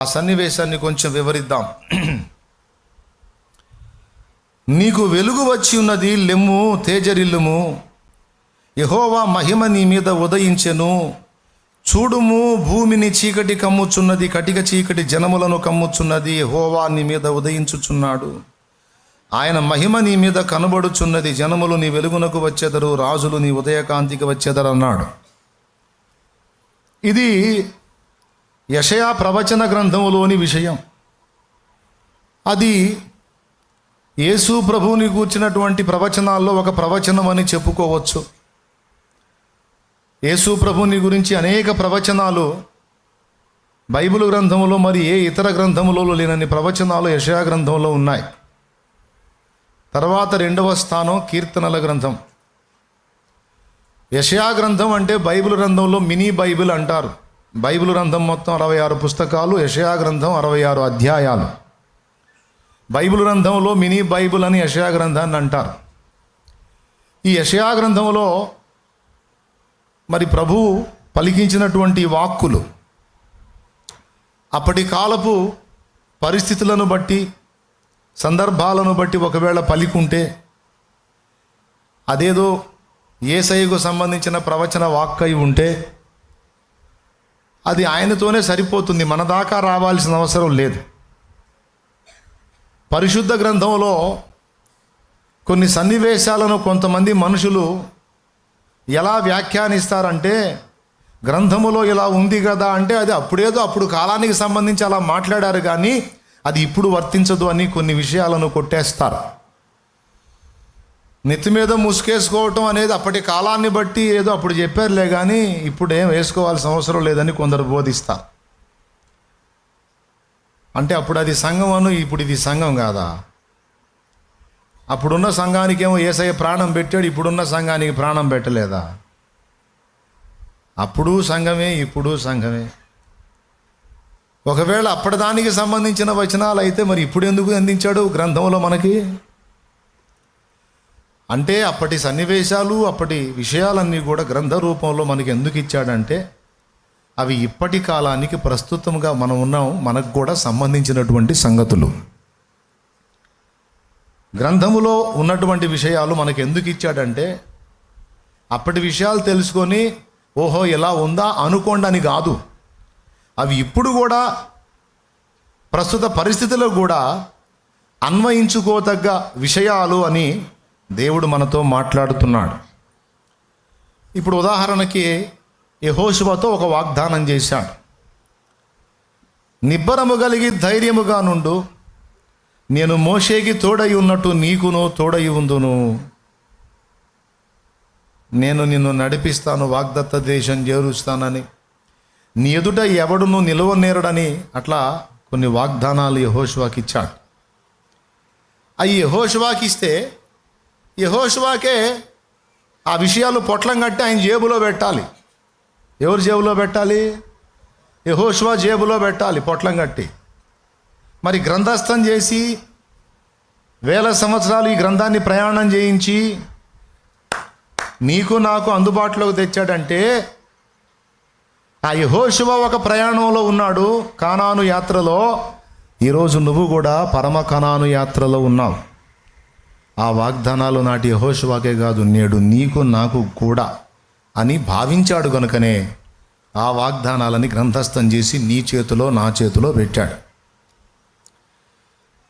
ఆ సన్నివేశాన్ని కొంచెం వివరిద్దాం. నీకు వెలుగు వచ్చి ఉన్నది, లెమ్ము తేజరిల్లుము, యెహోవా మహిమ నీ మీద ఉదయించెను. చూడుము, భూమిని చీకటి కమ్ముచున్నది, కటిక చీకటి జనములను కమ్ముచున్నది. యెహోవా నీ మీద ఉదయించుచున్నాడు, ఆయన మహిమ నీ మీద కనబడుచున్నది. జనములు నీ వెలుగునకు వచ్చెదరు, రాజులు నీ ఉదయకాంతికి వచ్చెదరు అన్నాడు. ఇది యెషయా ప్రవచన గ్రంథములోని విషయం. అది యేసు ప్రభువుని కూర్చున్నటువంటి ప్రవచనాల్లో ఒక ప్రవచనం అని చెప్పుకోవచ్చు. యేసు ప్రభువుని గురించి అనేక ప్రవచనాలు బైబిల్ గ్రంథంలో మరి ఏ ఇతర గ్రంథములో లేనన్ని ప్రవచనాలు యెషయా గ్రంథంలో ఉన్నాయి. తర్వాత రెండవ స్థానం కీర్తనల గ్రంథం. యెషయా గ్రంథం అంటే బైబిల్ గ్రంథంలో మినీ బైబిల్ అంటారు. బైబిల్ గ్రంథం మొత్తం 66 పుస్తకాలు, యెషయా గ్రంథం 66 అధ్యాయాలు. బైబిల్ గ్రంథంలో మినీ బైబిల్ అని యెషయా గ్రంథాన్ని అంటారు. ఈ యెషయా గ్రంథంలో మరి ప్రభువు పలికించినటువంటి వాక్కులు అప్పటి కాలపు పరిస్థితులను బట్టి, సందర్భాలను బట్టి ఒకవేళ పలికుంటే అదేదో యేసయ్యకు సంబంధించిన ప్రవచన వాక్కై ఉంటే అది ఆయనతోనే సరిపోతుంది, మన దాకా రావాల్సిన అవసరం లేదు. పరిశుద్ధ గ్రంథంలో కొన్ని సన్నివేశాలను కొంతమంది మనుషులు ఎలా వ్యాఖ్యానిస్తారంటే, గ్రంథములో ఇలా ఉంది కదా అంటే అది అప్పుడు కాలానికి సంబంధించి అలా మాట్లాడారు, కానీ అది ఇప్పుడు వర్తించదు అని కొన్ని విషయాలను కొట్టేస్తారు. నెత్తి మీద ముసుకేసుకోవటం అనేది అప్పటి కాలాన్ని బట్టి ఏదో అప్పుడు చెప్పారులే, కానీ ఇప్పుడు ఏం వేసుకోవాల్సిన అవసరం లేదని కొందరు బోధిస్తారు. అంటే అప్పుడు అది సంఘం అను, ఇప్పుడు ఇది సంఘం కాదా? అప్పుడున్న సంఘానికేమో యేసయ్య ప్రాణం పెట్టాడు, ఇప్పుడున్న సంఘానికి ప్రాణం పెట్టలేదా? అప్పుడు సంఘమే, ఇప్పుడు సంఘమే. ఒకవేళ అప్పటిదానికి సంబంధించిన వచనాలు అయితే మరి ఇప్పుడు ఎందుకు అందించాడు గ్రంథంలో మనకి? అంటే అప్పటి సన్నివేశాలు, అప్పటి విషయాలన్నీ కూడా గ్రంథ రూపంలో మనకి ఎందుకు ఇచ్చాడంటే అవి ఇప్పటి కాలానికి ప్రస్తుతంగా మనం ఉన్నాం, మనకు కూడా సంబంధించినటువంటి సంగతులు. గ్రంథములో ఉన్నటువంటి విషయాలు మనకు ఎందుకు ఇచ్చాడంటే అప్పటి విషయాలు తెలుసుకొని ఓహో ఇలా ఉందా అనుకోండి అని కాదు, అవి ఇప్పుడు కూడా ప్రస్తుత పరిస్థితుల్లో కూడా అన్వయించుకోదగ్గ విషయాలు అని దేవుడు మనతో మాట్లాడుతున్నాడు. ఇప్పుడు ఉదాహరణకి యెహోషువతో ఒక వాగ్దానం చేశాడు. నిబ్బరము కలిగి ధైర్యముగా నుండు, నేను మోషేకి తోడై ఉన్నట్టు నీకును తోడై ఉందును, నేను నిన్ను నడిపిస్తాను, వాగ్దత్త దేశం చేరుస్తానని, నీ ఎదుట ఎవడును నిలవనేరడని, అట్లా కొన్ని వాగ్దానాలు యెహోషువకి ఇచ్చాడు. అవి యెహోషువకి ఇస్తే యెహోషువకే ఆ విషయాలు పొట్లం కట్టి ఆయన జేబులో పెట్టాలి. ఎవరు జేబులో పెట్టాలి? యెహోషువ జేబులో పెట్టాలి పొట్లం కట్టి. మరి గ్రంథస్థం చేసి 1000 సంవత్సరాలు ఈ గ్రంథాన్ని ప్రయాణం చేయించి నీకు నాకు అందుబాటులోకి తెచ్చాడంటే ఆ యెహోషువ ఒక ప్రయాణంలో ఉన్నాడు, కానాను యాత్రలో. ఈరోజు నువ్వు కూడా పరమ కనాను యాత్రలో ఉన్నావు. ఆ వాగ్దానాలు నాటి యెహోషువకే కాదు, నేడు నీకు నాకు కూడా అని భావించాడు గనుకనే ఆ వాగ్దానాలని గ్రంథస్థం చేసి నీ చేతిలో నా చేతిలో పెట్టాడు.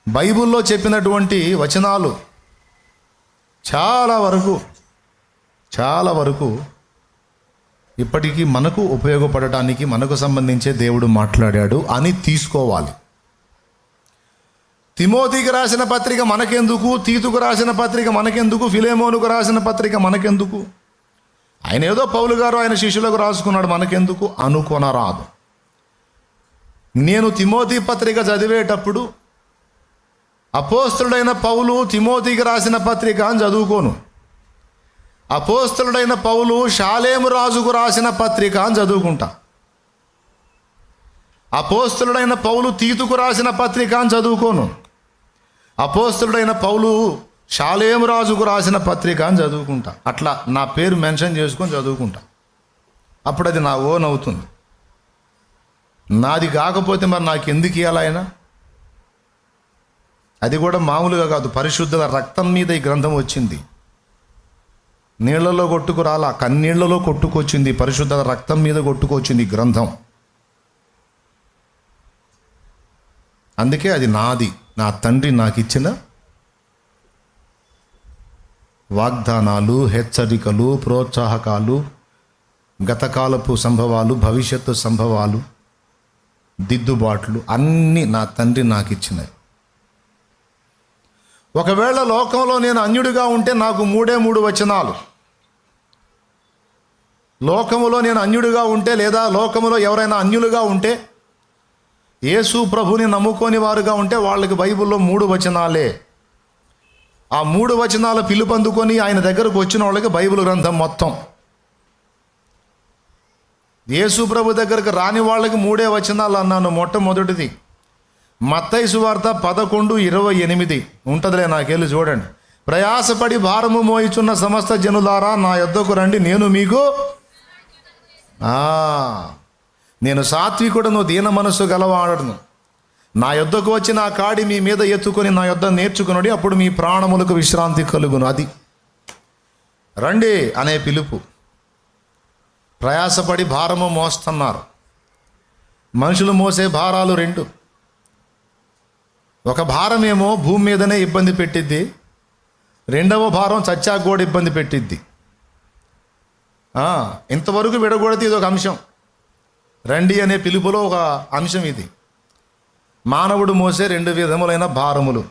బైబిల్లో చెప్పినటువంటి వచనాలు చాలా వరకు ఇప్పటికీ మనకు ఉపయోగపడటానికి, మనకు సంబంధించే దేవుడు మాట్లాడాడు అని తీసుకోవాలి. తిమోతికి రాసిన పత్రిక మనకెందుకు, తీతుకు రాసిన పత్రిక మనకెందుకు, ఫిలేమోనుకు రాసిన పత్రిక మనకెందుకు, ఆయన ఏదో పౌలు గారు ఆయన శిష్యులకు రాసుకున్నాడు మనకెందుకు అనుకొనరాదు. నేను తిమోతి పత్రిక చదివేటప్పుడు అపోస్తలుడైన పౌలు తిమోతికి రాసిన పత్రిక అని చదువుకోను, అపోస్తలుడైన పౌలు షాలేము రాజుకు రాసిన పత్రిక అని చదువుకుంటా. అపోస్తలుడైన పౌలు తీతుకు రాసిన పత్రిక అని చదువుకోను, అపోస్తలుడైన పౌలు షాలేము రాజుకు రాసిన పత్రిక అని చదువుకుంటా. అట్లా నా పేరు మెన్షన్ చేసుకొని చదువుకుంటా. అప్పుడు అది నా ఓన్ అవుతుంది. నాది కాకపోతే మరి నాకు ఎందుకు ఇవ్వాలి ఆయన? అది కూడా మామూలుగా కాదు, పరిశుద్ధుల రక్తం మీద ఈ గ్రంథం వచ్చింది. నీళ్లలో కొట్టుకురాలా, కన్నీళ్లలో కొట్టుకొచ్చింది, పరిశుద్ధ రక్తం మీద కొట్టుకొచ్చింది ఈ గ్రంథం. అందుకే అది నాది, నా తండ్రి నాకు ఇచ్చిన వాగ్దానాలు, హెచ్చరికలు, ప్రోత్సాహకాలు, గతకాలపు సంభవాలు, భవిష్యత్తు సంభవాలు, దిద్దుబాట్లు అన్నీ నా తండ్రి నాకు ఇచ్చినవి. ఒకవేళ లోకంలో నేను అన్యుడిగా ఉంటే నాకు 3 వచనాలు. లోకములో నేను అన్యుడిగా ఉంటే, లేదా లోకములో ఎవరైనా అన్యులుగా ఉంటే, యేసు ప్రభుని నమ్ముకొని వారుగా ఉంటే వాళ్ళకి బైబిల్లో 3 వచనాలే. ఆ 3 వచనాల పిలుపందుకొని ఆయన దగ్గరకు వచ్చిన వాళ్ళకి బైబిల్ గ్రంథం మొత్తం. యేసు ప్రభు దగ్గరకు రాని వాళ్ళకి 3 వచనాలు అన్నాను. మొట్టమొదటిది మత్తయి సువార్త 11:28 ఉంటుందిలే, నాకెళ్ళి చూడండి. ప్రయాసపడి భారము మోయిచున్న సమస్త జనులారా నా యొద్దకు రండి, నేను మీకు నేను సాత్వికుడను, దీన మనస్సు గలవాడను. నా యొద్దకు వచ్చి నా కాడి మీ మీద ఎత్తుకొని నా యొద్ద నేర్చుకునడి, అప్పుడు మీ ప్రాణములకు విశ్రాంతి కలుగును. అది రండి అనే పిలుపు. ప్రయాసపడి భారము మోస్తున్నారు. మనుషులు మోసే భారాలు 2. ఒక భారమేమో భూమి మీదనే ఇబ్బంది పెట్టిద్ది, రెండవ భారం చచ్చాక కూడా ఇబ్బంది పెట్టిద్ది. ఇంతవరకు విడగొడితే ఇది ఒక అంశం. రండి అనే పిలుపులో ఒక అంశం ఇది. మానవుడు మోసే 2 విధములైన భారములు.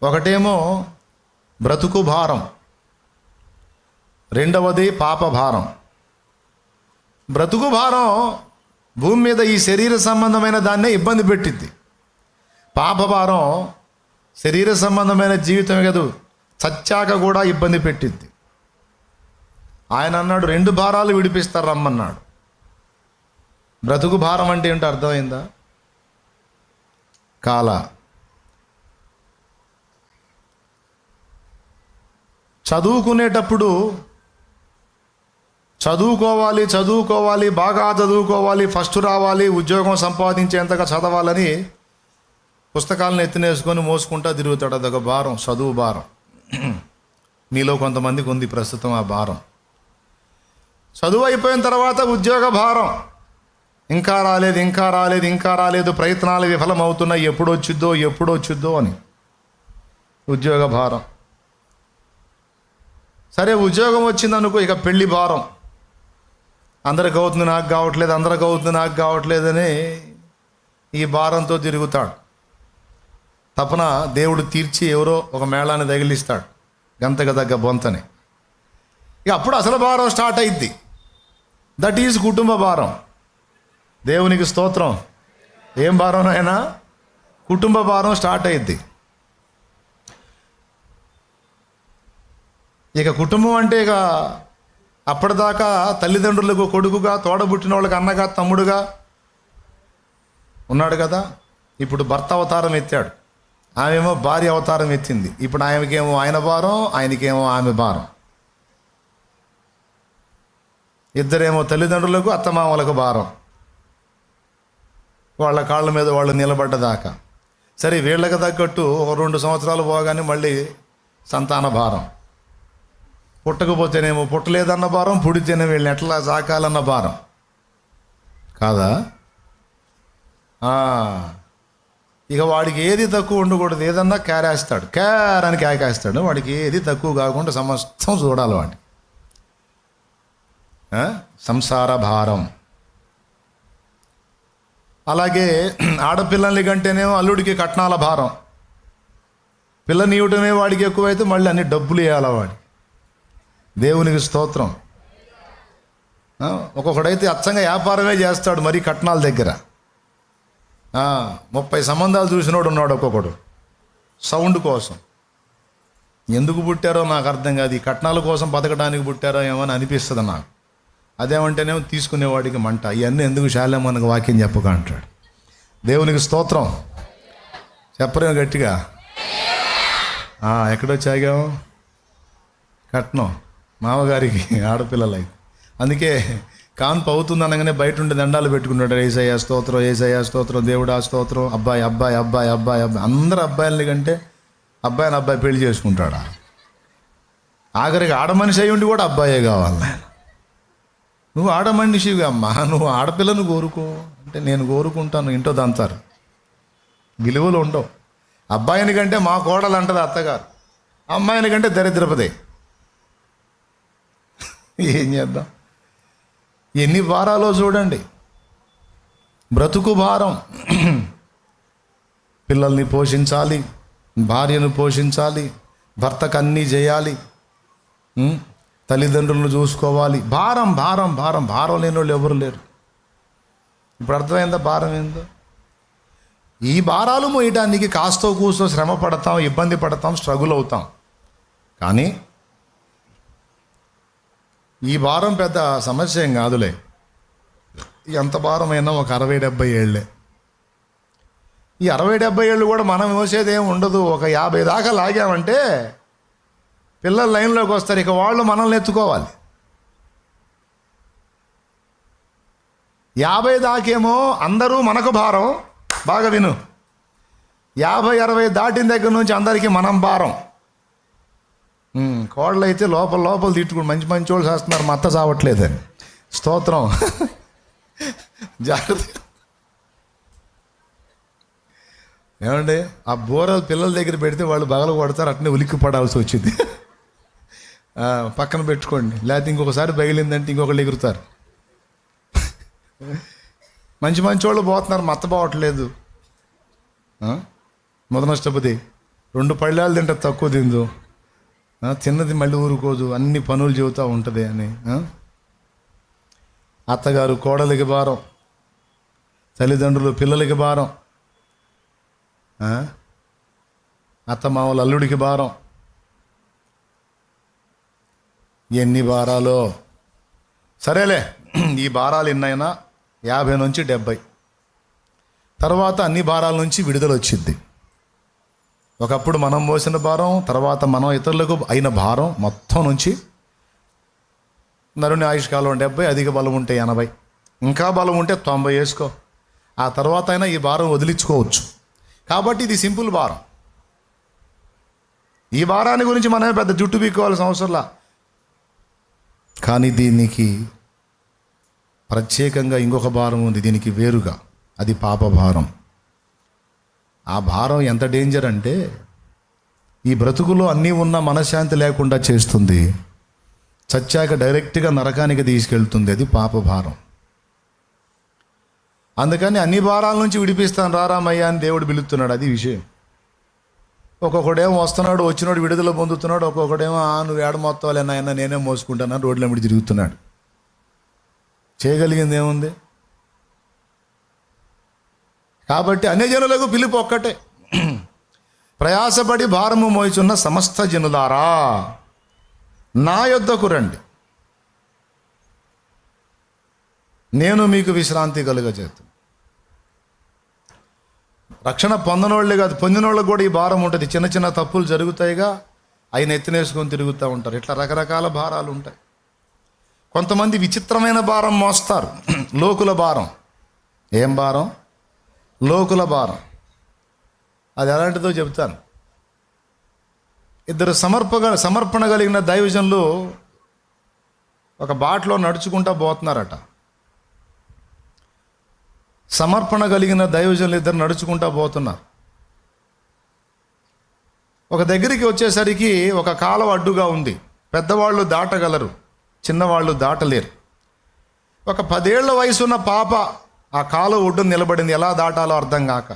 ఒకటేమో బ్రతుకు భారం, రెండవది పాప భారం. బ్రతుకు భారం భూమి మీద ఈ శరీర సంబంధమైన దాన్నే ఇబ్బంది పెట్టిద్ది. పాప భారం శరీర సంబంధమైన జీవితమే కాదు, చచ్చాక కూడా ఇబ్బంది పెట్టిద్ది. ఆయన అన్నాడు 2 భారాలు విడిపిస్తారు రమ్మన్నాడు. బ్రతుకు భారం అంటే ఏంటో అర్థమైందా? కాల. చదువుకునేటప్పుడు చదువుకోవాలి, బాగా చదువుకోవాలి, ఫస్ట్ రావాలి, ఉద్యోగం సంపాదించేంతగా చదవాలని పుస్తకాలను ఎత్తినేసుకొని మోసుకుంటా తిరుగుతాడు. అదొక భారం, చదువు భారం. మీలో కొంతమందికి ఉంది ప్రస్తుతం ఆ భారం. చదువు అయిపోయిన తర్వాత ఉద్యోగ భారం. ఇంకా రాలేదు, ప్రయత్నాలు విఫలమవుతున్నాయి, ఎప్పుడొచ్చిద్దో అని ఉద్యోగ భారం. సరే, ఉద్యోగం వచ్చిందనుకో, ఇక పెళ్లి భారం. అందరికి అవుతుంది, నాకు కావట్లేదని ఈ భారంతో తిరుగుతాడు. తపన దేవుడు తీర్చి ఎవరో ఒక మేళాన్ని తగిలిస్తాడు, గంతకు తగ్గ బొంతని. ఇక అప్పుడు అసలు భారం స్టార్ట్ అయింది. దట్ ఈజ్ కుటుంబ భారం. దేవునికి స్తోత్రం. ఏం భారం అయినా కుటుంబ భారం స్టార్ట్ అయింది. ఇక కుటుంబం అంటే ఇక అప్పటిదాకా తల్లిదండ్రులకు కొడుకుగా, తోడబుట్టిన వాళ్ళకి అన్నగా, తమ్ముడుగా ఉన్నాడు కదా. ఇప్పుడు భర్త అవతారం ఎత్తాడు, ఆమెమో భార్య అవతారం ఎత్తింది. ఇప్పుడు ఆమెకేమో ఆయన భారం, ఆయనకేమో ఆమె భారం. ఇద్దరేమో తల్లిదండ్రులకు, అత్తమామలకు భారం, వాళ్ళ కాళ్ళ మీద వాళ్ళు నిలబడ్డదాకా. సరే, వీళ్ళకి తగ్గట్టు ఒక 2 సంవత్సరాలు పోగానే మళ్ళీ సంతాన భారం. పుట్టకపోతేనేమో పుట్టలేదన్న భారం, పుడితేనే వీళ్ళని ఎట్లా సాకాలన్న భారం కాదా? ఇక వాడికి ఏది తక్కువ ఉండకూడదు, ఏదన్నా క్యారని కేకేస్తాడు. వాడికి ఏది తక్కువ కాకుండా సమస్తం చూడాలి వాడిని. సంసార భారం. అలాగే ఆడపిల్లల్ని కంటేనేమో అల్లుడికి కట్నాల భారం. పిల్లనివ్వటమే వాడికి ఎక్కువైతే మళ్ళీ అన్ని డబ్బులు ఇవ్వాలి వాడికి. దేవునికి స్తోత్రం. ఒక్కొక్కడైతే అచ్చంగా వ్యాపారమే చేస్తాడు మరి కట్నాల దగ్గర. 30 సంబంధాలు చూసినోడు ఉన్నాడు ఒక్కొక్కడు, సౌండ్ కోసం. ఎందుకు పుట్టారో నాకు అర్థం కాదు. ఈ కట్నాల కోసం బతకడానికి పుట్టారో ఏమని అనిపిస్తుంది నాకు. అదేమంటేనేమో తీసుకునేవాడికి మంట. ఇవన్నీ ఎందుకు శాలే మనకు వాక్యం చెప్పక అంటాడు. దేవునికి స్తోత్రం. చెప్పరేమో గట్టిగా. ఎక్కడొచ్చాగాము? కట్నం మామగారికి ఆడపిల్లలైతే. అందుకే కాన్పు అవుతుంది అనగానే బయట ఉండి దండాలు పెట్టుకుంటాడు. ఏసయ్య స్తోత్రం, ఏసయ్య స్తోత్రం, దేవుడా స్తోత్రం, అబ్బాయి అబ్బాయి అబ్బాయి అబ్బాయి అబ్బాయి. అందరు అబ్బాయిలని కంటే అబ్బాయి పెళ్లి చేసుకుంటాడా? ఆఖరికి ఆడ మనిషి అయి ఉండి కూడా అబ్బాయే కావాలి. ఆయన నువ్వు ఆడ మనిషివి అమ్మా, నువ్వు ఆడపిల్లను కోరుకో అంటే నేను కోరుకుంటాను. ఇంటో దంతారు, విలువలు ఉండవు. అబ్బాయిని కంటే మా కోడలు అంటది అత్తగారు, అమ్మాయిని కంటే దరిద్రపదే. ఏం చేద్దాం? ఎన్ని భారాలో చూడండి. బ్రతుకు భారం. పిల్లల్ని పోషించాలి, భార్యను పోషించాలి, భర్తకు అన్నీ చేయాలి, తల్లిదండ్రులను చూసుకోవాలి. భారం భారం భారం. భారం లేని వాళ్ళు ఎవరు లేరు. ఇప్పుడు అర్థమైందా భారం ఏందో? ఈ భారాలు మోయడానికి కాస్తో కూస్తో శ్రమ పడతాం, ఇబ్బంది పడతాం, స్ట్రగుల్ అవుతాం. కానీ ఈ భారం పెద్ద సమస్య ఏం కాదులే. ఎంత భారమైనా ఒక 60-70 ఏళ్ళే. ఈ 60-70 ఏళ్ళు కూడా మనం మోసేది ఏమి ఉండదు. ఒక 50 దాకా లాగామంటే పిల్లలు లైన్లోకి వస్తారు. ఇక వాళ్ళు మనల్ని ఎత్తుకోవాలి. 50 దాకేమో అందరూ మనకు భారం. బాగా విను, 50-60 దాటిన దగ్గర నుంచి అందరికీ మనం భారం. కోడలు అయితే లోపల తిట్టుకుని మంచి మంచి వాళ్ళు చేస్తున్నారు, మా అత్త చావట్లేదని. స్తోత్రం. జాగ్రత్త. ఏమండి, ఆ బోరలు పిల్లల దగ్గర పెడితే వాళ్ళు బగలు కొడతారు, అట్నే ఉలిక్కి పడాల్సి వచ్చింది. పక్కన పెట్టుకోండి, లేకపోతే ఇంకొకసారి బగిలిందంటే ఇంకొకళ్ళు ఎగురుతారు. మంచి మంచి వాళ్ళు పోతున్నారు, మత్త పోవట్లేదు. మొదనష్టపతి 2 పళ్ళాలు తింటే తక్కువ తిందు, తిన్నది మళ్ళీ ఊరుకోదు, అన్ని పనులు చెబుతూ ఉంటుంది అని. అత్తగారు కోడలికి భారం, తల్లిదండ్రులు పిల్లలకి భారం, అత్తమామల అల్లుడికి భారం. ఎన్ని భారాలో. సరేలే, ఈ భారాలు ఎన్నైనా 50 నుంచి 70 తర్వాత అన్ని భారాల నుంచి విడుదల వచ్చింది. ఒకప్పుడు మనం మోసిన భారం, తర్వాత మనం ఇతరులకు అయిన భారం మొత్తం నుంచి నరుని ఆయుష్కాలం 70, అధిక బలం ఉంటే 80, ఇంకా బలం ఉంటే 90 వేసుకో. ఆ తర్వాత అయినా ఈ భారం వదిలించుకోవచ్చు. కాబట్టి ఇది సింపుల్ భారం. ఈ భారాన్ని గురించి మనమే పెద్ద జుట్టు పీక్కోవాల్సిన అవసరంలా. కానీ దీనికి ప్రత్యేకంగా ఇంకొక భారం ఉంది, దీనికి వేరుగా. అది పాప భారం. ఆ భారం ఎంత డేంజర్ అంటే ఈ బ్రతుకులో అన్నీ ఉన్న మనశ్శాంతి లేకుండా చేస్తుంది, చచ్చాక డైరెక్ట్గా నరకానికి తీసుకెళ్తుంది. అది పాప భారం. అందుకని అన్ని భారాల నుంచి విడిపిస్తాను రారామయ్యా అని దేవుడు పిలుస్తున్నాడు. అది విషయం. ఒక్కొక్కడేమో వస్తున్నాడు, వచ్చినోడు విడుదల పొందుతున్నాడు. ఒక్కొక్కడేమో నువ్వు ఏడ మొత్తాలే నాయన నేనే మోసుకుంటానని రోడ్ల మీద తిరుగుతున్నాడు. చేయగలిగింది ఏముంది? కాబట్టి అన్యజనులకు పిలుపు ఒక్కటే, ప్రయాసపడి భారము మోయిచున్న సమస్త జనులారా నా యొద్దకు రండి, నేను మీకు విశ్రాంతి కలుగజేస్తాను. రక్షణ పొందనోళ్ళే కాదు, పొందినోళ్ళకి కూడా ఈ భారం ఉంటుంది. చిన్న చిన్న తప్పులు జరుగుతాయిగా, ఆయన ఎత్తినేసుకొని తిరుగుతూ ఉంటారు. ఇట్లా రకరకాల భారాలు ఉంటాయి. కొంతమంది విచిత్రమైన భారం మోస్తారు, లోకుల భారం. ఏం భారం? లోకుల భారం. అది ఎలాంటిదో చెబుతాను. 2 సమర్పణ కలిగిన దైవజనులు ఒక బాటలో నడుచుకుంటూ పోతున్నారట. సమర్పణ కలిగిన దైవజనులు 2 నడుచుకుంటూ పోతున్నారు. ఒక దగ్గరికి వచ్చేసరికి ఒక కాలువ అడ్డుగా ఉంది. పెద్దవాళ్ళు దాటగలరు, చిన్నవాళ్ళు దాటలేరు. ఒక 10 ఏళ్ల వయసున్న పాప ఆ కాలువ ఒడ్డున నిలబడింది, ఎలా దాటాలో అర్థం కాక.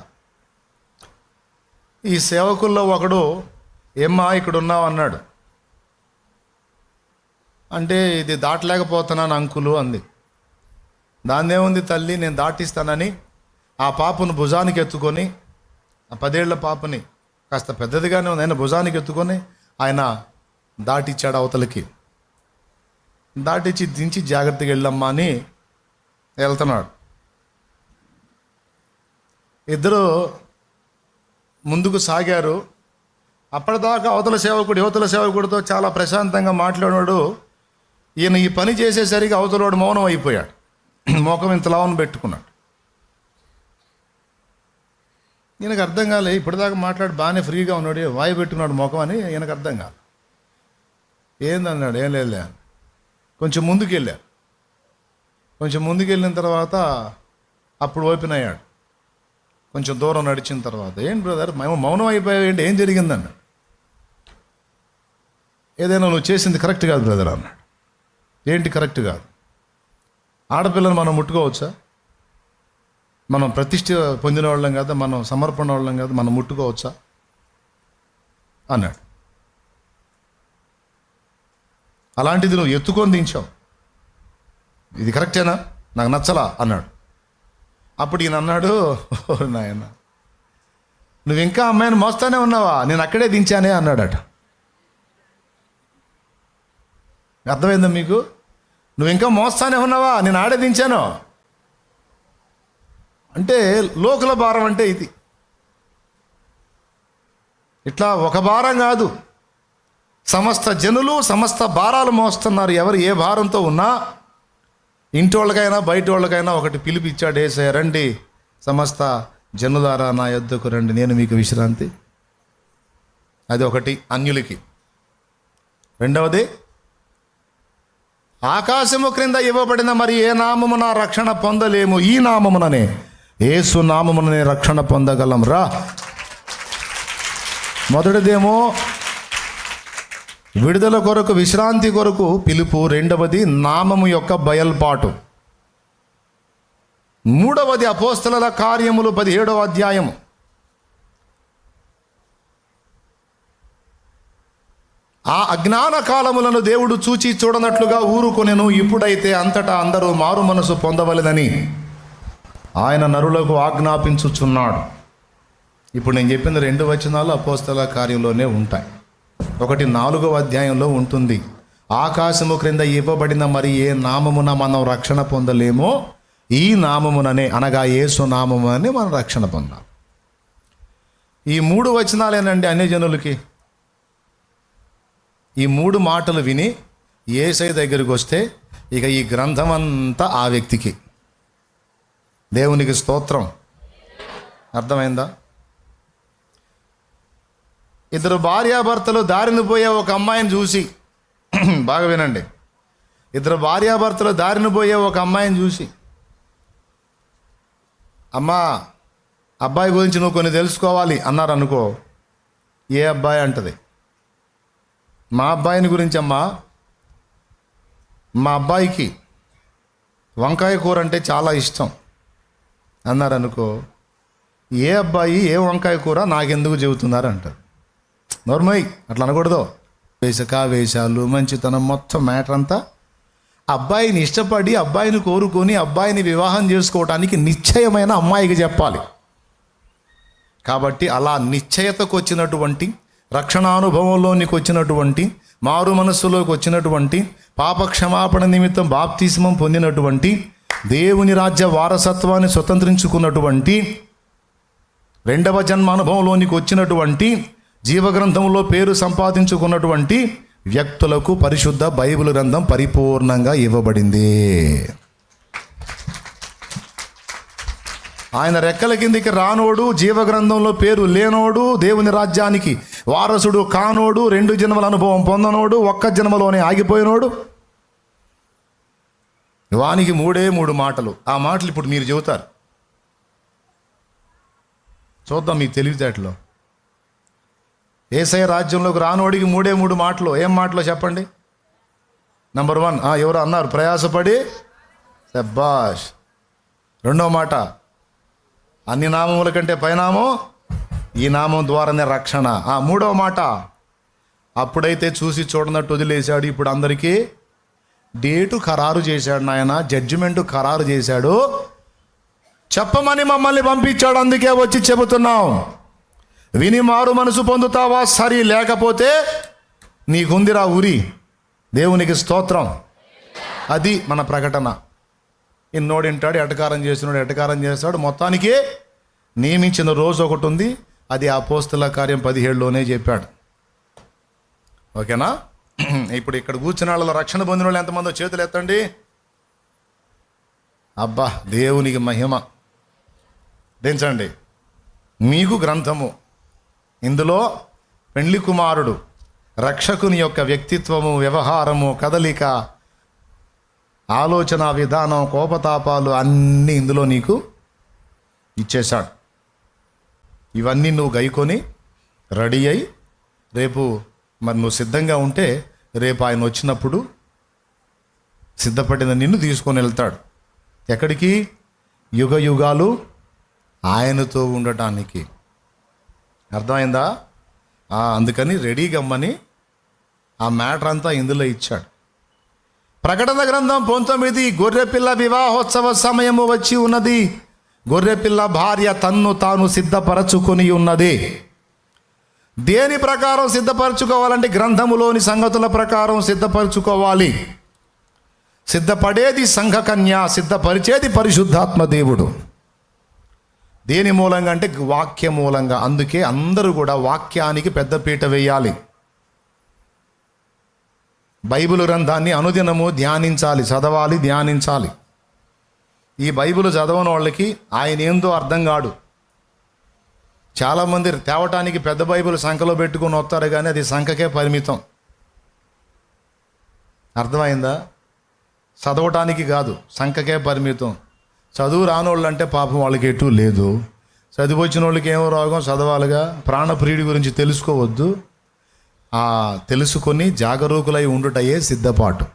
ఈ సేవకుల్లో ఒకడు, ఏమ్మా ఇక్కడ ఉన్నావు అన్నాడు. అంటే ఇది దాటలేకపోతున్నాను అంకులు అంది. దాన్నేముంది తల్లి, నేను దాటిస్తానని ఆ పాపను భుజానికి ఎత్తుకొని, ఆ 10 ఏళ్ల పాపని, కాస్త పెద్దదిగానే ఉంది, ఆయన భుజానికి ఎత్తుకొని ఆయన దాటిచ్చాడు అవతలకి. దాటిచ్చి దించి జాగ్రత్తగా వెళ్ళమ్మా అని వెళ్తున్నాడు. 2 ముందుకు సాగారు. అప్పటిదాకా అవతల సేవకుడు యువతల సేవకుడితో చాలా ప్రశాంతంగా మాట్లాడినాడు. ఈయన ఈ పని చేసేసరికి అవతలవాడు మౌనం అయిపోయాడు. ముఖం ఇంత లావును పెట్టుకున్నాడు. ఈయనకు అర్థం కాలే, ఇప్పటిదాకా మాట్లాడి బాగానే ఫ్రీగా ఉన్నాడు, వాయి పెట్టుకున్నాడు ముఖం అని ఈయనకు అర్థం కాదు. ఏందన్నాడు, ఏం లేదులే. కొంచెం ముందుకెళ్ళారు. కొంచెం ముందుకెళ్ళిన తర్వాత అప్పుడు ఓపెన్ అయ్యాడు. కొంచెం దూరం నడిచిన తర్వాత, ఏంటి బ్రదర్ మౌనం అయిపోయావు, ఏంటి, ఏం జరిగిందన్నాడు. ఏదైనా నువ్వు చేసింది కరెక్ట్ కాదు బ్రదర్ అన్నాడు. ఏంటి కరెక్ట్ కాదు? ఆడపిల్లను మనం ముట్టుకోవచ్చా? మనం ప్రతిష్ఠ పొందిన వాళ్ళం కదా, మనం సమర్పణ వాళ్ళం కదా, మనం ముట్టుకోవచ్చా అన్నాడు. అలాంటిది నువ్వు ఎత్తుకొని దించావు, ఇది కరెక్టేనా, నాకు నచ్చలా అన్నాడు. అప్పుడు ఈయన అన్నాడు, ఓ నాయన, నువ్వు ఇంకా అమ్మాయిని మోస్తానే ఉన్నావా, నేను అక్కడే దించానే అన్నాడట. అర్థమైందా మీకు? నువ్వు ఇంకా మోస్తానే ఉన్నావా, నేను ఆడే దించాను అంటే లోకుల భారం అంటే ఇది. ఇట్లా ఒక భారం కాదు, సమస్త జనులు సమస్త భారాలు మోస్తున్నారు. ఎవరు ఏ భారంతో ఉన్నా, ఇంటి వాళ్ళకైనా బయట వాళ్ళకైనా ఒకటి పిలిపిచ్చాడు యేసయ్య, రండి సమస్త జనులారా నా యొద్దకు రండి, నేను మీకు విశ్రాంతి. అది ఒకటి అన్యులకి. రెండవది, ఆకాశము క్రింద ఇవ్వబడిన మరి ఏ నామమున రక్షణ పొందలేము, ఈ నామముననే, యేసు నామముననే రక్షణ పొందగలం రా. మొదటిదేమో విడుదల కొరకు, విశ్రాంతి కొరకు పిలుపు. రెండవది నామము యొక్క బయల్పాటు. మూడవది అపోస్తలుల కార్యములు 17వ అధ్యాయము. ఆ అజ్ఞాన కాలములను దేవుడు చూచి చూడనట్లుగా ఊరుకొనెను. ఇప్పుడైతే అంతటా అందరూ మారు మనసు పొందవలెనని ఆయన నరులకు ఆజ్ఞాపించుచున్నాడు. ఇప్పుడు నేను చెప్పిన 2 వచనాలు అపోస్తలుల కార్యంలోనే ఉంటాయి. ఒకటి 4వ అధ్యాయంలో ఉంటుంది. ఆకాశము క్రింద ఇవ్వబడిన మరి ఏ నామమున మనం రక్షణ పొందలేమో ఈ నామముననే, అనగా యేసు నామముననే మనం రక్షణ పొందాం. ఈ 3 వచనాలేనండి అన్యజనులకి. ఈ 3 మాటలు విని యేసయ్య దగ్గరికి వస్తే ఇక ఈ గ్రంథం అంతా ఆ వ్యక్తికి. దేవునికి స్తోత్రం. అర్థమైందా? 2 భార్యాభర్తలు దారిని పోయే ఒక అమ్మాయిని చూసి, బాగా వినండి, 2 భార్యాభర్తలు దారిని పోయే ఒక అమ్మాయిని చూసి, అమ్మా అబ్బాయి గురించి నువ్వు కొన్ని తెలుసుకోవాలి అన్నారు అనుకో. ఏ అబ్బాయి అంటది, మా అబ్బాయిని గురించి అమ్మా, మా అబ్బాయికి వంకాయ కూర అంటే చాలా ఇష్టం అన్నారు అనుకో. ఏ అబ్బాయి ఏ వంకాయ కూర నాకెందుకు చెబుతున్నారు అంటారు. నోర్మై, అట్లా అనకూడదు. వేషాలు, మంచితనం, మొత్తం మ్యాటర్ అంతా అబ్బాయిని ఇష్టపడి, అబ్బాయిని కోరుకొని, అబ్బాయిని వివాహం చేసుకోవటానికి నిశ్చయమైన అమ్మాయికి చెప్పాలి. కాబట్టి అలా నిశ్చయతకు వచ్చినటువంటి, రక్షణానుభవంలోనికి వచ్చినటువంటి, మారు మనస్సులోకి వచ్చినటువంటి, పాప క్షమాపణ నిమిత్తం బాప్తిస్మం పొందినటువంటి, దేవుని రాజ్య వారసత్వాన్ని స్వతంత్రించుకున్నటువంటి, 2వ జన్మ అనుభవంలోనికి వచ్చినటువంటి, జీవగ్రంథంలో పేరు సంపాదించుకున్నటువంటి వ్యక్తులకు పరిశుద్ధ బైబిల్ గ్రంథం పరిపూర్ణంగా ఇవ్వబడింది. ఆయన రెక్కల కిందికి రానోడు, జీవగ్రంథంలో పేరు లేనోడు, దేవుని రాజ్యానికి వారసుడు కానోడు, 2 జన్మల అనుభవం పొందనోడు, 1 జన్మలోనే ఆగిపోయినోడు, వానికి 3 మాటలు. ఆ మాటలు ఇప్పుడు మీరు చెబుతారు. చూద్దాం మీ తెలివితేటలో. యేసయ్య రాజ్యంలోకి రానోడికి 3 మాటలు. ఏం మాటలో చెప్పండి? నంబర్ 1, ఎవరు అన్నారు, ప్రయాసపడి. శబ్బాష్. 2వ మాట, అన్ని నామముల కంటే పైనామం, ఈ నామం ద్వారానే రక్షణ. 3వ మాట, అప్పుడైతే చూసి చూడనట్టు వదిలేశాడు, ఇప్పుడు అందరికీ డేటు ఖరారు చేశాడు. నాయన జడ్జిమెంటు ఖరారు చేశాడు, చెప్పమని మమ్మల్ని పంపించాడు. అందుకే వచ్చి చెబుతున్నాం. విని మారు మనసు పొందుతావా? సరి, లేకపోతే నీకుందిరా ఉరి. దేవునికి స్తోత్రం. అది మన ప్రకటన. ఇన్నోడింటాడు, ఎటకారం చేసినాడు, ఎటకారం చేస్తాడు. మొత్తానికి నియమించిన రోజు ఒకటి ఉంది, అది అపోస్తలుల కార్యం 17లోనే చెప్పాడు. ఓకేనా? ఇప్పుడు ఇక్కడ కూర్చున్న వాళ్ళలో రక్షణ పొందిన వాళ్ళు ఎంతమందో చేతులు ఎత్తండి. అబ్బా, దేవునికి మహిమ. దించండి. మీకు గ్రంథము, ఇందులో పెండ్లి కుమారుడు రక్షకుని యొక్క వ్యక్తిత్వము, వ్యవహారము, కదలిక, ఆలోచన విధానం, కోపతాపాలు అన్నీ ఇందులో నీకు ఇచ్చేశాడు. ఇవన్నీ నువ్వు గైకొని రెడీ అయి రేపు మరి నువ్వు సిద్ధంగా ఉంటే రేపు ఆయన వచ్చినప్పుడు సిద్ధపడిన నిన్ను తీసుకొని వెళ్తాడు. ఎక్కడికి? యుగ యుగాలు ఆయనతో ఉండటానికి. అర్థమైందా? అందుకని రెడీ గమ్మని ఆ మ్యాటర్ అంతా ఇందులో ఇచ్చాడు. ప్రకటన గ్రంథం 19, గొర్రెపిల్ల వివాహోత్సవ సమయము వచ్చి ఉన్నది, గొర్రెపిల్ల భార్య తన్ను తాను సిద్ధపరచుకొని ఉన్నది. దేని ప్రకారం సిద్ధపరచుకోవాలంటే గ్రంథములోని సంగతుల ప్రకారం సిద్ధపరచుకోవాలి. సిద్ధపడేది సంఘకన్య, సిద్ధపరిచేది పరిశుద్ధాత్మ దేవుడు. దేని మూలంగా అంటే వాక్య మూలంగా. అందుకే అందరూ కూడా వాక్యానికి పెద్దపీట వేయాలి. బైబిల్ గ్రంథాన్ని అనుదినము ధ్యానించాలి, చదవాలి, ధ్యానించాలి. ఈ బైబిల్ చదవని వాళ్ళకి ఆయన ఏందో అర్థం కాడు. చాలామంది తేవటానికి పెద్ద బైబిల్ సంఖలో పెట్టుకొని వస్తారు, కానీ అది సంఖకే పరిమితం. అర్థమైందా? చదవటానికి కాదు, సంఖకే పరిమితం. చదువు రానోళ్ళు అంటే పాపం వాళ్ళకి ఎటు లేదు. చదివి వచ్చిన వాళ్ళకి ఏమో రోగం, చదవాలిగా. ప్రాణప్రియుడి గురించి తెలుసుకోవద్దు, తెలుసుకొని జాగరూకులై ఉండుటయే సిద్ధపాటు.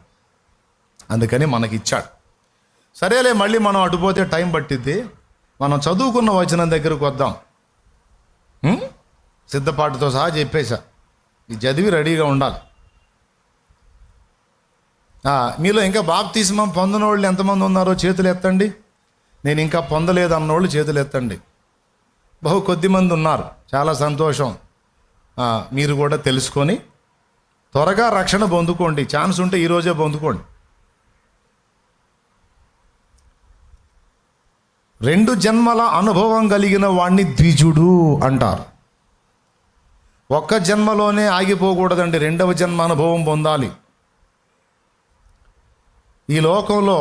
అందుకని మనకిచ్చాడు. సరేలే, మళ్ళీ మనం అటుపోతే టైం పట్టిద్ది. మనం చదువుకున్న వచనం దగ్గరకు వద్దాం. సిద్ధపాటుతో సహా చెప్పేశా. ఈ చదివి రెడీగా ఉండాలి. మీలో ఇంకా బాప్తిస్మం పొందిన వాళ్ళు ఎంతమంది ఉన్నారో చేతులు ఎత్తండి. నేను ఇంకా పొందలేదు అన్నోళ్ళు చేతులు ఎత్తండి. బహు కొద్దిమంది ఉన్నారు, చాలా సంతోషం. మీరు కూడా తెలుసుకొని త్వరగా రక్షణ పొందుకోండి. ఛాన్స్ ఉంటే ఈరోజే పొందుకోండి. 2 జన్మల అనుభవం కలిగిన వాణ్ణి ద్విజుడు అంటారు. ఒక్క జన్మలోనే ఆగిపోకూడదండి, 2వ జన్మ అనుభవం పొందాలి. ఈ లోకంలో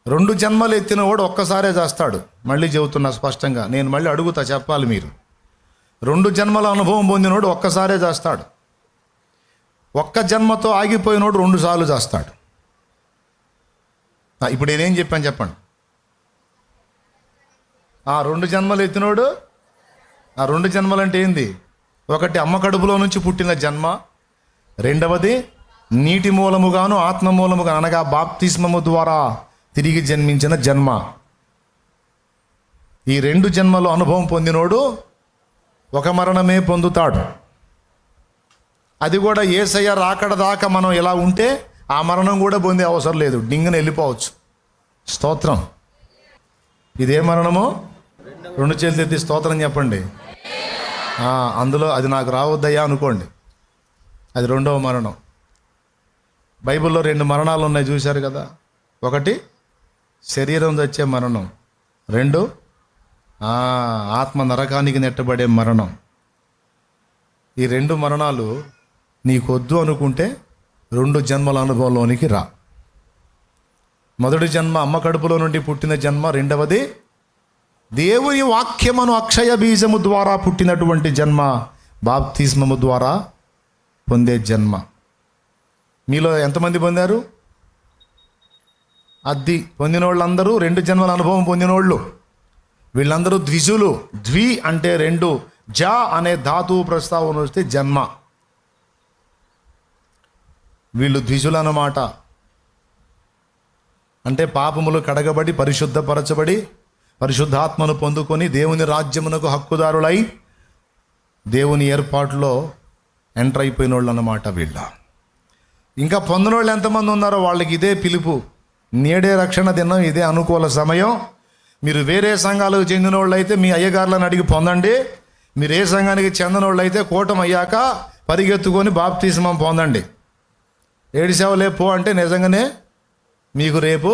2 జన్మలు ఎత్తిన వాడు ఒక్కసారే చేస్తాడు. మళ్ళీ చెబుతున్నా స్పష్టంగా, నేను మళ్ళీ అడుగుతా, చెప్పాలి మీరు. 2 జన్మల అనుభవం పొందినోడు ఒక్కసారే చేస్తాడు. ఒక్క జన్మతో ఆగిపోయినోడు 2 సార్లు చేస్తాడు. ఇప్పుడు నేనేం చెప్పాను చెప్పండి. 2 జన్మలు ఎత్తినోడు, 2 జన్మలు అంటే ఏంది? ఒకటి అమ్మ కడుపులో నుంచి పుట్టిన జన్మ, 2వది నీటి మూలముగాను ఆత్మ మూలముగా అనగా బాప్తిస్మము ద్వారా తిరిగి జన్మించిన జన్మ. ఈ 2 జన్మలు అనుభవం పొందినోడు ఒక మరణమే పొందుతాడు. అది కూడా యేసయ్య రాకడ దాకా మనం ఇలా ఉంటే ఆ మరణం కూడా పొందే అవసరం లేదు, డింగన వెళ్ళిపోవచ్చు. స్తోత్రం. ఇదే మరణము? 2 చేతులు ఎత్తి స్తోత్రం చెప్పండి. అందులో అది నాకు రావద్దయ్యా అనుకోండి, అది 2వ మరణం. బైబిల్లో 2 మరణాలు ఉన్నాయి, చూశారు కదా. ఒకటి శరీరం చచ్చే మరణం, 2 ఆత్మ నరకానికి నెట్టబడే మరణం. ఈ 2 మరణాలు నీకొద్దు అనుకుంటే 2 జన్మల అనుభవంలోనికి రా. మొదటి జన్మ అమ్మ కడుపులో నుండి పుట్టిన జన్మ, 2వది దేవుని వాక్యమును అక్షయ బీజము ద్వారా పుట్టినటువంటి జన్మ, బాప్తిస్మము ద్వారా పొందే జన్మ. మీలో ఎంతమంది పొందారు? అది పొందిన వాళ్ళందరూ 2 జన్మల అనుభవం పొందినోళ్ళు. వీళ్ళందరూ ద్విజులు. ద్వి అంటే 2, జా అనే ధాతువు ప్రస్తావన వస్తే జన్మ. వీళ్ళు ద్విజులు అన్నమాట. అంటే పాపములు కడగబడి పరిశుద్ధపరచబడి పరిశుద్ధాత్మను పొందుకొని దేవుని రాజ్యమునకు హక్కుదారులై దేవుని ఏర్పాటులో ఎంటర్ అయిపోయిన వాళ్ళు అన్నమాట వీళ్ళ. ఇంకా పొందిన వాళ్ళు ఎంతమంది ఉన్నారో వాళ్ళకి ఇదే పిలుపు. నేడే రక్షణ దినం, ఇదే అనుకూల సమయం. మీరు వేరే సంఘాలకు చెందిన వాళ్ళు అయితే మీ అయ్యగారులను అడిగి పొందండి. మీరు ఏ సంఘానికి చెందిన వాళ్ళు అయితే కూటమి అయ్యాక పరిగెత్తుకొని బాప్తిస్మం పొందండి. 7 సేవలే పో అంటే నిజంగానే మీకు రేపు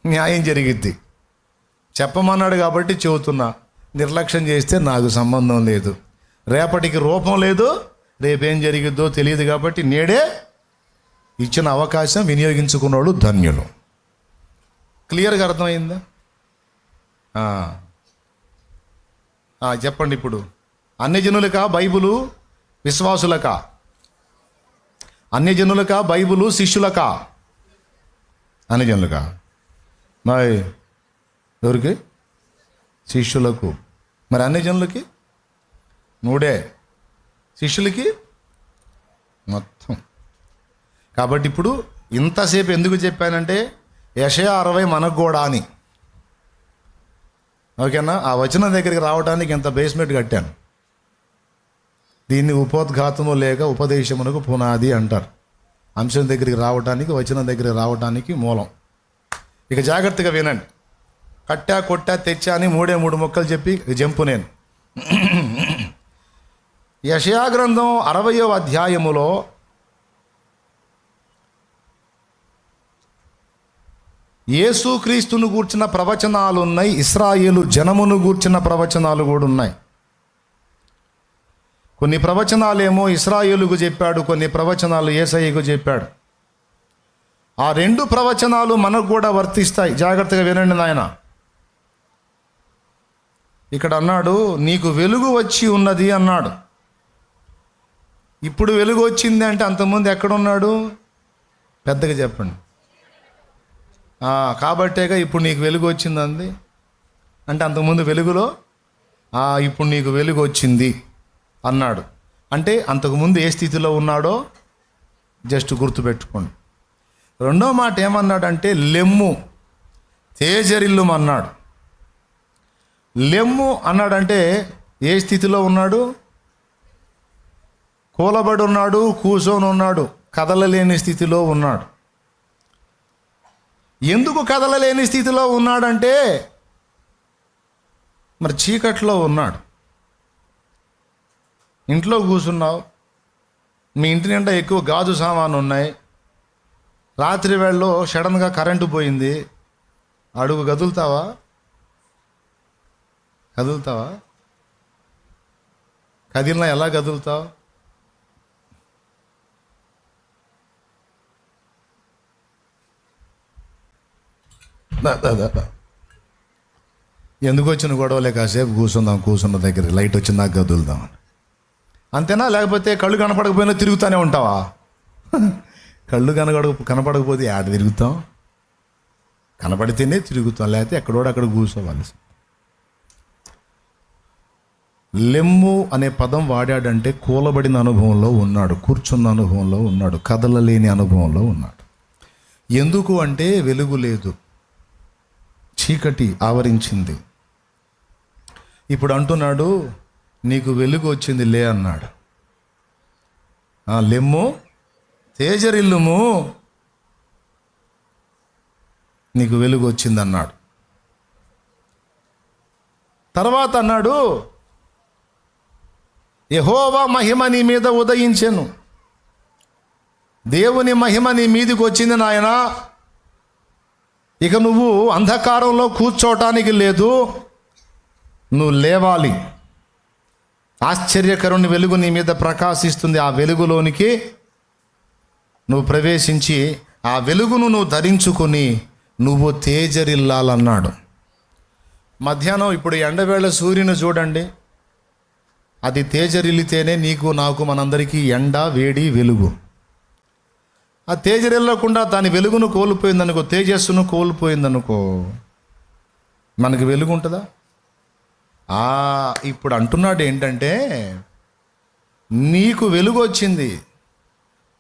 న్యాయం జరిగిద్ది. చెప్పమన్నాడు కాబట్టి చెబుతున్నా. నిర్లక్ష్యం చేస్తే నాకు సంబంధం లేదు. రేపటికి రూపం లేదు, రేపేం జరిగిద్దో తెలియదు కాబట్టి నేడే ఇచ్చిన అవకాశం వినియోగించుకున్నోళ్ళు ధన్యులు. క్లియర్గా అర్థమైందా? చెప్పండి. ఇప్పుడు అన్యజనులకా బైబులు విశ్వాసులకా? అన్యజనులకా బైబులు శిష్యులకా? అన్యజనులకా. మరి ఎవరికి? శిష్యులకు. మరి అన్యజనులకి మూడే, శిష్యులకి మొత్తం. కాబట్టి ఇప్పుడు ఇంతసేపు ఎందుకు చెప్పానంటే యెషయా 60 మనకు కూడా అని. ఓకేనా? ఆ వచనం దగ్గరికి రావడానికి ఇంత బేస్మెంట్ కట్టాను. దీన్ని ఉపోద్ఘాతము లేక ఉపదేశమునకు పునాది అంటారు. అంశం దగ్గరికి రావడానికి, వచనం దగ్గరికి రావడానికి మూలం. ఇక జాగ్రత్తగా వినండి. కట్టా కొట్టా తెచ్చా అని 3 మొక్కలు చెప్పి జంపు నేను. యెషయా గ్రంథం 60వ అధ్యాయములో యేసుక్రీస్తును గూర్చిన ప్రవచనాలు ఉన్నాయి, ఇశ్రాయేలు జనమును గూర్చిన ప్రవచనాలు కూడా ఉన్నాయి. కొన్ని ప్రవచనాలేమో ఇశ్రాయేలుకు చెప్పాడు, కొన్ని ప్రవచనాలు యేసయ్యకు చెప్పాడు. ఆ 2 ప్రవచనాలు మనకు కూడా వర్తిస్తాయి. జాగ్రత్తగా వినండి నాయన. ఇక్కడ అన్నాడు, నీకు వెలుగు వచ్చి ఉన్నది అన్నాడు. ఇప్పుడు వెలుగు వచ్చింది అంటే అంతకుముందు ఎక్కడున్నాడు? పెద్దగా చెప్పండి. కాబట్టేగా ఇప్పుడు నీకు వెలుగు వచ్చిందంది. అంటే అంతకుముందు వెలుగులో ఇప్పుడు నీకు వెలుగు వచ్చింది అన్నాడు. అంటే అంతకుముందు ఏ స్థితిలో ఉన్నాడో జస్ట్ గుర్తుపెట్టుకోండి. రెండో మాట ఏమన్నాడంటే లెమ్ము, తేజరిల్లుము అన్నాడు. లెమ్ము అన్నాడంటే ఏ స్థితిలో ఉన్నాడు? కూలబడి ఉన్నాడు, కూర్చొని ఉన్నాడు, కదలలేని స్థితిలో ఉన్నాడు. ఎందుకు కదలలేని స్థితిలో ఉన్నాడంటే మరి చీకట్లో ఉన్నాడు. ఇంట్లో కూర్చున్నావు, మీ ఇంటి నిండా ఎక్కువ గాజు సామాను ఉన్నాయి, రాత్రి వేళలో సడన్గా కరెంటు పోయింది, అడుగు కదులుతావా? కదిలినా ఎలా కదులుతావు? ఎందుకు వచ్చిన గొడవలే, కాసేపు కూర్చున్న దగ్గర లైట్ వచ్చిందాక కదులుదాం అంతేనా? లేకపోతే కళ్ళు కనపడకపోయినా తిరుగుతూనే ఉంటావా? కళ్ళు కనపడకపోతే ఆడ తిరుగుతాం, కనపడితేనే తిరుగుతాం, లేకపోతే ఎక్కడోడు అక్కడ కూర్చోవాలి. లెమ్ము అనే పదం వాడాడంటే కూలబడిన అనుభవంలో ఉన్నాడు, కూర్చున్న అనుభవంలో ఉన్నాడు, కదలలేని అనుభవంలో ఉన్నాడు. ఎందుకు అంటే వెలుగు లేదు, చీకటి ఆవరించింది. ఇప్పుడు అంటున్నాడు, నీకు వెలుగు వచ్చింది లే అన్నాడు. లెమ్ము, తేజరిల్లుము, నీకు వెలుగు వచ్చింది అన్నాడు. తర్వాత అన్నాడు, యెహోవా మహిమ నీ మీద ఉదయించెను. దేవుని మహిమ నీ మీదికి వచ్చింది నాయనా. ఇక నువ్వు అంధకారంలో కూర్చోవటానికి లేదు, నువ్వు లేవాలి. ఆశ్చర్యకరుని వెలుగు నీ మీద ప్రకాశిస్తుంది. ఆ వెలుగులోనికి నువ్వు ప్రవేశించి ఆ వెలుగును నువ్వు ధరించుకొని నువ్వు తేజరిల్లాలన్నాడు. మధ్యాహ్నం ఇప్పుడు ఎండవేళ సూర్యుని చూడండి, అది తేజరిల్లితేనే నీకు నాకు మనందరికీ ఎండ, వేడి, వెలుగు. ఆ తేజరిల్లకుండా దాని వెలుగును కోల్పోయిందనుకో, తేజస్సును కోల్పోయిందనుకో, మనకి వెలుగు ఉంటుందా? ఇప్పుడు అంటున్నాడు ఏంటంటే, నీకు వెలుగు వచ్చింది,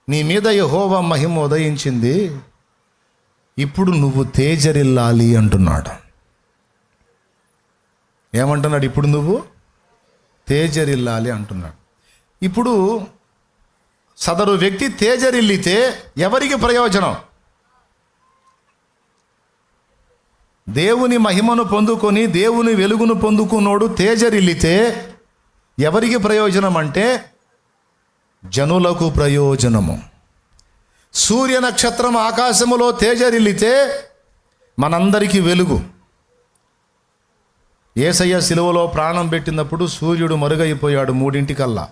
నీ మీద యెహోవా మహిమ ఉదయించింది, ఇప్పుడు నువ్వు తేజరిల్లాలి అంటున్నాడు. ఏమంటున్నాడు? ఇప్పుడు నువ్వు తేజరిల్లాలి అంటున్నాడు. ఇప్పుడు సదరు వ్యక్తి తేజరిల్లితే ఎవరికి ప్రయోజనం? దేవుని మహిమను పొందుకొని దేవుని వెలుగును పొందుకున్నోడు తేజరిల్లితే ఎవరికి ప్రయోజనం అంటే జనులకు ప్రయోజనము. సూర్య నక్షత్రం ఆకాశములో తేజరిల్లితే మనందరికీ వెలుగు. యేసయ్య సిలువలో ప్రాణం పెట్టినప్పుడు సూర్యుడు మరుగైపోయాడు 3 గంటలకల్లా.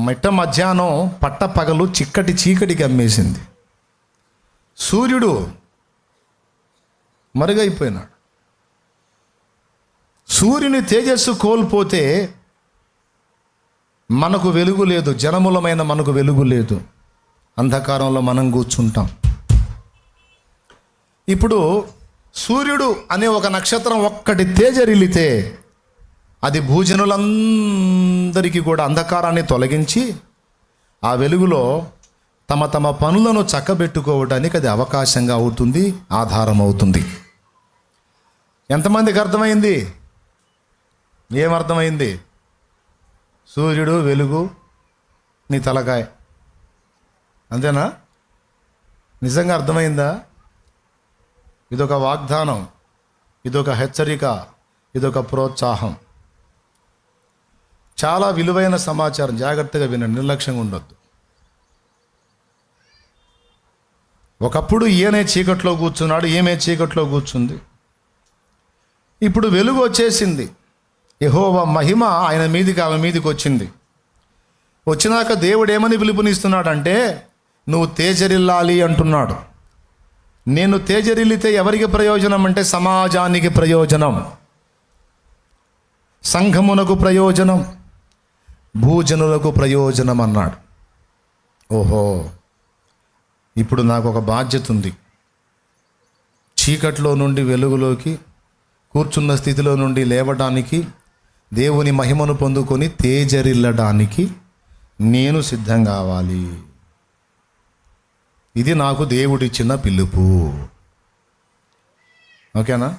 మిట్ట మధ్యాహ్నం పట్ట పగలు చిక్కటి చీకటి కమ్మేసింది. సూర్యుడు మరుగైపోయినాడు. సూర్యుని తేజస్సు కోల్పోతే మనకు వెలుగు లేదు, జనములమైన మనకు వెలుగు లేదు, అంధకారంలో మనం కూర్చుంటాం. ఇప్పుడు సూర్యుడు అనే ఒక నక్షత్రం ఒక్కటి తేజరిల్లితే అది భూజనులందరికీ కూడా అంధకారాన్ని తొలగించి ఆ వెలుగులో తమ తమ పనులను చక్కబెట్టుకోవడానికి అది అవకాశంగా అవుతుంది, ఆధారం అవుతుంది. ఎంతమందికి అర్థమైంది? ఏమర్థమైంది? సూర్యుడు వెలుగు నీ తలకాయ, అంతేనా? నిజంగా అర్థమైందా? ఇదొక వాగ్దానం, ఇదొక హెచ్చరిక, ఇదొక ప్రోత్సాహం. చాలా విలువైన సమాచారం, జాగ్రత్తగా వినండి, నిర్లక్ష్యంగా ఉండొద్దు. ఒకప్పుడు ఈయనే చీకట్లో కూర్చున్నాడు, ఈమె చీకట్లో కూర్చుంది. ఇప్పుడు వెలుగు వచ్చేసింది. యెహోవా మహిమ ఆయన మీదికి, ఆమె మీదికి వచ్చింది. వచ్చినాక దేవుడు ఏమని పిలుపునిస్తున్నాడంటే, నువ్వు తేజరిల్లాలి అంటున్నాడు. నేను తేజరిల్లితే ఎవరికి ప్రయోజనం అంటే సమాజానికి ప్రయోజనం, సంఘమునకు ప్రయోజనం, భూజనులకు ప్రయోజనం అన్నాడు. ఓహో, ఇప్పుడు నాకు ఒక బాధ్యత ఉంది. చీకట్లో నుండి వెలుగులోకి, కూర్చున్న స్థితిలో నుండి లేవడానికి, దేవుని మహిమను పొందుకొని తేజరిల్లడానికి నేను సిద్ధం కావాలి. ఇది నాకు దేవుడిచ్చిన పిలుపు. ఓకేనా?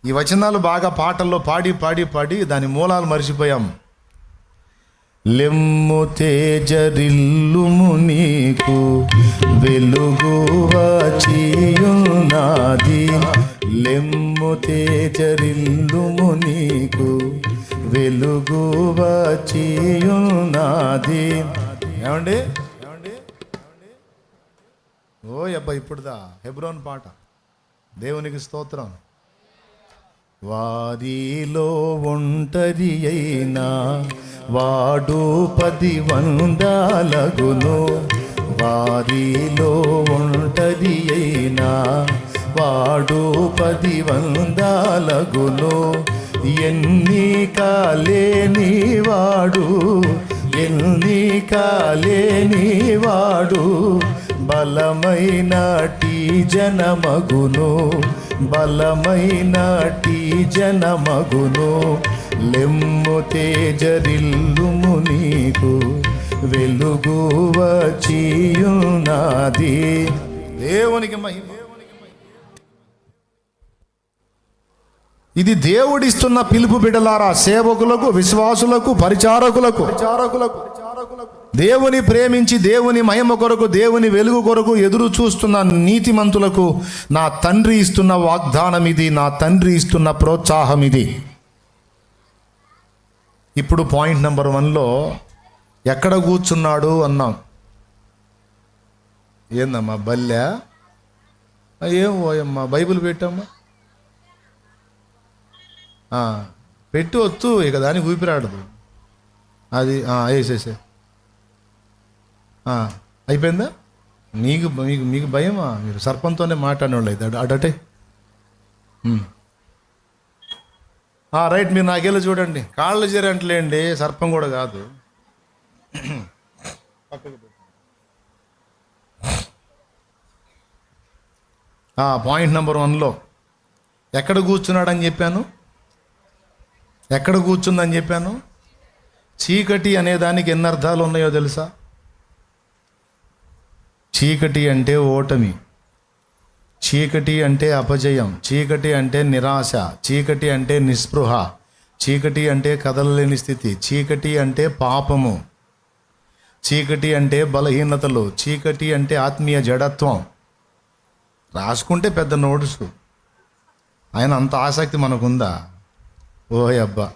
ఈ వచనాలు బాగా పాటల్లో పాడి పాడి పాడి దాని మూలాలు మర్చిపోయాం. లెమ్ము తేజరిల్లుము నీకు వెలుగు వచ్చియున్నది, లెమ్ము తేజరిల్లుము నీకు వెలుగు వచ్చియున్నది. ఏమండి? ఓ అబ్బా, ఇప్పుడుదా హెబ్రోన్ పాట. దేవునికి స్తోత్రం. వారిలో ఒంటరి అయినా వాడు 10 వందలగును, వారిలో ఒంటరి అయినా వాడు 10 వందలగును. ఎన్నిక లేని వాడు, ఎన్నిక లేని వాడు బలమైనటి జనమగును, బలమైనటి జనమగును. లెమ్ము తేజరిల్లుము నీకు వెలుగు వచ్చియున్నది. దేవునికి మహిమ. ఇది దేవుడిస్తున్న పిలుపు బిడ్డలారా, సేవకులకు, విశ్వాసులకు, పరిచారకులకు. దేవుని ప్రేమించి దేవుని మహిమ కొరకు, దేవుని వెలుగు కొరకు ఎదురు చూస్తున్న నీతిమంతులకు నా తండ్రి ఇస్తున్న వాగ్దానం ఇది, నా తండ్రి ఇస్తున్న ప్రోత్సాహం ఇది. ఇప్పుడు పాయింట్ నెంబర్ 1లో ఎక్కడ కూర్చున్నాడు అన్నాం. ఏందమ్మా బల్లె? ఏం ఓయమ్మా, బైబిల్ పెట్టమ్మా, పెట్టి వత్తు, ఇక దానికి ఊపిరాడదు అది. వేసేసే, అయిపోయిందా? మీకు మీకు మీకు భయమా? మీరు సర్పంతోనే మాట్లాడినోళ్ళు అయితే అడటే. రైట్, మీరు నాకెళ్ళి చూడండి. కాళ్ళు చేరంటలేండి, సర్పం కూడా కాదు. పాయింట్ నెంబర్ 1లో ఎక్కడ కూర్చున్నాడని చెప్పాను, ఎక్కడ కూర్చుందని చెప్పాను. చీకటి అనే దానికి ఎన్ని అర్థాలు ఉన్నాయో తెలుసా? చీకటి అంటే ఓటమి, చీకటి అంటే అపజయం, చీకటి అంటే నిరాశ, చీకటి అంటే నిస్పృహ, చీకటి అంటే కదలలేని స్థితి, చీకటి అంటే పాపము, చీకటి అంటే బలహీనతలు, చీకటి అంటే ఆత్మీయ జడత్వం. రాసుకుంటే పెద్ద నోట్సు. ఆయన అంత ఆసక్తి మనకుందా? ఓయ్ అబ్బా,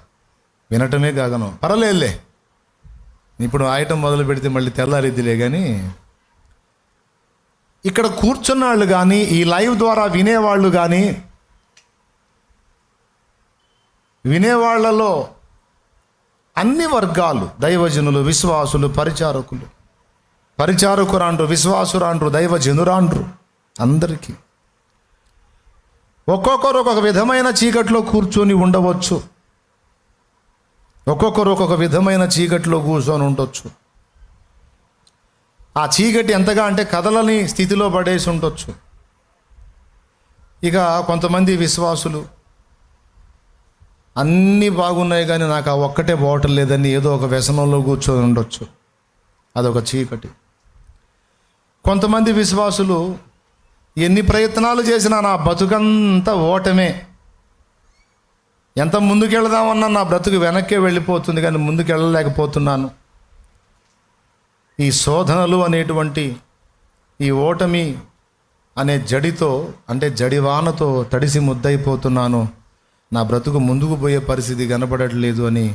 వినటమే గగనం. పర్వాలేదులే, ఇప్పుడు ఆయటం మొదలు పెడితే మళ్ళీ తెల్లారిద్దిలే. కానీ ఇక్కడ కూర్చున్న వాళ్ళు కానీ, ఈ లైవ్ ద్వారా వినేవాళ్ళు కానీ, వినేవాళ్లలో అన్ని వర్గాలు, దైవజనులు, విశ్వాసులు, పరిచారకురాండ్రు, విశ్వాసురాండ్రు, దైవజనురాండ్రు, అందరికీ ఒక్కొక్కరు ఒక్కొక్క విధమైన చీకట్లో కూర్చొని ఉండవచ్చు. ఒక్కొక్కరు ఒక్కొక్క విధమైన చీకట్లో కూర్చొని ఉండొచ్చు. ఆ చీకటి ఎంతగా అంటే కదలని స్థితిలో పడేసి ఉండొచ్చు. ఇక కొంతమంది విశ్వాసులు అన్నీ బాగున్నాయి కానీ నాకు ఆ ఒక్కటే పోవటం లేదని ఏదో ఒక వ్యసనంలో కూర్చొని ఉండొచ్చు. అదొక చీకటి. కొంతమంది విశ్వాసులు ఎన్ని ప్రయత్నాలు చేసినా నా బతుకంతా ఓటమే, ఎంత ముందుకెళ్దామన్నా నా బ్రతుకు వెనక్కే వెళ్ళిపోతుంది కానీ ముందుకెళ్ళలేకపోతున్నాను. ఈ శోధనలు అనేటువంటి ఈ ఓటమి అనే జడితో, అంటే జడివానతో తడిసి ముద్దయిపోతున్నాను, నా బ్రతుకు ముందుకు పోయే పరిస్థితి కనపడట్లేదు అని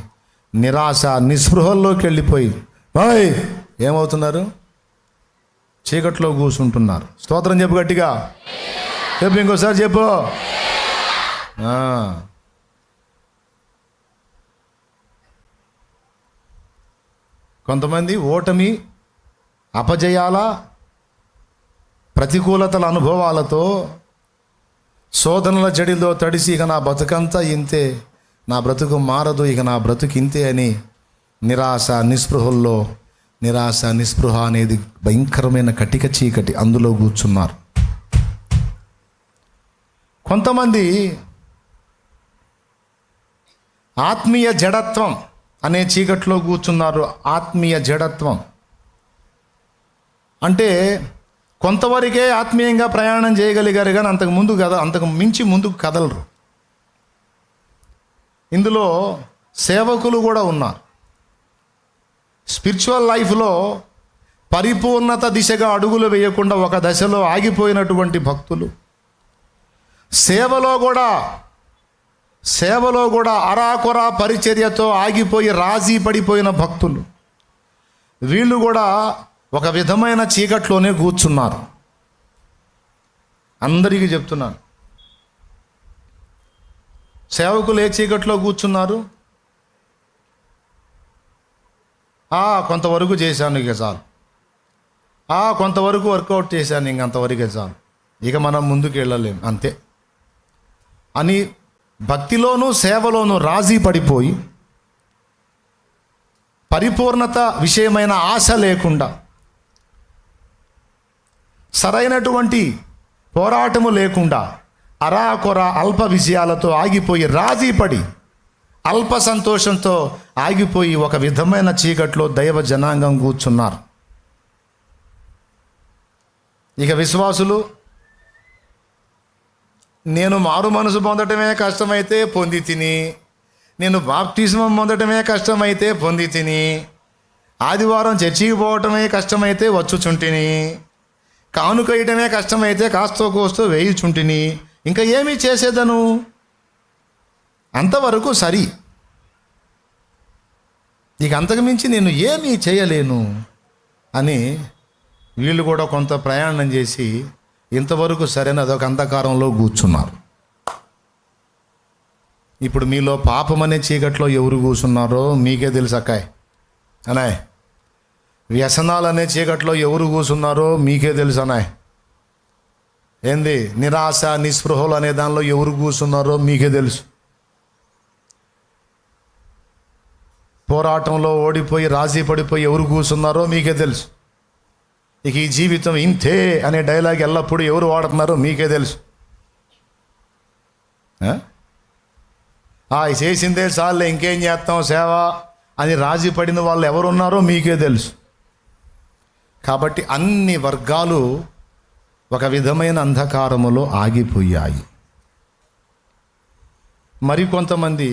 నిరాశ నిస్పృహల్లోకి వెళ్ళిపోయి ఏమవుతున్నారు? చీకట్లో కూర్చుంటున్నారు. స్తోత్రం చెప్పు గట్టిగా, చెప్పు, ఇంకోసారి చెప్పు. కొంతమంది ఓటమి, అపజయాల, ప్రతికూలతల అనుభవాలతో, శోధనల జడిలో తడిసి ఇక నా బ్రతుకంతా ఇంతే, నా బ్రతుకు మారదు, ఇక నా బ్రతుకు ఇంతే అని నిరాశ నిస్పృహ అనేది భయంకరమైన కటిక చీకటి, అందులో కూర్చున్నారు. కొంతమంది ఆత్మీయ జడత్వం అనే చీకట్లో కూర్చున్నారు. ఆత్మీయ జడత్వం అంటే కొంతవరకే ఆత్మీయంగా ప్రయాణం చేయగలిగారు కానీ అంతకు మించి ముందుకు కదలరు. ఇందులో సేవకులు కూడా ఉన్నారు. స్పిరిచువల్ లైఫ్లో పరిపూర్ణత దిశగా అడుగులు వేయకుండా ఒక దశలో ఆగిపోయినటువంటి భక్తులు, సేవలో కూడా అరాకొరా పరిచర్యతో ఆగిపోయి రాజీ పడిపోయిన భక్తులు, వీళ్ళు కూడా ఒక విధమైన చీకట్లోనే కూర్చున్నారు. అందరికీ చెప్తున్నాను, సేవకులు ఏ చీకట్లో కూర్చున్నారు? కొంతవరకు చేశాను ఇక చాలు, కొంతవరకు వర్కౌట్ చేశాను ఇంకంతవరకే చాలు, ఇక మనం ముందుకు వెళ్ళలేం అంతే అని భక్తిలోనూ సేవలోనూ రాజీ పడిపోయి పరిపూర్ణత విషయమైన ఆశ లేకుండా, సరైనటువంటి పోరాటము లేకుండా, అరాకొర అల్ప విజయాలతో ఆగిపోయి రాజీ పడి అల్ప సంతోషంతో ఆగిపోయి ఒక విధమైన చీకట్లో దైవ జనాంగం కూర్చున్నారు. ఇక విశ్వాసులు, నేను మారు మనసు పొందటమే కష్టమైతే పొంది తిని, నేను బాప్టిజం పొందటమే కష్టమైతే పొంది తిని, ఆదివారం చర్చికి పోవటమే కష్టమైతే వచ్చుచుంటిని, కానుక వేయటమే కష్టమైతే కాస్తో కోస్తో వేయుచుంటిని, ఇంకా ఏమీ చేసేదను, అంతవరకు సరి, ఇక అంతకుమించి నేను ఏమీ చేయలేను అని వీళ్ళు కూడా కొంత ప్రయాణం చేసి ఇంతవరకు సరైన అదొక అంధకారంలో కూర్చున్నారు. ఇప్పుడు మీలో పాపం అనే చీకట్లో ఎవరు కూర్చున్నారో మీకే తెలుసు అక్కాయ్ అనాయ్. వ్యసనాలు అనే చీకట్లో ఎవరు కూర్చున్నారో మీకే తెలుసు అనాయ్. ఏంది నిరాశ నిస్పృహలు అనే దానిలో ఎవరు కూర్చున్నారో మీకే తెలుసు. పోరాటంలో ఓడిపోయి రాజీ పడిపోయి ఎవరు కూర్చున్నారో మీకే తెలుసు. ఇక ఈ జీవితం ఇంతే అనే డైలాగ్ ఎల్లప్పుడూ ఎవరు వాడుతున్నారో మీకే తెలుసు. చేసిందే చాలే ఇంకేం చేస్తాం సేవ అని రాజీ పడిన వాళ్ళు ఎవరున్నారో మీకే తెలుసు. కాబట్టి అన్ని వర్గాలు ఒక విధమైన అంధకారములో ఆగిపోయాయి. మరికొంతమంది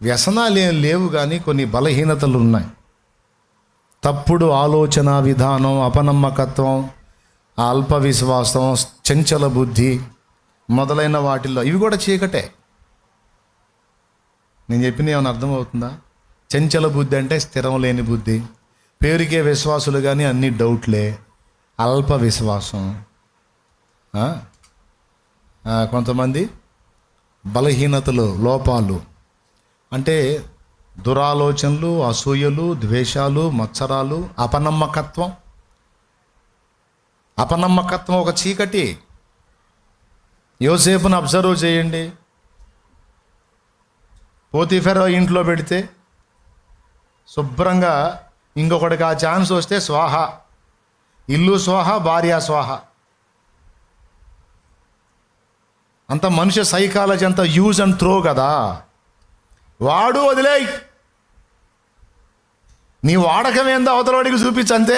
వ్యసనాలు ఏం లేవు కానీ కొన్ని బలహీనతలు ఉన్నాయి. తప్పుడు ఆలోచన విధానం, అపనమ్మకత్వం, అల్ప విశ్వాసం, చంచల బుద్ధి మొదలైన వాటిల్లో ఇవి కూడా చీకటే. నేను చెప్పిన ఏమైనా అర్థమవుతుందా? చంచల బుద్ధి అంటే స్థిరం లేని బుద్ధి, పేరుకే విశ్వాసులు కానీ అన్ని డౌట్లే, అల్ప విశ్వాసం. కొంతమంది బలహీనతలు, లోపాలు అంటే దురాలోచనలు, అసూయలు, ద్వేషాలు, మత్సరాలు, అపనమ్మకత్వం ఒక చీకటి. యోసేపును అబ్జర్వ్ చేయండి. పోతీఫెర ఇంట్లో పెడితే శుభ్రంగా ఇంకొకటికి ఆ ఛాన్స్ వస్తే స్వాహ, ఇల్లు స్వాహ, భార్య స్వాహ. అంత మనిషి సైకాలజీ అంతా యూజ్ అండ్ త్రో కదా. వాడు వదిలేయి, నీ వాడకం ఏందో అవతలవాడికి చూపించు అంతే.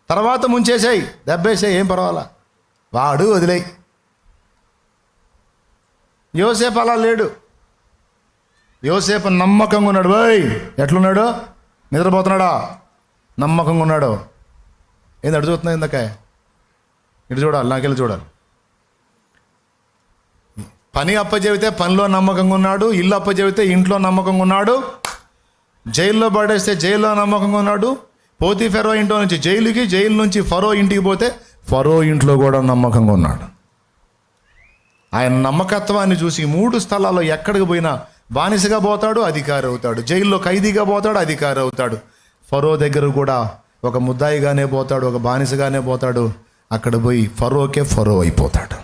తర్వాత ముంచేసేయి, దెబ్బేసేయి, ఏం పర్వాలా, వాడు వదిలేయి. యోసేపు అలా లేడు. యోసేపు నమ్మకంగా ఉన్నాడు. బాయ్ ఎట్లున్నాడు? నిద్రపోతున్నాడా? నమ్మకంగా ఉన్నాడు. ఏంది అడు చూస్తున్నా? ఇందాక ఇటు చూడాలి, నాకెళ్ళి చూడాలి. పని అప్పచెబితే పనిలో నమ్మకంగా ఉన్నాడు, ఇల్లు అప్పచెబితే ఇంట్లో నమ్మకంగా ఉన్నాడు, జైల్లో పడేస్తే జైల్లో నమ్మకంగా ఉన్నాడు. పోతీఫెరో ఇంట్లో నుంచి జైలుకి, జైలు నుంచి ఫరో ఇంటికి పోతే ఫరో ఇంట్లో కూడా నమ్మకంగా ఉన్నాడు. ఆయన నమ్మకత్వాన్ని చూసి 3 స్థలాల్లో ఎక్కడికి పోయినా బానిసగా పోతాడు, అధికారి అవుతాడు. జైల్లో ఖైదీగా పోతాడు, అధికారి అవుతాడు. ఫరో దగ్గర కూడా ఒక ముద్దాయిగానే పోతాడు, ఒక బానిసగానే పోతాడు. అక్కడ పోయి ఫరోకే ఫరో అయిపోతాడు.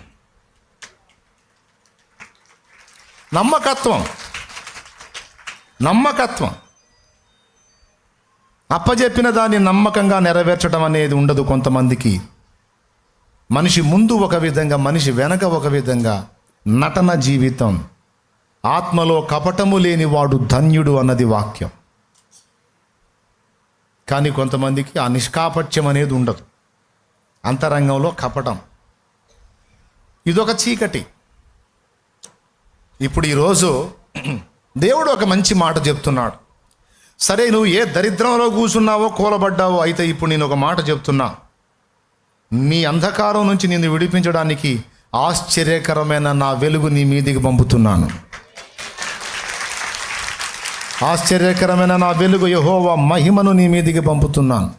నమ్మకత్వం అప్పజెప్పిన దాన్ని నమ్మకంగా నెరవేర్చడం అనేది ఉండదు కొంతమందికి. మనిషి ముందు ఒక విధంగా, మనిషి వెనక ఒక విధంగా నటన జీవితం. ఆత్మలో కపటము లేని వాడు ధన్యుడు అన్నది వాక్యం. కానీ కొంతమందికి ఆ నిష్కాపట్యం అనేది ఉండదు, అంతరంగంలో కపటం. ఇదొక చీకటి. ఇప్పుడు ఈరోజు దేవుడు ఒక మంచి మాట చెప్తున్నాడు. సరే, నువ్వు ఏ దరిద్రంలో కూర్చున్నావో, కూలబడ్డావో, అయితే ఇప్పుడు నేను ఒక మాట చెప్తున్నా. నీ అంధకారం నుంచి నిన్ను విడిపించడానికి ఆశ్చర్యకరమైన నా వెలుగు నీ మీదికి పంపుతున్నాను. ఆశ్చర్యకరమైన నా వెలుగు, యెహోవా మహిమను నీ మీదికి పంపుతున్నాను.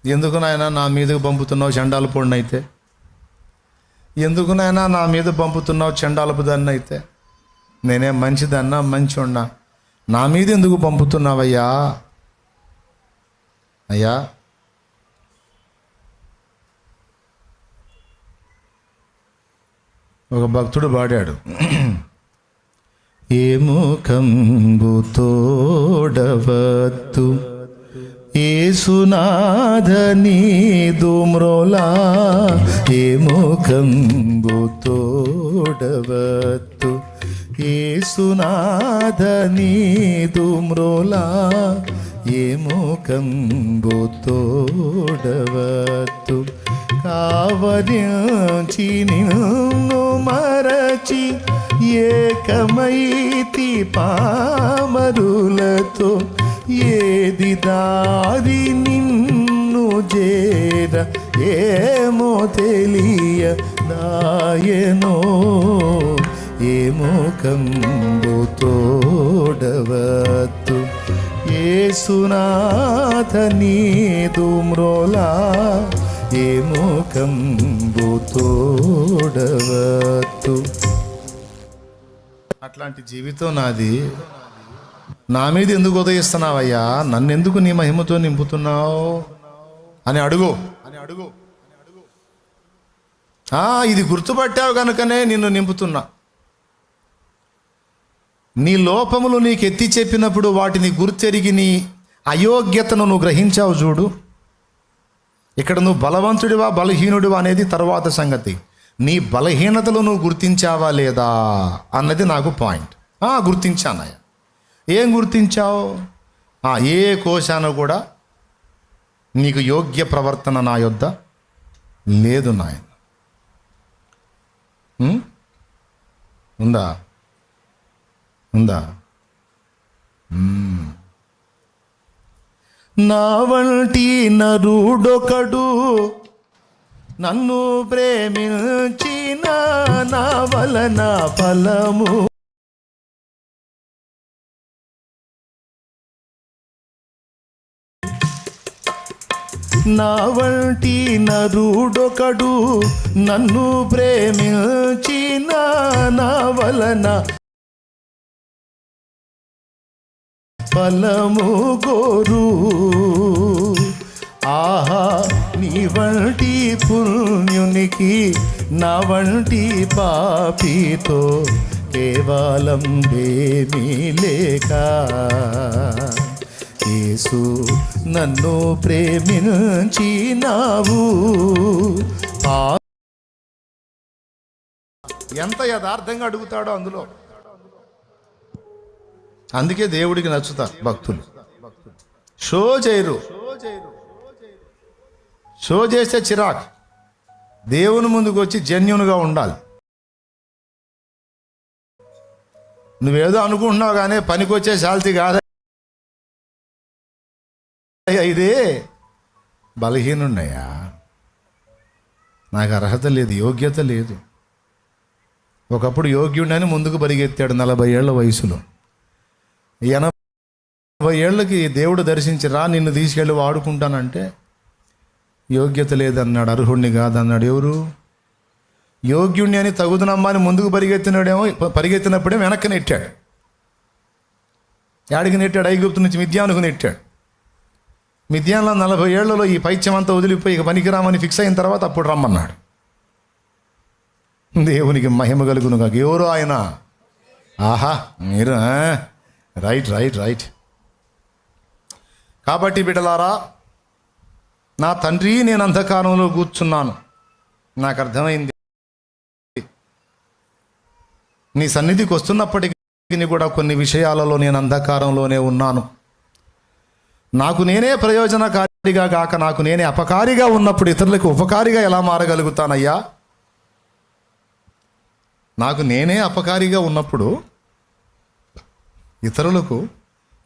ఎందుకు నాయనా నా మీదకి పంపుతున్నావు చండాలు పొడినైతే? ఎందుకు నాయనా నా మీద పంపుతున్నావు చండాలపు దాన్ని అయితే? నేనే మంచిదన్నా, మంచోన్నా, నా మీద ఎందుకు పంపుతున్నావయ్యా? అయ్యా, ఒక భక్తుడు పాడాడు, ఏముఖంబు తోడవత్తు ఏసునాథ నీదు మ్రోలా, ఏముఖంబు తోడవత్తు ఏసునాథ నీదు మ్రోలా, ఏముఖంబు తోడవత్తు కావరించి నిన్ను మరచి ఏకమైతి పామరులతో, ఏది దారి నిన్ను చేర ఏమో తెలియ దాయనో, ఏముఖంబు తోడవత్తు ఏసునాథ నీదు మ్రోలా, ఏముఖంబు తోడవత్తు. అట్లాంటి జీవితం నాది. నా మీద ఎందుకు ఉదయిస్తున్నావయ్యా? నన్ను ఎందుకు నీ మహిమతో నింపుతున్నావు అని అడుగు. ఇది గుర్తుపట్టావు కనుకనే నిన్ను నింపుతున్నా. నీ లోపములు నీకు ఎత్తి చెప్పినప్పుడు వాటిని గుర్తెరిగి నీ అయోగ్యతను నువ్వు గ్రహించావు చూడు. ఇక్కడ నువ్వు బలవంతుడివా బలహీనుడివా అనేది తర్వాత సంగతి. నీ బలహీనతలు నువ్వు గుర్తించావా లేదా అన్నది నాకు పాయింట్. గుర్తించానయ్యా. ఏం గుర్తించావు? ఏ కోశాన కూడా నీకు యోగ్య ప్రవర్తన నా యొద్ద లేదు నాయన. ఉందా? నా వంటి నరుడొకడు నన్ను ప్రేమించిన నా వలన ఫలము, నా వంటి నరుడొకడు నన్ను ప్రేమించిన నా వలన ఫలము గోరు. ఆహా, నీ వంటి పుణ్యునికి నా వంటి పాపితో కేవలం ఏమీ లేక యేసు నన్ను ప్రేమించినావు. ఎంత యథార్థంగా అడుగుతాడో అందులో. అందుకే దేవుడికి నచ్చుతారు భక్తులు. షో చేయరు. షో చేస్తే చిరాకు. దేవుని ముందుకు వచ్చి జెన్యూన్గా ఉండాలి. నువ్వేదో అనుకుంటున్నావు కానీ పనికొచ్చే శాల్తీ కాదా ఇదే. బలహీనున్నాయా, నాకు అర్హత లేదు, యోగ్యత లేదు. ఒకప్పుడు యోగ్యుడని ముందుకు పరిగెత్తాడు 40 ఏళ్ల వయసులో. 80 ఏళ్ళకి దేవుడు దర్శించి రా నిన్ను తీసుకెళ్ళి వాడుకుంటానంటే యోగ్యత లేదన్నాడు, అర్హుణ్ణి కాదన్నాడు. ఎవరు? యోగ్యుణ్ణి అని తగుదనమ్మా అని ముందుకు పరిగెత్తినప్పుడే వెనక్కి నెట్టాడు. యాడికి నెట్టాడు? ఐగుప్తు నుంచి మిద్యానుకు నెట్టాడు. మిద్యాన్లో 40 ఏళ్లలో ఈ పైత్యం అంతా వదిలిపోయి ఇక పనికిరామని ఫిక్స్ అయిన తర్వాత అప్పుడు రమ్మన్నాడు. దేవునికి మహిమ కలుగును కాక. ఎవరో ఆయన. ఆహా, మీరు రైట్ రైట్ రైట్. కాబట్టి బిడ్డలారా, నా తండ్రి, నేను అంధకారంలో కూర్చున్నాను, నాకు అర్థమైంది. నీ సన్నిధికి వస్తున్నప్పటికీ కూడా కొన్ని విషయాలలో నేను అంధకారంలోనే ఉన్నాను. నాకు నేనే ప్రయోజనకారిగా కాక నాకు నేనే అపకారిగా ఉన్నప్పుడు ఇతరులకు ఉపకారిగా ఎలా మారగలుగుతానయ్యా? నాకు నేనే అపకారిగా ఉన్నప్పుడు ఇతరులకు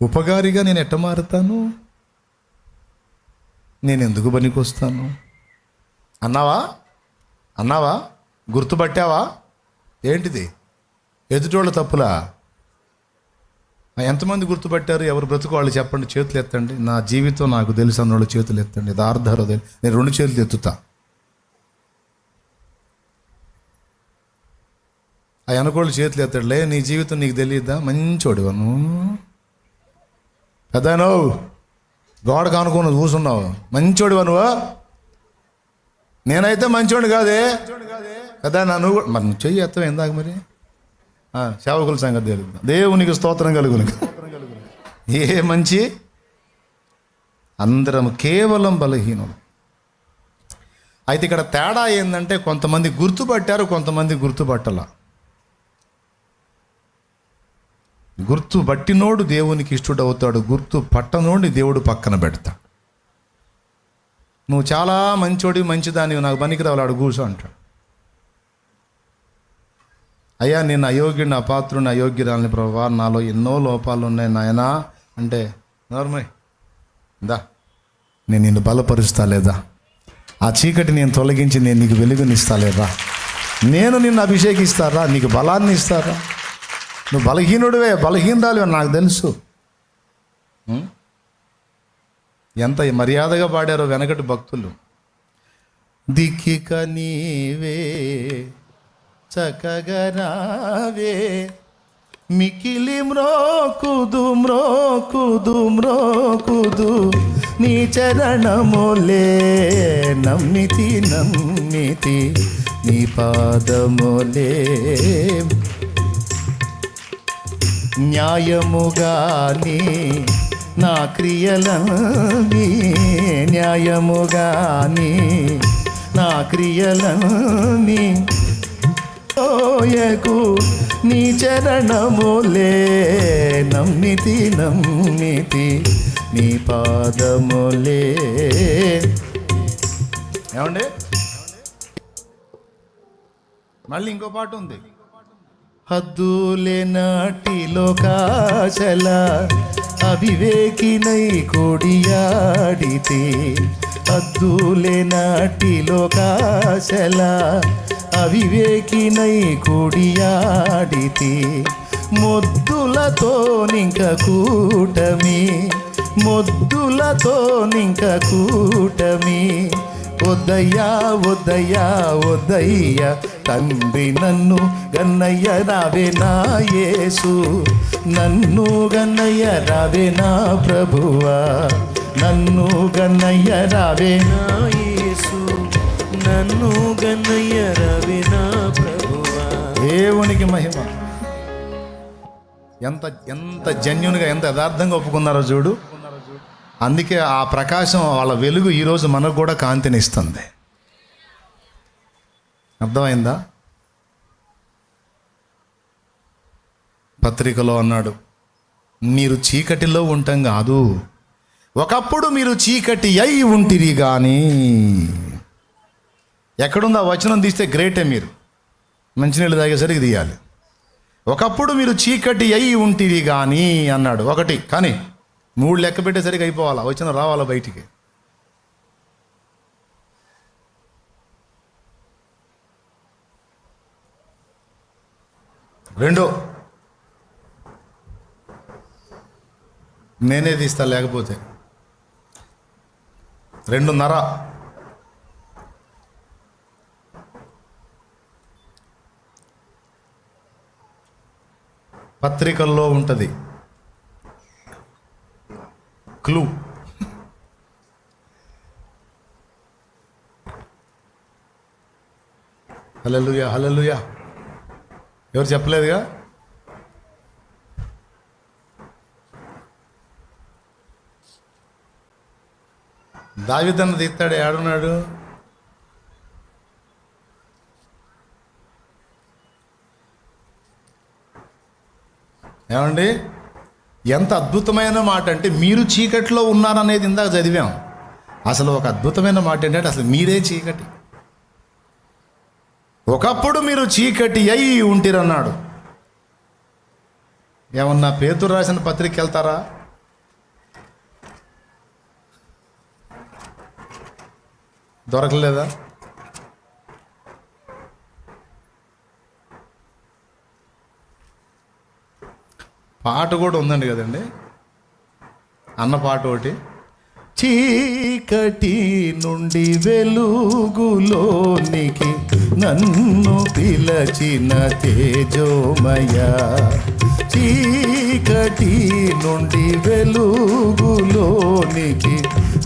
ఉపకారిగా నేను ఎట్ట మారుతాను? నేను ఎందుకు పనికొస్తాను? అన్నావా? గుర్తుపట్టావా? ఏంటిది? ఎదుటోళ్ళ తప్పులా? ఎంతమంది గుర్తుపట్టారు? ఎవరు బ్రతుకు వాళ్ళు చెప్పండి, చేతులు ఎత్తండి. నా జీవితం నాకు తెలుసు అన్నోళ్ళు చేతులు ఎత్తండి. దార్ధారో నేను 2 చేతులు ఎత్తుతా. ఆ అనుకోళ్ళు చేతులు ఎత్తడులే. నీ జీవితం నీకు తెలియదా? మంచోడివను, పెద్దనో గోడకు అనుకుని కూర్చున్నావు, మంచోడివా నువ్వు? నేనైతే మంచోడు కాదే కదా. నువ్వు మరి చెయ్యి ఎత్తవు ఎందాక మరి. సేవకుల సంగతి తెలుగు. దేవునికి స్తోత్రం కలుగును. ఏ మంచి, అందరం కేవలం బలహీనం. అయితే ఇక్కడ తేడా ఏంటంటే కొంతమంది గుర్తుపట్టారు, కొంతమంది గుర్తుపట్టలా. గుర్తుపట్టినోడు దేవునికి ఇష్టడవుతాడు, గుర్తు పట్టనోడిని దేవుడు పక్కన పెడతాడు. నువ్వు చాలా మంచోడి మంచిదాని, నాకు పనికిరావాడు కూర్చో అంటాడు. అయ్యా నేను అయోగ్యుడిని, అపాత్రుని, అయోగ్యురాలని ప్రభువా, నాలో ఎన్నో లోపాలు ఉన్నాయి నాయనా అంటే, నార్మల్ దా నేను నిన్ను బలపరుస్తా లేదా? ఆ చీకటి నేను తొలగించి నేను నీకు వెలుగునిస్తా లేదా? నేను నిన్ను అభిషేకిస్తారా? నీకు బలాన్ని ఇస్తారా? నువ్వు బలహీనుడివే, బలహీనరాలివే నాకు తెలుసు. ఎంత మర్యాదగా పాడారో వెనకటి భక్తులు. దిక్కిక నీవే చక్కగరావే, మికిలి మ్రోకుదు మ్రోకుదు మ్రోకుదు, నీ చరణములే నమ్మితి నమ్మితి, నీ పాదములే. న్యాయముగాని నా క్రియలని, న్యాయముగాని నా క్రియలని ఓయకు, నీ చరణములే నమ్మితి నమ్మితి, నీ పాదములే. ఏమండి, మళ్ళీ ఇంకో పాట ఉంది. హద్దులే నాటిలో కాశల అవివేకినై కొడియాడితే, హద్దులే నాటిలో కాశల అవివేకినై కొడియాడితే, మొద్దులతో నింక కూటమి, మొద్దులతో నింక కూటమి, వద్దయ్యా వద్దయ్యా వద్దయ్యా తండ్రి నన్ను గన్నయ్య రావే నా యేసు, నన్ను గన్నయ్య రావే నా ప్రభువా, నన్ను గన్నయ్య రావే నా యేసు, నన్ను గన్నయ్య రావే నా ప్రభువా. దేవునికి మహిమ. ఎంత ఎంత జెన్యున్గా ఎంత యథార్థంగా ఒప్పుకున్నారో చూడు. అందుకే ఆ ప్రకాశం వాళ్ళ వెలుగు ఈరోజు మనకు కూడా కాంతిని ఇస్తుంది. అర్థమైందా? పత్రికలో అన్నాడు, మీరు చీకటిలో ఉండటం కాదు, ఒకప్పుడు మీరు చీకటి అయి ఉంటిరి కానీ. ఎక్కడుందో ఆ వచనం తీస్తే గ్రేటే. మీరు మంచినీళ్ళు తాగేసరికి తీయాలి. ఒకప్పుడు మీరు చీకటి అయి ఉంటిరి కానీ అన్నాడు. ఒకటి కానీ 3 లెక్క పెట్టేసరికి అయిపోవాలా, వచనం రావాలా బయటికి. రెండో, నేనే తీస్తా లేకపోతే. 2:30 పత్రికల్లో ఉంటుంది క్లూ. హల్లెలూయా హల్లెలూయా. ఎవరు చెప్పలేదుగా? దావీదన్న తీస్తాడు. ఏడున్నాడు? ఏమండి, ఎంత అద్భుతమైన మాట అంటే, మీరు చీకటిలో ఉన్నారనేది ఇందాక చదివాం. అసలు ఒక అద్భుతమైన మాట ఏంటంటే, అసలు మీరే చీకటి. ఒకప్పుడు మీరు చీకటి అయి ఉంటిరన్నాడు. ఏమన్నా పేతురు రాసిన పత్రిక వెళ్తారా? దొరకలేదా? పాట కూడా ఉందండి కదండి, అన్న పాట ఒకటి. చీకటి నుండి వెలుగులోనికి నన్ను పిలచిన తేజోమయ, చీకటి నుండి వెలుగులోనికి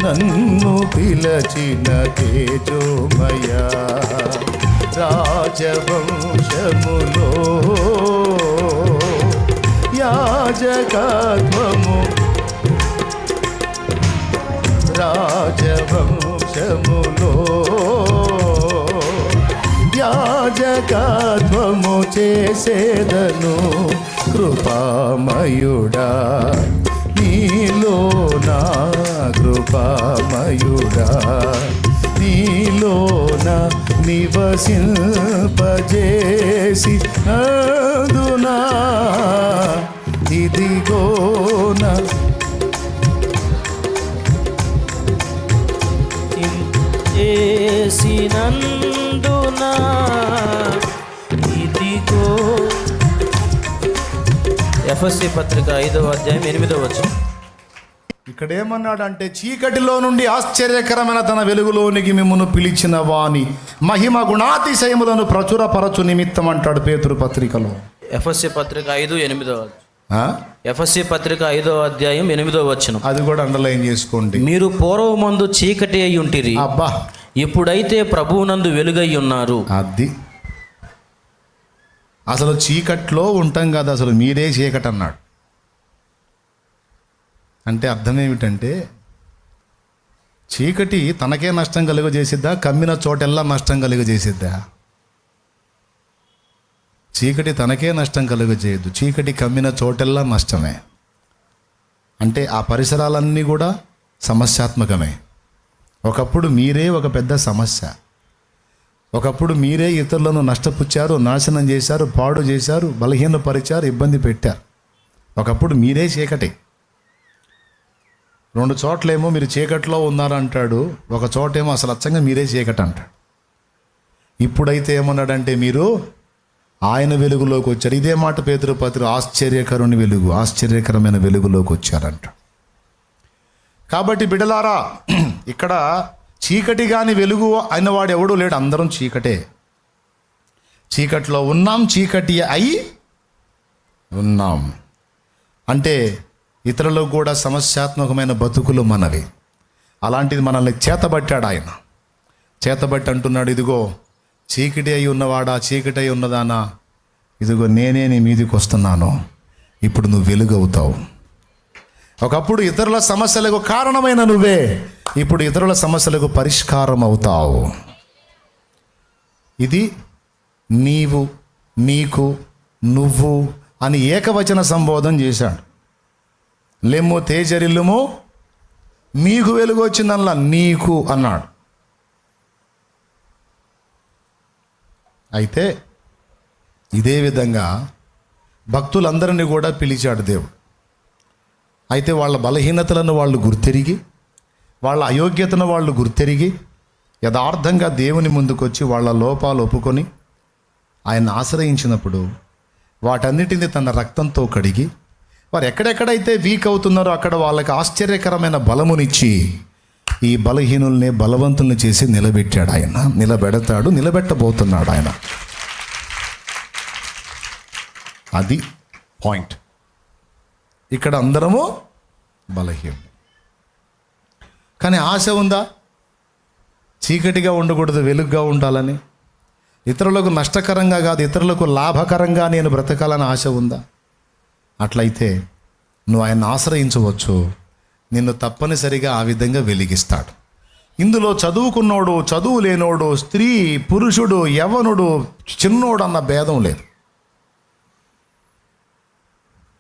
నన్ను పిలచిన తేజోమయ, రాజవంశములో యాజకత్వము, రాజవంశములో యాజకత్వము చేసేదను, కృపామయుడా నీలో నా కృపామయుడా నీలోన నివసింపజేసి అదునా ఇదిగోన చేసినందునా ఇదిగో. ఎఫెసీ పత్రిక 5వ అధ్యాయం 8వ వచనం. ఇక్కడ ఏమన్నాడంటే, చీకటిలో నుండి ఆశ్చర్యకరమైన తన వెలుగులోనికి మిమ్మును పిలిచిన వాని మహిమ గుణాతిశయములను ప్రచురపరచు నిమిత్తం అంటాడు పేతురు పత్రికలో. ఎఫెసీ పత్రిక 5:8. ఎఫెసీ పత్రిక 5వ అధ్యాయం 8వ వచనం. అది కూడా అండర్లైన్ చేసుకోండి. మీరు పూర్వమందు చీకటి అయి ఉంటిరి, అబ్బా, ఇప్పుడైతే ప్రభువునందు వెలుగై ఉన్నారు. అది అసలు చీకట్లో ఉంటాం కదా, అసలు మీరే చీకటి అన్నాడు. అంటే అర్థం ఏమిటంటే, చీకటి తనకే నష్టం కలుగజేసిద్దా, కమ్మిన చోటెల్లా నష్టం కలుగజేసిద్దా? చీకటి తనకే నష్టం కలుగజేయదు, చీకటి కమ్మిన చోటెల్లా నష్టమే. అంటే ఆ పరిసరాలన్నీ కూడా సమస్యాత్మకమే. ఒకప్పుడు మీరే ఒక పెద్ద సమస్య, ఒకప్పుడు మీరే ఇతరులను నష్టపుచ్చారు, నాశనం చేశారు, పాడు చేశారు, బలహీనపరిచారు, ఇబ్బంది పెట్టారు. ఒకప్పుడు మీరే చీకటి. 2 చోట్లేమో మీరు చీకట్లో ఉన్నారంటాడు, ఒక చోటేమో అసలు అచ్చంగా మీరే చీకటి అంటాడు. ఇప్పుడైతే ఏమన్నాడంటే, మీరు ఆయన వెలుగులోకి వచ్చారు. ఇదే మాట పేతురు పత్రిక, ఆశ్చర్యకరుని వెలుగు, ఆశ్చర్యకరమైన వెలుగులోకి వచ్చారంట. కాబట్టి బిడ్డలారా, ఇక్కడ చీకటి కాని వెలుగు అయినవాడు ఎవడూ లేడు, అందరం చీకటే. చీకట్లో ఉన్నాం, చీకటి అయి ఉన్నాం. అంటే ఇతరులకు కూడా సమస్యాత్మకమైన బతుకులు మనవి. అలాంటిది మనల్ని చేతబట్టాడు ఆయన. చేతబట్టి అంటున్నాడు, ఇదిగో చీకటి అయి ఉన్నవాడా, చీకటి అయి ఉన్నదానా, ఇదిగో నేనే నీ మీదికి వస్తున్నాను, ఇప్పుడు నువ్వు వెలుగవుతావు. ఒకప్పుడు ఇతరుల సమస్యలకు కారణమైన నువ్వే ఇప్పుడు ఇతరుల సమస్యలకు పరిష్కారం అవుతావు. ఇది నీవు, నీకు, నువ్వు అని ఏకవచన సంబోధన చేశాడు. లెమ్ము తేజరిల్లుము, నీకు వెలుగు వచ్చిందల్లా నీకు అన్నాడు. అయితే ఇదే విధంగా భక్తులందరినీ కూడా పిలిచాడు దేవుడు. అయితే వాళ్ళ బలహీనతలను వాళ్ళు గుర్తెరిగి, వాళ్ళ అయోగ్యతను వాళ్ళు గుర్తెరిగి యథార్థంగా దేవుని ముందుకొచ్చి వాళ్ళ లోపాలు ఒప్పుకొని ఆయన ఆశ్రయించినప్పుడు వాటన్నిటిని తన రక్తంతో కడిగి వారు ఎక్కడెక్కడైతే వీక్ అవుతున్నారో అక్కడ వాళ్ళకి ఆశ్చర్యకరమైన బలమునిచ్చి ఈ బలహీనుల్ని బలవంతుల్ని చేసి నిలబెట్టాడు ఆయన. నిలబెడతాడు, నిలబెట్టబోతున్నాడు ఆయన. అది పాయింట్. ఇక్కడ అందరము బలహీనులు. కానీ ఆశ ఉందా? చీకటిగా ఉండకూడదు, వెలుగుగా ఉండాలని. ఇతరులకు నష్టకరంగా కాదు, ఇతరులకు లాభకరంగా నేను బ్రతకాలని ఆశ ఉందా? అట్లయితే నువ్వు ఆయన ఆశ్రయించవచ్చు. నిన్ను తప్పనిసరిగా ఆ విధంగా వెలిగిస్తాడు. ఇందులో చదువుకున్నోడు, చదువు లేనోడు, స్త్రీ, పురుషుడు, యవ్వనుడు, చిన్నోడు అన్న భేదం లేదు.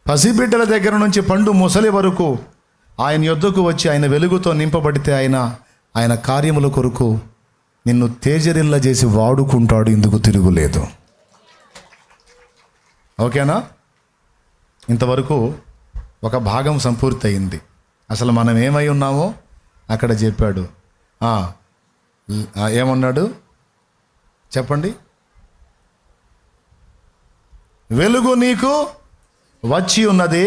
పసిబిడ్డల దగ్గర నుంచి పండు ముసలి వరకు ఆయన యొద్దకు వచ్చి ఆయన వెలుగుతో నింపబడితే ఆయన కార్యముల కొరకు నిన్ను తేజరిల్ల చేసి వాడుకుంటాడు. ఇందుకు తిరుగులేదు. ఓకేనా? ఇంతవరకు ఒక భాగం సంపూర్తి అయింది. అసలు మనం ఏమై ఉన్నామో అక్కడ చెప్పాడు. ఏమన్నాడు చెప్పండి? వెలుగు నీకు వచ్చి ఉన్నది,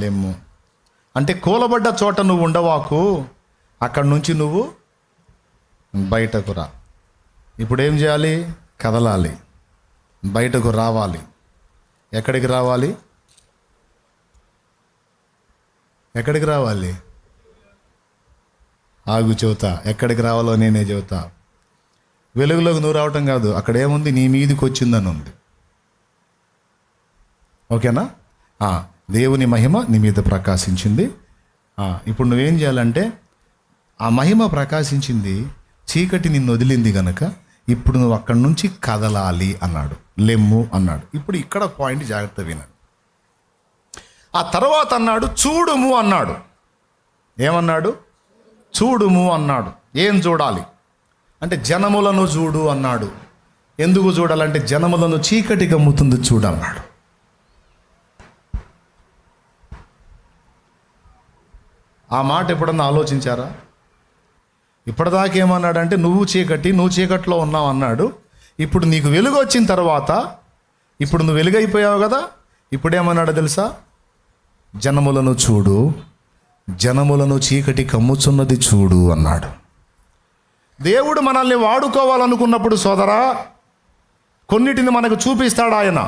లెమ్ము. అంటే కూలబడ్డ చోట నువ్వు ఉండవాకు, అక్కడి నుంచి నువ్వు బయటకు రా. ఇప్పుడు ఏం చేయాలి? కదలాలి, బయటకు రావాలి. ఎక్కడికి రావాలి? ఎక్కడికి రావాలి? ఆగు చెబుతా. ఎక్కడికి రావాలో నేనే చెబుతా. వెలుగులోకి నువ్వు రావటం కాదు, అక్కడ ఏముంది? నీ మీదికి వచ్చిందని ఉంది. ఓకేనా? దేవుని మహిమ నీ మీద ప్రకాశించింది. ఇప్పుడు నువ్వేం చేయాలంటే, ఆ మహిమ ప్రకాశించింది, చీకటి నిన్ను వదిలింది గనక ఇప్పుడు నువ్వు అక్కడి నుంచి కదలాలి అన్నాడు. లెమ్ము అన్నాడు. ఇప్పుడు ఇక్కడ పాయింట్ జాగ్రత్త వినండి. ఆ తర్వాత అన్నాడు చూడుము అన్నాడు. ఏమన్నాడు? చూడుము అన్నాడు. ఏం చూడాలి అంటే జనములను చూడు అన్నాడు. ఎందుకు చూడాలంటే జనములను చీకటి గమ్ముతుంది చూడన్నాడు. ఆ మాట ఎప్పుడన్నా ఆలోచించారా? ఇప్పటిదాకా ఏమన్నాడంటే నువ్వు చీకట్లో ఉన్నావు అన్నాడు. ఇప్పుడు నీకు వెలుగు వచ్చిన తర్వాత, ఇప్పుడు నువ్వు వెలుగైపోయావు కదా, ఇప్పుడేమన్నాడు తెలుసా? జనములను చూడు, జనములను చీకటి కమ్ముచున్నది చూడు అన్నాడు. దేవుడు మనల్ని వాడుకోవాలనుకున్నప్పుడు సోదరా, కొన్నిటిని మనకు చూపిస్తాడు ఆయన.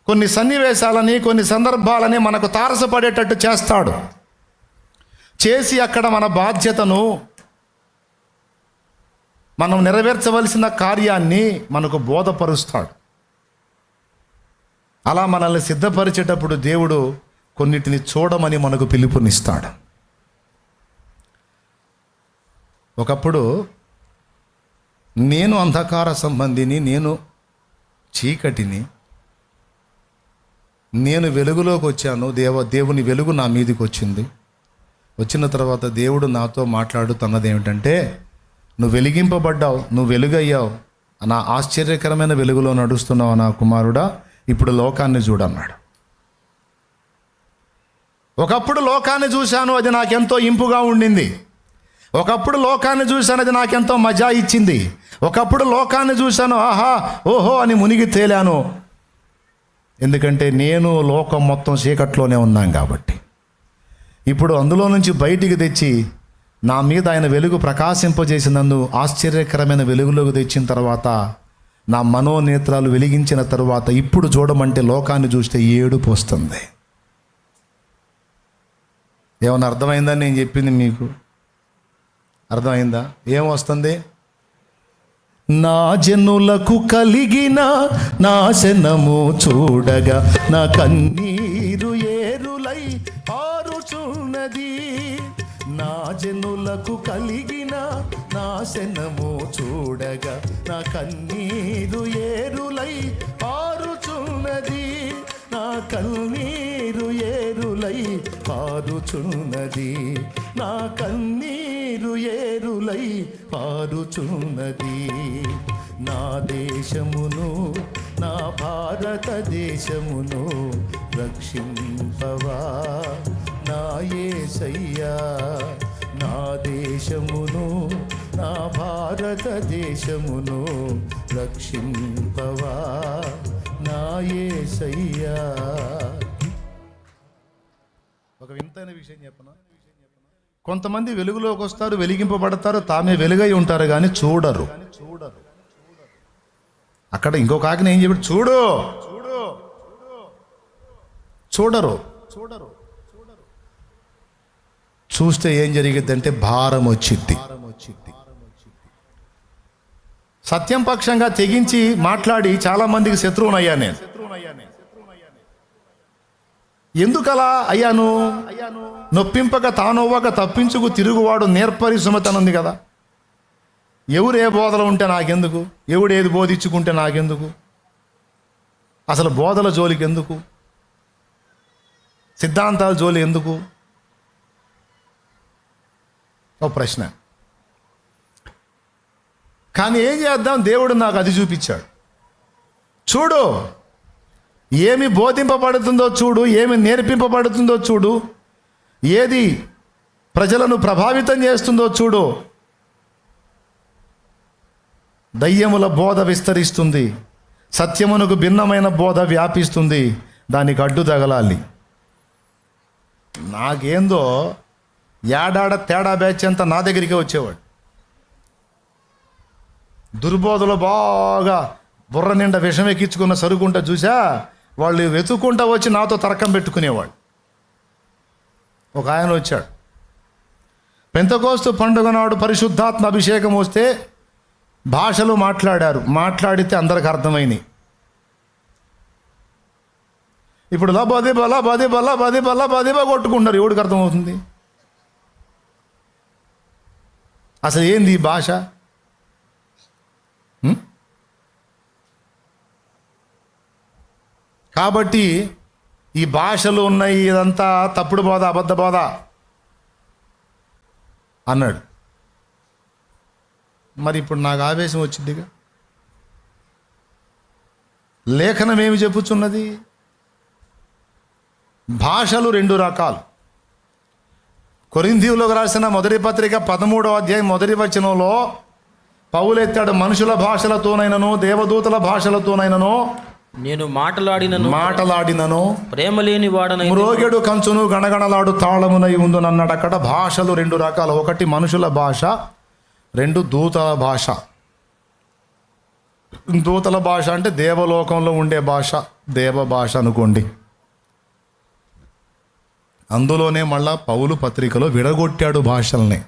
కొన్ని సన్నివేశాలని, కొన్ని సందర్భాలని మనకు తారసపడేటట్టు చేస్తాడు. చేసి అక్కడ మన బాధ్యతను, మనం నెరవేర్చవలసిన కార్యాన్ని మనకు బోధపరుస్తాడు. అలా మనల్ని సిద్ధపరిచేటప్పుడు దేవుడు కొన్నిటిని చూడమని మనకు పిలుపునిస్తాడు. ఒకప్పుడు నేను అంధకార సంబంధిని, నేను చీకటిని, నేను వెలుగులోకి వచ్చాను. దేవుని వెలుగు నా మీదకి వచ్చింది. వచ్చిన తర్వాత దేవుడు నాతో మాట్లాడుతున్నది ఏమిటంటే, నువ్వు వెలిగింపబడ్డావు, నువ్వు వెలుగయ్యావు, నా ఆశ్చర్యకరమైన వెలుగులో నడుస్తున్నావు నా కుమారుడా, ఇప్పుడు లోకాన్ని చూడన్నాడు. ఒకప్పుడు లోకాన్ని చూశాను, అది నాకెంతో ఇంపుగా ఉండింది. ఒకప్పుడు లోకాన్ని చూశాను, అది నాకెంతో మజా ఇచ్చింది. ఒకప్పుడు లోకాన్ని చూశాను, ఆహా ఓహో అని మునిగి తేలాను. ఎందుకంటే నేను లోకం మొత్తం చీకట్లోనే ఉన్నాం కాబట్టి. ఇప్పుడు అందులో నుంచి బయటికి తెచ్చి నా మీద ఆయన వెలుగు ప్రకాశింపజేసి నన్ను ఆశ్చర్యకరమైన వెలుగులోకి తెచ్చిన తర్వాత, నా మనోనేత్రాలు వెలిగించిన తర్వాత ఇప్పుడు చూడమంటే లోకాన్ని చూస్తే ఏడుపు వస్తుంది. ఏమన్నా అర్థమైందని నేను చెప్పింది మీకు? అర్థమైందా? ఏమొస్తుంది? నా జనులకు కలిగిన నాశనము చూడగా నా కన్నీరు ఏరులై పారుచున్నది. నా జనులకు కలిగిన నాశనము చూడగా నా కన్నీరు ఏరులై పారుచున్నది. నా కన్నీరు ఏరులై పారుచున్నది. నా కన్నీరు ఏరులై పారుచున్నది. నా దేశమును, నా భారతదేశమును రక్షింపవా నా యేసయ్యా. నా దేశమును, నా భారతదేశమును రక్షింపవా నా యేసయ్యా. ఒక వింతైన విషయం చెప్పనా? కొంతమంది వెలుగులోకి వస్తారు, వెలిగింపబడతారు, తామే వెలుగై ఉంటారు కానీ చూడరు. అక్కడ ఇంకొక ఆజ్ఞ ఏం చెప్పాడు? చూడరు. చూస్తే ఏం జరిగిద్దంటే భారం వచ్చిద్ది. సత్యం పక్షంగా తెగించి మాట్లాడి చాలా మందికి శత్రువునయ్యా నేను. ఎందుకలా అయ్యాను? నొప్పింపక తానొవ్వక తప్పించుకు తిరుగువాడు నేర్పరి సుమతనుంది కదా. ఎవరు ఏ బోధలు ఉంటే నాకెందుకు, ఎవడు ఏది బోధించుకుంటే నాకెందుకు, అసలు బోధల జోలికి ఎందుకు, సిద్ధాంతాల జోలి ఎందుకు? ఒక ప్రశ్న. కానీ ఏం చేద్దాం, దేవుడు నాకు అది చూపించాడు. చూడు, ఏమి బోధింపబడుతుందో చూడు, ఏమి నేర్పింపబడుతుందో చూడు, ఏది ప్రజలను ప్రభావితం చేస్తుందో చూడు. దయ్యముల బోధ విస్తరిస్తుంది, సత్యమునకు భిన్నమైన బోధ వ్యాపిస్తుంది. దానికి అడ్డు తగలాలి. నాకేందో ఏడాడ తేడా బ్యాచ్ అంతా నా దగ్గరికే వచ్చేవాడు. దుర్బోధలో బాగా బుర్ర నిండా విషం ఎక్కించుకున్న సరుకుంటా చూసా, వాళ్ళు వెతుక్కుంటా వచ్చి నాతో తర్కం పెట్టుకునేవాడు. ఒక ఆయన వచ్చాడు, పెంతెకోస్తు పండుగ నాడు పరిశుద్ధాత్మ అభిషేకం వస్తే భాషలు మాట్లాడితే అందరికి అర్థమైంది. ఇప్పుడు లబదిబ కొట్టుకుంటారు. ఎవడికి అర్థమవుతుంది అసలు ఏంది ఈ భాష? కాబట్టి ఈ భాషలు ఉన్నాయి, ఇదంతా తప్పుడు బోధ, అబద్ధ బోధ అన్నాడు. మరి ఇప్పుడు నాకు ఆవేశం వచ్చిందిగా. లేఖనం ఏమి చెప్పుచున్నది? భాషలు రెండు రకాలు. కొరింథీయులకు రాసిన మొదటి పత్రిక 13వ అధ్యాయం మొదటి వచనంలో పౌలెత్తాడు, మనుషుల భాషలతోనైనను దేవదూతల భాషలతోనైనను నేను మాటలాడినను ప్రేమ లేని వాడనై మ్రోగెడు కంచును గణగణలాడు తాళమునై ఉందునన్నాడు. అక్కడ భాషలు రెండు రకాలు. ఒకటి మనుషుల భాష, రెండు దూతల భాష. దూతల భాష అంటే దేవలోకంలో ఉండే భాష, దేవ భాష అనుకోండి. అందులోనే మళ్ళా పౌలు పత్రికలో విడగొట్టాడు భాషల్ని.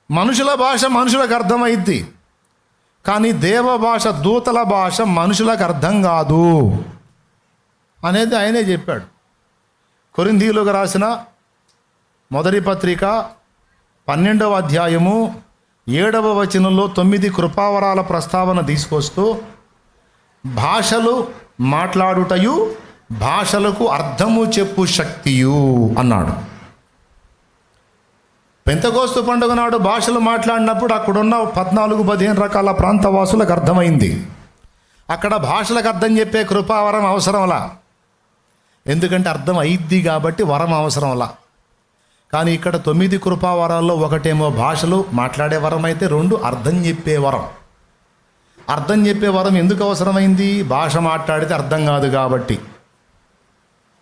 మనుషుల భాష మనుషులకు అర్థమైద్ది, కానీ దేవ భాష, దూతల భాష మనుషులకు అర్థం కాదు అనేది ఆయనే చెప్పాడు. కొరింథీయులకు రాసిన మొదటి పత్రిక 12వ అధ్యాయము 7వ వచనంలో 9 కృపావరాల ప్రస్తావన తీసుకొస్తూ భాషలు మాట్లాడుటయు భాషలకు అర్థము చెప్పు శక్తియు అన్నాడు. పెంతెకోస్తు పండుగ నాడు భాషలు మాట్లాడినప్పుడు అక్కడున్న 14-15 రకాల ప్రాంతవాసులకు అర్థమైంది. అక్కడ భాషలకు అర్థం చెప్పే కృపావరం అవసరంలా, ఎందుకంటే అర్థం అయిద్ది కాబట్టి వరం అవసరంలా. కానీ ఇక్కడ 9 కృపావరాల్లో ఒకటేమో భాషలు మాట్లాడే వరం అయితే, 2 అర్థం చెప్పే వరం. అర్థం చెప్పే వరం ఎందుకు అవసరమైంది? భాష మాట్లాడితే అర్థం కాదు కాబట్టి.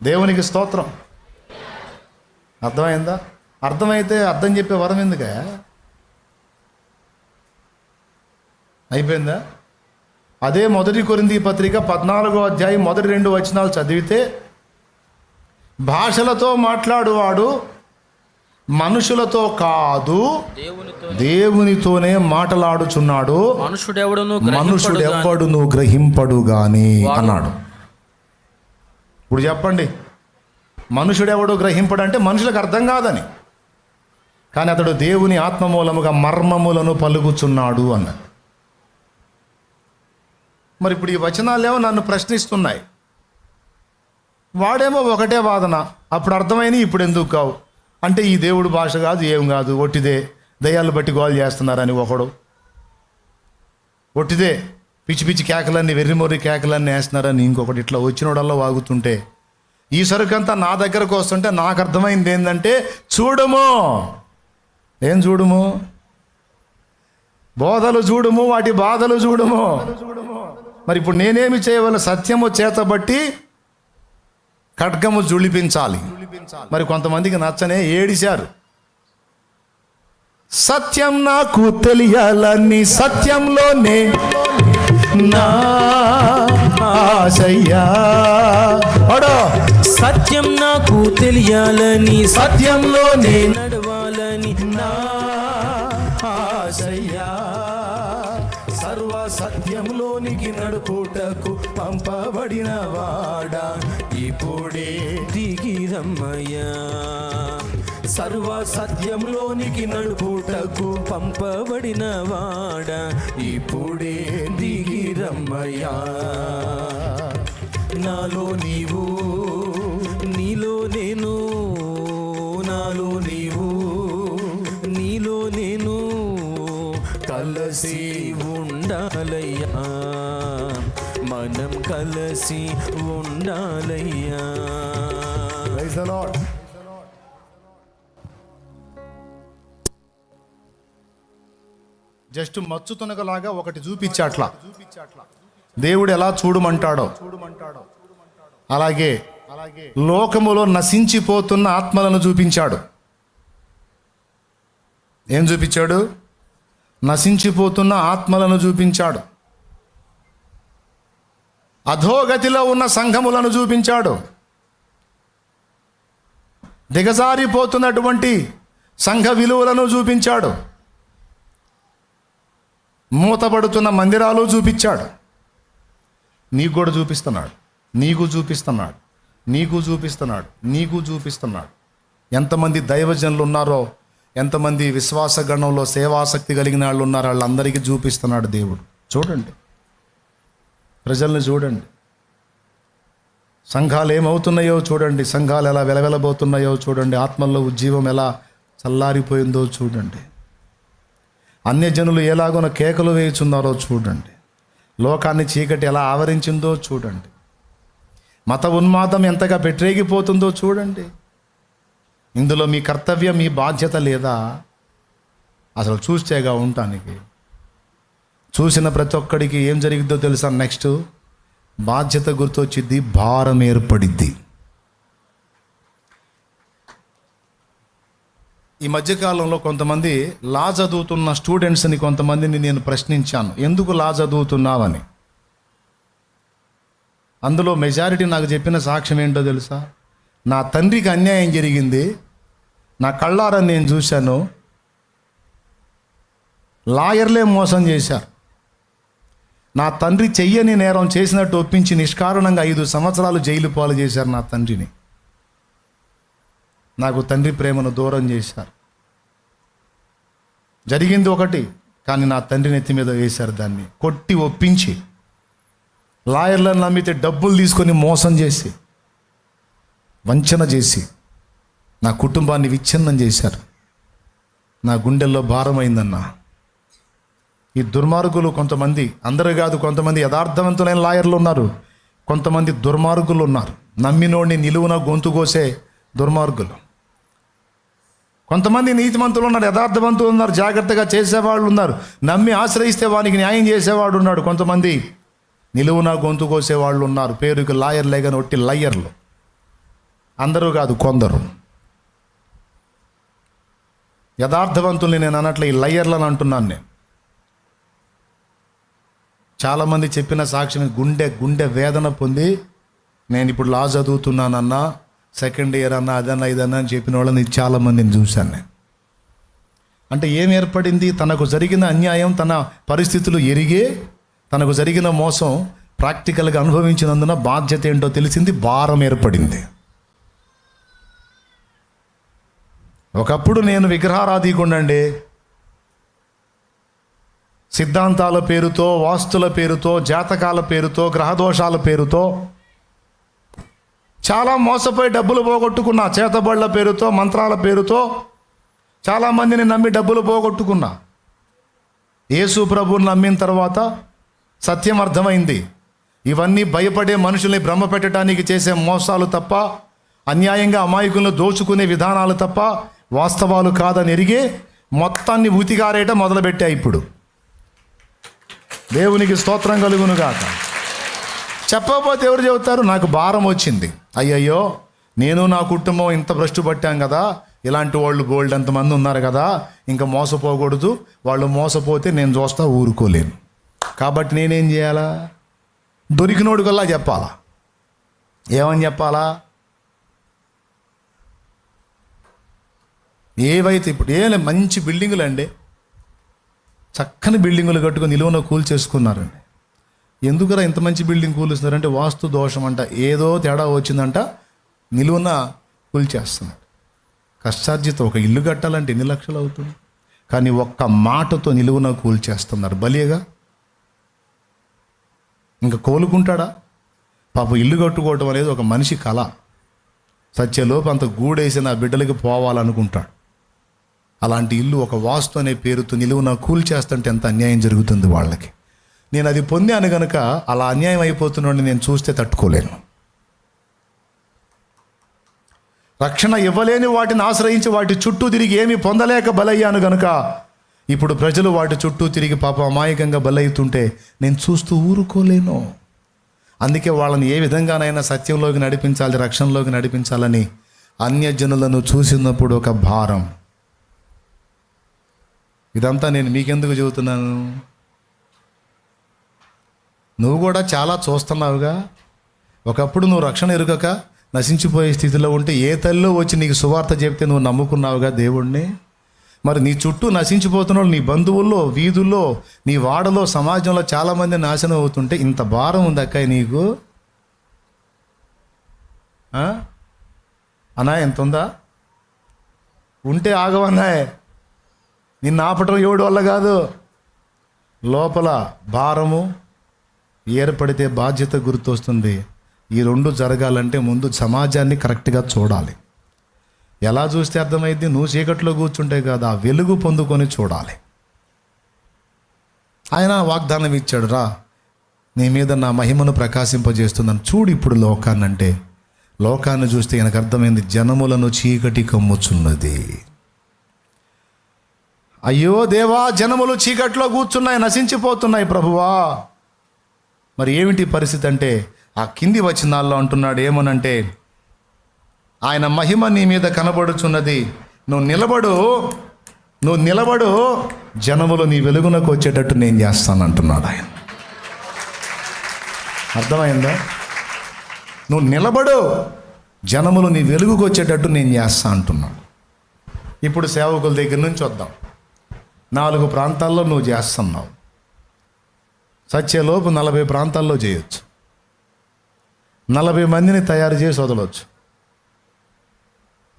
దేవునికి స్తోత్రం. అర్థమైందా? అర్థమైతే అర్థం చెప్పే వరం ఎందుకే? అయిపోయిందా? అదే 1 కొరింథీ పత్రిక 14వ అధ్యాయం మొదటి 2 వచనాలు చదివితే, భాషలతో మాట్లాడువాడు మనుషులతో కాదు దేవునితోనే మాట్లాడుచున్నాడు, మనుషుడెవ్వడును గ్రహింపడు గాని అన్నాడు. ఇప్పుడు చెప్పండి, మనుషుడెవడు గ్రహింపడు అంటే మనుషులకు అర్థం కాదని, కానీ అతడు దేవుని ఆత్మ మూలముగా మర్మములను పలుకుచున్నాడు అన్నాడు. మరి ఇప్పుడు ఈ వచనాలేమో నన్ను ప్రశ్నిస్తున్నాయి. వాడేమో ఒకటే వాదన, అప్పుడు అర్థమైనవి ఇప్పుడు ఎందుకు కావు అంటే ఈ దేవుడు భాష కాదు, ఏం కాదు, ఒట్టిదే, దయ్యాలు బట్టి గోలు చేస్తున్నారని ఒకడు, ఒట్టిదే పిచ్చి పిచ్చి కేకలన్నీ వెర్రిమొర్రి కేకలన్నీ వేస్తున్నారని ఇంకొకటి, ఇట్లా వచ్చినోడల్లా వాగుతుంటే ఈ సరుకంతా నా దగ్గరకు వస్తుంటే నాకు అర్థమైంది ఏంటంటే, చూడము, ఏం చూడము, బోధలు చూడము, వాటి బాధలు చూడము. మరి ఇప్పుడు నేనేమి చేయవలె? సత్యము చేతబట్టి ఖడ్గము జుళిపించాలి. మరి కొంతమందికి నచ్చనే ఏడిశారు. సత్యం నాకు తెలియాలని సత్యంలోనే నా ఆశయ్యా, సత్యం నాకు తెలియాలని సత్యంలోనే నడవాలని నా ఆశయ్యా, సర్వ సత్యంలోనికి నడుపుటకు పంపబడిన వాడా ఇప్పుడే దిగిరమ్మయ్యా, సర్వ సత్యంలోనికి నడుపుటకు పంపబడిన వాడా ఇప్పుడే దిగిరమ్మయ్యా. నాలో నీవు, నీలో నేను, నాలో నీవు, నీలో నేను కలిసి ఉండాలయ్యా, మనం కలిసి ఉండాలయ్యా. Praise the lord. జస్ట్ మచ్చు తునకలాగా ఒకటి చూపించాట్లా, దేవుడు ఎలా చూడమంటాడో అలాగే లోకములో నశించిపోతున్న ఆత్మలను చూపించాడు. ఏం చూపించాడు? నశించిపోతున్న ఆత్మలను చూపించాడు. అధోగతిలో ఉన్న సంఘములను చూపించాడు. దిగజారిపోతున్నటువంటి సంఘ విలువలను చూపించాడు. మూతపడుతున్న మందిరాలు చూపించాడు. నీకు కూడా చూపిస్తున్నాడు, నీకు చూపిస్తున్నాడు, నీకు చూపిస్తున్నాడు, నీకు చూపిస్తున్నాడు. ఎంతమంది దైవజనులు ఉన్నారో, ఎంతమంది విశ్వాస గణంలో సేవాసక్తి కలిగిన వాళ్ళు ఉన్నారో వాళ్ళందరికీ చూపిస్తున్నాడు దేవుడు. చూడండి, ప్రజల్ని చూడండి, సంఘాలు ఏమవుతున్నాయో చూడండి, సంఘాలు ఎలా వెలవెలబోతున్నాయో చూడండి, ఆత్మల్లో ఉజ్జీవం ఎలా చల్లారిపోయిందో చూడండి, అన్యజనులు ఎలాగోన కేకలు వేయుచున్నారో చూడండి, లోకాన్ని చీకటి ఎలా ఆవరించిందో చూడండి, మత ఉన్మాదం ఎంతగా పెట్టరేగిపోతుందో చూడండి. ఇందులో మీ కర్తవ్యం, మీ బాధ్యత లేదా? అసలు చూస్తేగా ఉండటానికి. చూసిన ప్రతి ఒక్కడికి ఏం జరిగిద్దో తెలుసా? నెక్స్ట్ బాధ్యత గుర్తొచ్చిద్ది, భారం ఏర్పడిద్ది. ఈ మధ్యకాలంలో కొంతమంది లా చదువుతున్న స్టూడెంట్స్ని కొంతమందిని నేను ప్రశ్నించాను, ఎందుకు లా చదువుతున్నావని. అందులో మెజారిటీ నాకు చెప్పిన సాక్ష్యం ఏంటో తెలుసా? నా తండ్రికి అన్యాయం జరిగింది, నా కళ్ళారా నేను చూశాను, లాయర్లే మోసం చేశారు, నా తండ్రి చెయ్యని నేరం చేసినట్టు ఒప్పించి నిష్కారణంగా 5 సంవత్సరాలు జైలు పాలు చేశారు నా తండ్రిని. నాకు తండ్రి ప్రేమను దూరం చేశారు. జరిగింది ఒకటి, కానీ నా తండ్రిని ఎత్తి మీద వేశారు, దాన్ని కొట్టి ఒప్పించి, లాయర్లను నమ్మితే డబ్బులు తీసుకొని మోసం చేసి, వంచన చేసి నా కుటుంబాన్ని విచ్ఛిన్నం చేశారు. నా గుండెల్లో భారమైందన్నా. ఈ దుర్మార్గులు కొంతమంది, అందరూ కాదు, కొంతమంది యథార్థవంతులైన లాయర్లు ఉన్నారు, కొంతమంది దుర్మార్గులు ఉన్నారు, నమ్మినోడిని నిలువున గొంతు కోసే దుర్మార్గులు. కొంతమంది నీతిమంతులు ఉన్నారు, యథార్థవంతులు ఉన్నారు, జాగ్రత్తగా చేసేవాళ్ళు ఉన్నారు, నమ్మి ఆశ్రయిస్తే వానికి న్యాయం చేసేవాడు ఉన్నాడు. కొంతమంది నిలువున గొంతు కోసేవాళ్ళు ఉన్నారు, పేరుకి లాయర్లే కానీ ఒట్టి లయ్యర్లు. అందరూ కాదు, కొందరు. యథార్థవంతుల్ని నేను అనట్లే, ఈ లయర్లను అంటున్నాను నేను. చాలామంది చెప్పిన సాక్ష్యం గుండె వేదన పొంది, నేను ఇప్పుడు లా చదువుతున్నానన్నా, సెకండ్ ఇయర్ అన్నా, అదన్నా ఇదన్నా అని చెప్పిన వాళ్ళని చాలామందిని చూశాను నేను. అంటే ఏం ఏర్పడింది? తనకు జరిగిన అన్యాయం, తన పరిస్థితులు ఎరిగే, తనకు జరిగిన మోసం ప్రాక్టికల్గా అనుభవించినందున బాధ్యత ఏంటో తెలిసింది, భారం ఏర్పడింది. ఒకప్పుడు నేను విగ్రహారాధికుండండి, సిద్ధాంతాల పేరుతో, వాస్తుల పేరుతో, జాతకాల పేరుతో, గ్రహదోషాల పేరుతో చాలా మోసపోయి డబ్బులు పోగొట్టుకున్నా. చేతబడుల పేరుతో, మంత్రాల పేరుతో చాలామందిని నమ్మి డబ్బులు పోగొట్టుకున్నా. యేసు ప్రభువుని నమ్మిన తర్వాత సత్యం అర్థమైంది. ఇవన్నీ భయపడే మనుషుల్ని భ్రమ పెట్టడానికి చేసే మోసాలు తప్ప, అన్యాయంగా అమాయకులను దోచుకునే విధానాలు తప్ప వాస్తవాలు కాదని ఎరిగి మొత్తాన్ని ఊతిగారేట మొదలుపెట్టా. ఇప్పుడు దేవునికి స్తోత్రం కలుగును గాక. చెప్పకపోతే ఎవరు చెబుతారు? నాకు భారం వచ్చింది, అయ్యయ్యో నేను నా కుటుంబం ఇంత భ్రష్టు పట్టాం కదా, ఇలాంటి వాళ్ళు బోల్డ్ ఎంతమంది ఉన్నారు కదా, ఇంకా మోసపోకూడదు, వాళ్ళు మోసపోతే నేను చూస్తా ఊరుకోలేను. కాబట్టి నేనేం చేయాలా? దొరికినోడికల్లా చెప్పాలా. ఏమని చెప్పాలా? ఏవైతే ఇప్పుడు మంచి బిల్డింగులు అండి, చక్కని బిల్డింగులు కట్టుకొని నిలువున కూల్చేసుకున్నారండి. ఎందుకురా ఇంత మంచి బిల్డింగ్ కూలుస్తున్నారంటే వాస్తు దోషం అంట, ఏదో తేడా వచ్చిందంట, నిలువున కూల్చేస్తున్నారు. కష్టార్జిత ఒక ఇల్లు కట్టాలంటే ఎన్ని లక్షలు అవుతుంది, కానీ ఒక్క మాటతో నిలువున కూల్చేస్తున్నారు. బలియగా ఇంకా కోలుకుంటాడా? పాప ఇల్లు కట్టుకోవటం అనేది ఒక మనిషి కళ. సత్యలోపు అంత గూడేసి నా బిడ్డలకి పోవాలనుకుంటాడు. అలాంటి ఇల్లు ఒక వాస్తు అనే పేరుతో నిలువున కూల్చేస్తుంటే ఎంత అన్యాయం జరుగుతుంది వాళ్ళకి. నేను అది పొందాను కనుక అలా అన్యాయం అయిపోతున్నాడని నేను చూస్తే తట్టుకోలేను. రక్షణ ఇవ్వలేని వాటిని ఆశ్రయించి వాటి చుట్టూ తిరిగి ఏమీ పొందలేక బలయ్యాను కనుక ఇప్పుడు ప్రజలు వాటి చుట్టూ తిరిగి పాప అమాయకంగా బలవుతుంటే నేను చూస్తూ ఊరుకోలేను. అందుకే వాళ్ళని ఏ విధంగానైనా సత్యంలోకి నడిపించాలి, రక్షణలోకి నడిపించాలని అన్యజనులను చూసినప్పుడు ఒక భారం. ఇదంతా నేను మీకెందుకు చెబుతున్నాను? నువ్వు కూడా చాలా చూస్తున్నావుగా. ఒకప్పుడు నువ్వు రక్షణ ఎరుగక నశించిపోయే స్థితిలో ఉంటే ఏ తల్లిలో వచ్చి నీకు సువార్త చెప్తే నువ్వు నమ్ముకున్నావుగా దేవుణ్ణి. మరి నీ చుట్టూ నశించిపోతున్న వాళ్ళు, నీ బంధువుల్లో, వీధుల్లో, నీ వాడలో, సమాజంలో చాలామంది నాశనం అవుతుంటే ఇంత భారం ఉంది అక్క నీకు? అన్నా ఎంత ఉందా? ఉంటే ఆగవన్నాయ్. నిన్ను ఆపటం ఎవడి వల్ల కాదు. లోపల భారము ఏర్పడితే బాధ్యత గుర్తొస్తుంది. ఈ రెండు జరగాలంటే ముందు సమాజాన్ని కరెక్ట్గా చూడాలి. ఎలా చూస్తే అర్థమైంది? నువ్వు చీకట్లో కూర్చుంటే కాదు, ఆ వెలుగు పొందుకొని చూడాలి. ఆయన వాగ్దానం ఇచ్చాడు, రా నీ మీద నా మహిమను ప్రకాశింపజేస్తున్నాను, చూడు ఇప్పుడు లోకాన్ని. అంటే లోకాన్ని చూస్తే ఆయనకు అర్థమైంది, జనములను చీకటి కమ్ముచున్నది. అయ్యో దేవా, జనములు చీకట్లో కూర్చున్నాయి, నశించిపోతున్నాయి ప్రభువా. మరి ఏమిటి పరిస్థితి అంటే ఆ కింది వచనాల్లో అంటున్నాడు ఏమనంటే, ఆయన మహిమ నీ మీద కనబడుచున్నది, నువ్వు నిలబడు, జనములు నీ వెలుగునకు వచ్చేటట్టు నేను చేస్తాను అంటున్నాడు ఆయన. అర్థమైందా? నువ్వు నిలబడు, జనములు నీ వెలుగుకు వచ్చేటట్టు నేను చేస్తా అంటున్నాడు. ఇప్పుడు సేవకుల దగ్గర నుంచి వద్దాం. 4 ప్రాంతాల్లో నువ్వు చేస్తున్నావు. సత్యలోపు 40 ప్రాంతాల్లో చేయొచ్చు. 40 మందిని తయారు చేసి వదలవచ్చు.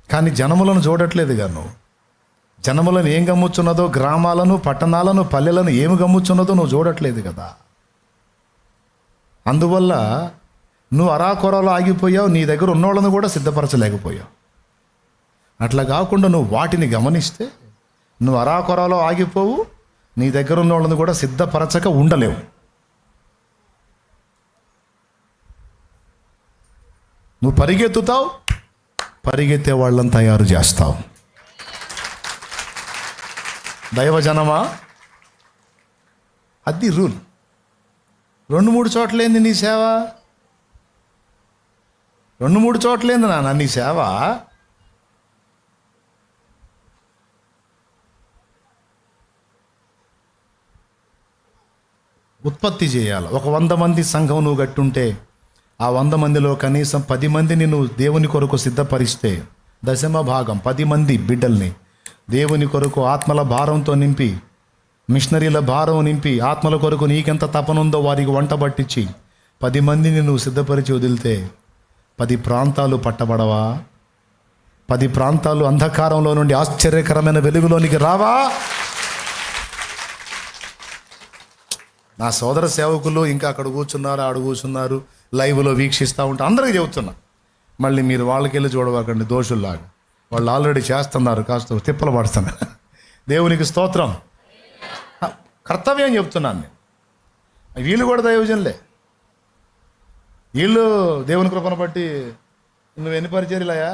కానీ జనములను చూడట్లేదుగా నువ్వు. జనములను ఏం గమ్ముచున్నదో, గ్రామాలను, పట్టణాలను, పల్లెలను ఏమి గమ్ముచున్నదో నువ్వు చూడట్లేదు కదా. అందువల్ల నువ్వు అరాకొరలో ఆగిపోయావు, నీ దగ్గర ఉన్నోళ్ళను కూడా సిద్ధపరచలేకపోయావు. అట్లా కాకుండా నువ్వు వాటిని గమనిస్తే నువ్వు అరాకొరలో ఆగిపోవు, నీ దగ్గర ఉన్న వాళ్ళని కూడా సిద్ధపరచక ఉండలేవు. నువ్వు పరిగెత్తుతావు, పరిగెత్తే వాళ్ళని తయారు చేస్తావు. దైవజనమా, అది రూల్. 2-3 చోట్లేంది నీ సేవ? 2-3 చోట్లేంది నాన్న నీ సేవ? ఉత్పత్తి చేయాలి. ఒక 100 మంది సంఘం నువ్వు కట్టుంటే ఆ 100 మందిలో కనీసం 10 మందిని నువ్వు దేవుని కొరకు సిద్ధపరిస్తే, దశమ భాగం 10 మంది బిడ్డల్ని దేవుని కొరకు ఆత్మల భారంతో నింపి, మిషనరీల భారం నింపి, ఆత్మల కొరకు నీకెంత తపనుందో వారికి వంట పట్టించి 10 మందిని నువ్వు సిద్ధపరిచి వదిలితే 10 ప్రాంతాలు పట్టబడవా? 10 ప్రాంతాలు అంధకారంలో నుండి ఆశ్చర్యకరమైన వెలుగులోనికి రావా? నా సోదర సేవకులు ఇంకా అక్కడ కూర్చున్నారు, ఆడు కూర్చున్నారు, లైవ్లో వీక్షిస్తూ ఉంటారు. అందరికీ చెబుతున్నా, మళ్ళీ మీరు వాళ్ళకి వెళ్ళి చూడవాకండి దోషుల్లాగా. వాళ్ళు ఆల్రెడీ చేస్తున్నారు, కాస్త తిప్పలు పడుతున్నారు. దేవునికి స్తోత్రం. కర్తవ్యం చెప్తున్నాను నేను. వీళ్ళు కూడా దైవజనులే. వీళ్ళు దేవుని కృపను బట్టి నువ్వు ఎన్ని పరిచర్యలయ్యా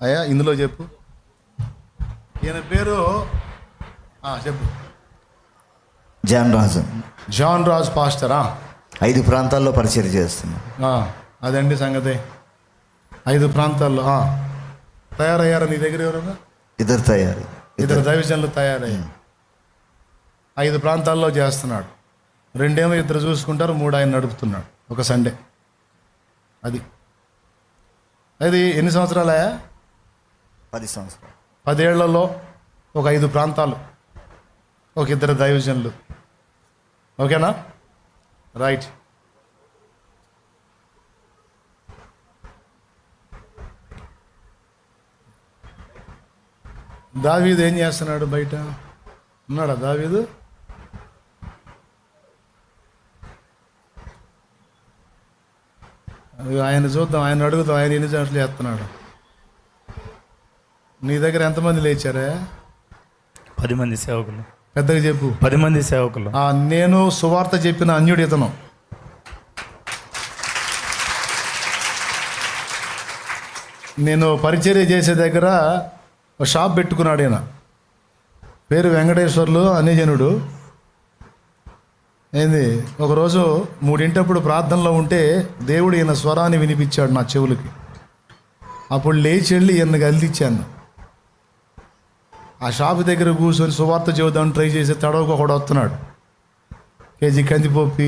అయ్యా ఇందులో చెప్పు. ఈయన పేరు చెప్పు. జాన్ రాజు పాస్టరా. 5 ప్రాంతాల్లో పరిచయం చేస్తున్నా. అదండి సంగతి. 5 ప్రాంతాల్లో తయారయ్యారా? నీ దగ్గర ఎవరన్నా? ఇద్దరు దైవజనులు తయారయ్యారు. 5 ప్రాంతాల్లో చేస్తున్నాడు. 2 ఏమో ఇద్దరు చూసుకుంటారు, 3 ఆయన నడుపుతున్నాడు ఒక సండే. అది ఎన్ని సంవత్సరాలే? 10 సంవత్సరాలు. 10 ఏళ్లలో ఒక 5 ప్రాంతాలు, ఒక 2 దైవజనులు. ఓకేనా? రైట్. దావీదు ఏం చేస్తున్నాడు? బయట ఉన్నాడా దావీదు? ఆయన చూద్దాం, ఆయన అడుగుతాం, ఆయన ఎన్ని జంటలు చేస్తున్నాడు. నీ దగ్గర ఎంతమంది లేచారా? 10 మంది సేవకులు. పెద్దగా చెప్పు. 10 మంది సేవకులు. నేను సువార్త చెప్పిన అన్యుడు ఇతను. నేను పరిచర్య చేసే దగ్గర ఒక షాప్ పెట్టుకున్నాడు. ఈయన పేరు వెంకటేశ్వర్లు, అన్యజనుడు. ఏంది, ఒకరోజు 3 ప్రార్థనలో ఉంటే దేవుడు ఈయన స్వరాన్ని వినిపించాడు నా చెవులకి. అప్పుడు లేచి వెళ్ళి ఈయన గల్దిచ్చాను. ఆ షాపు దగ్గర కూర్చొని సువార్త చెబుదామని ట్రై చేసి తడవకు ఒకడు వస్తున్నాడు. కేజీ కందిపొప్పి,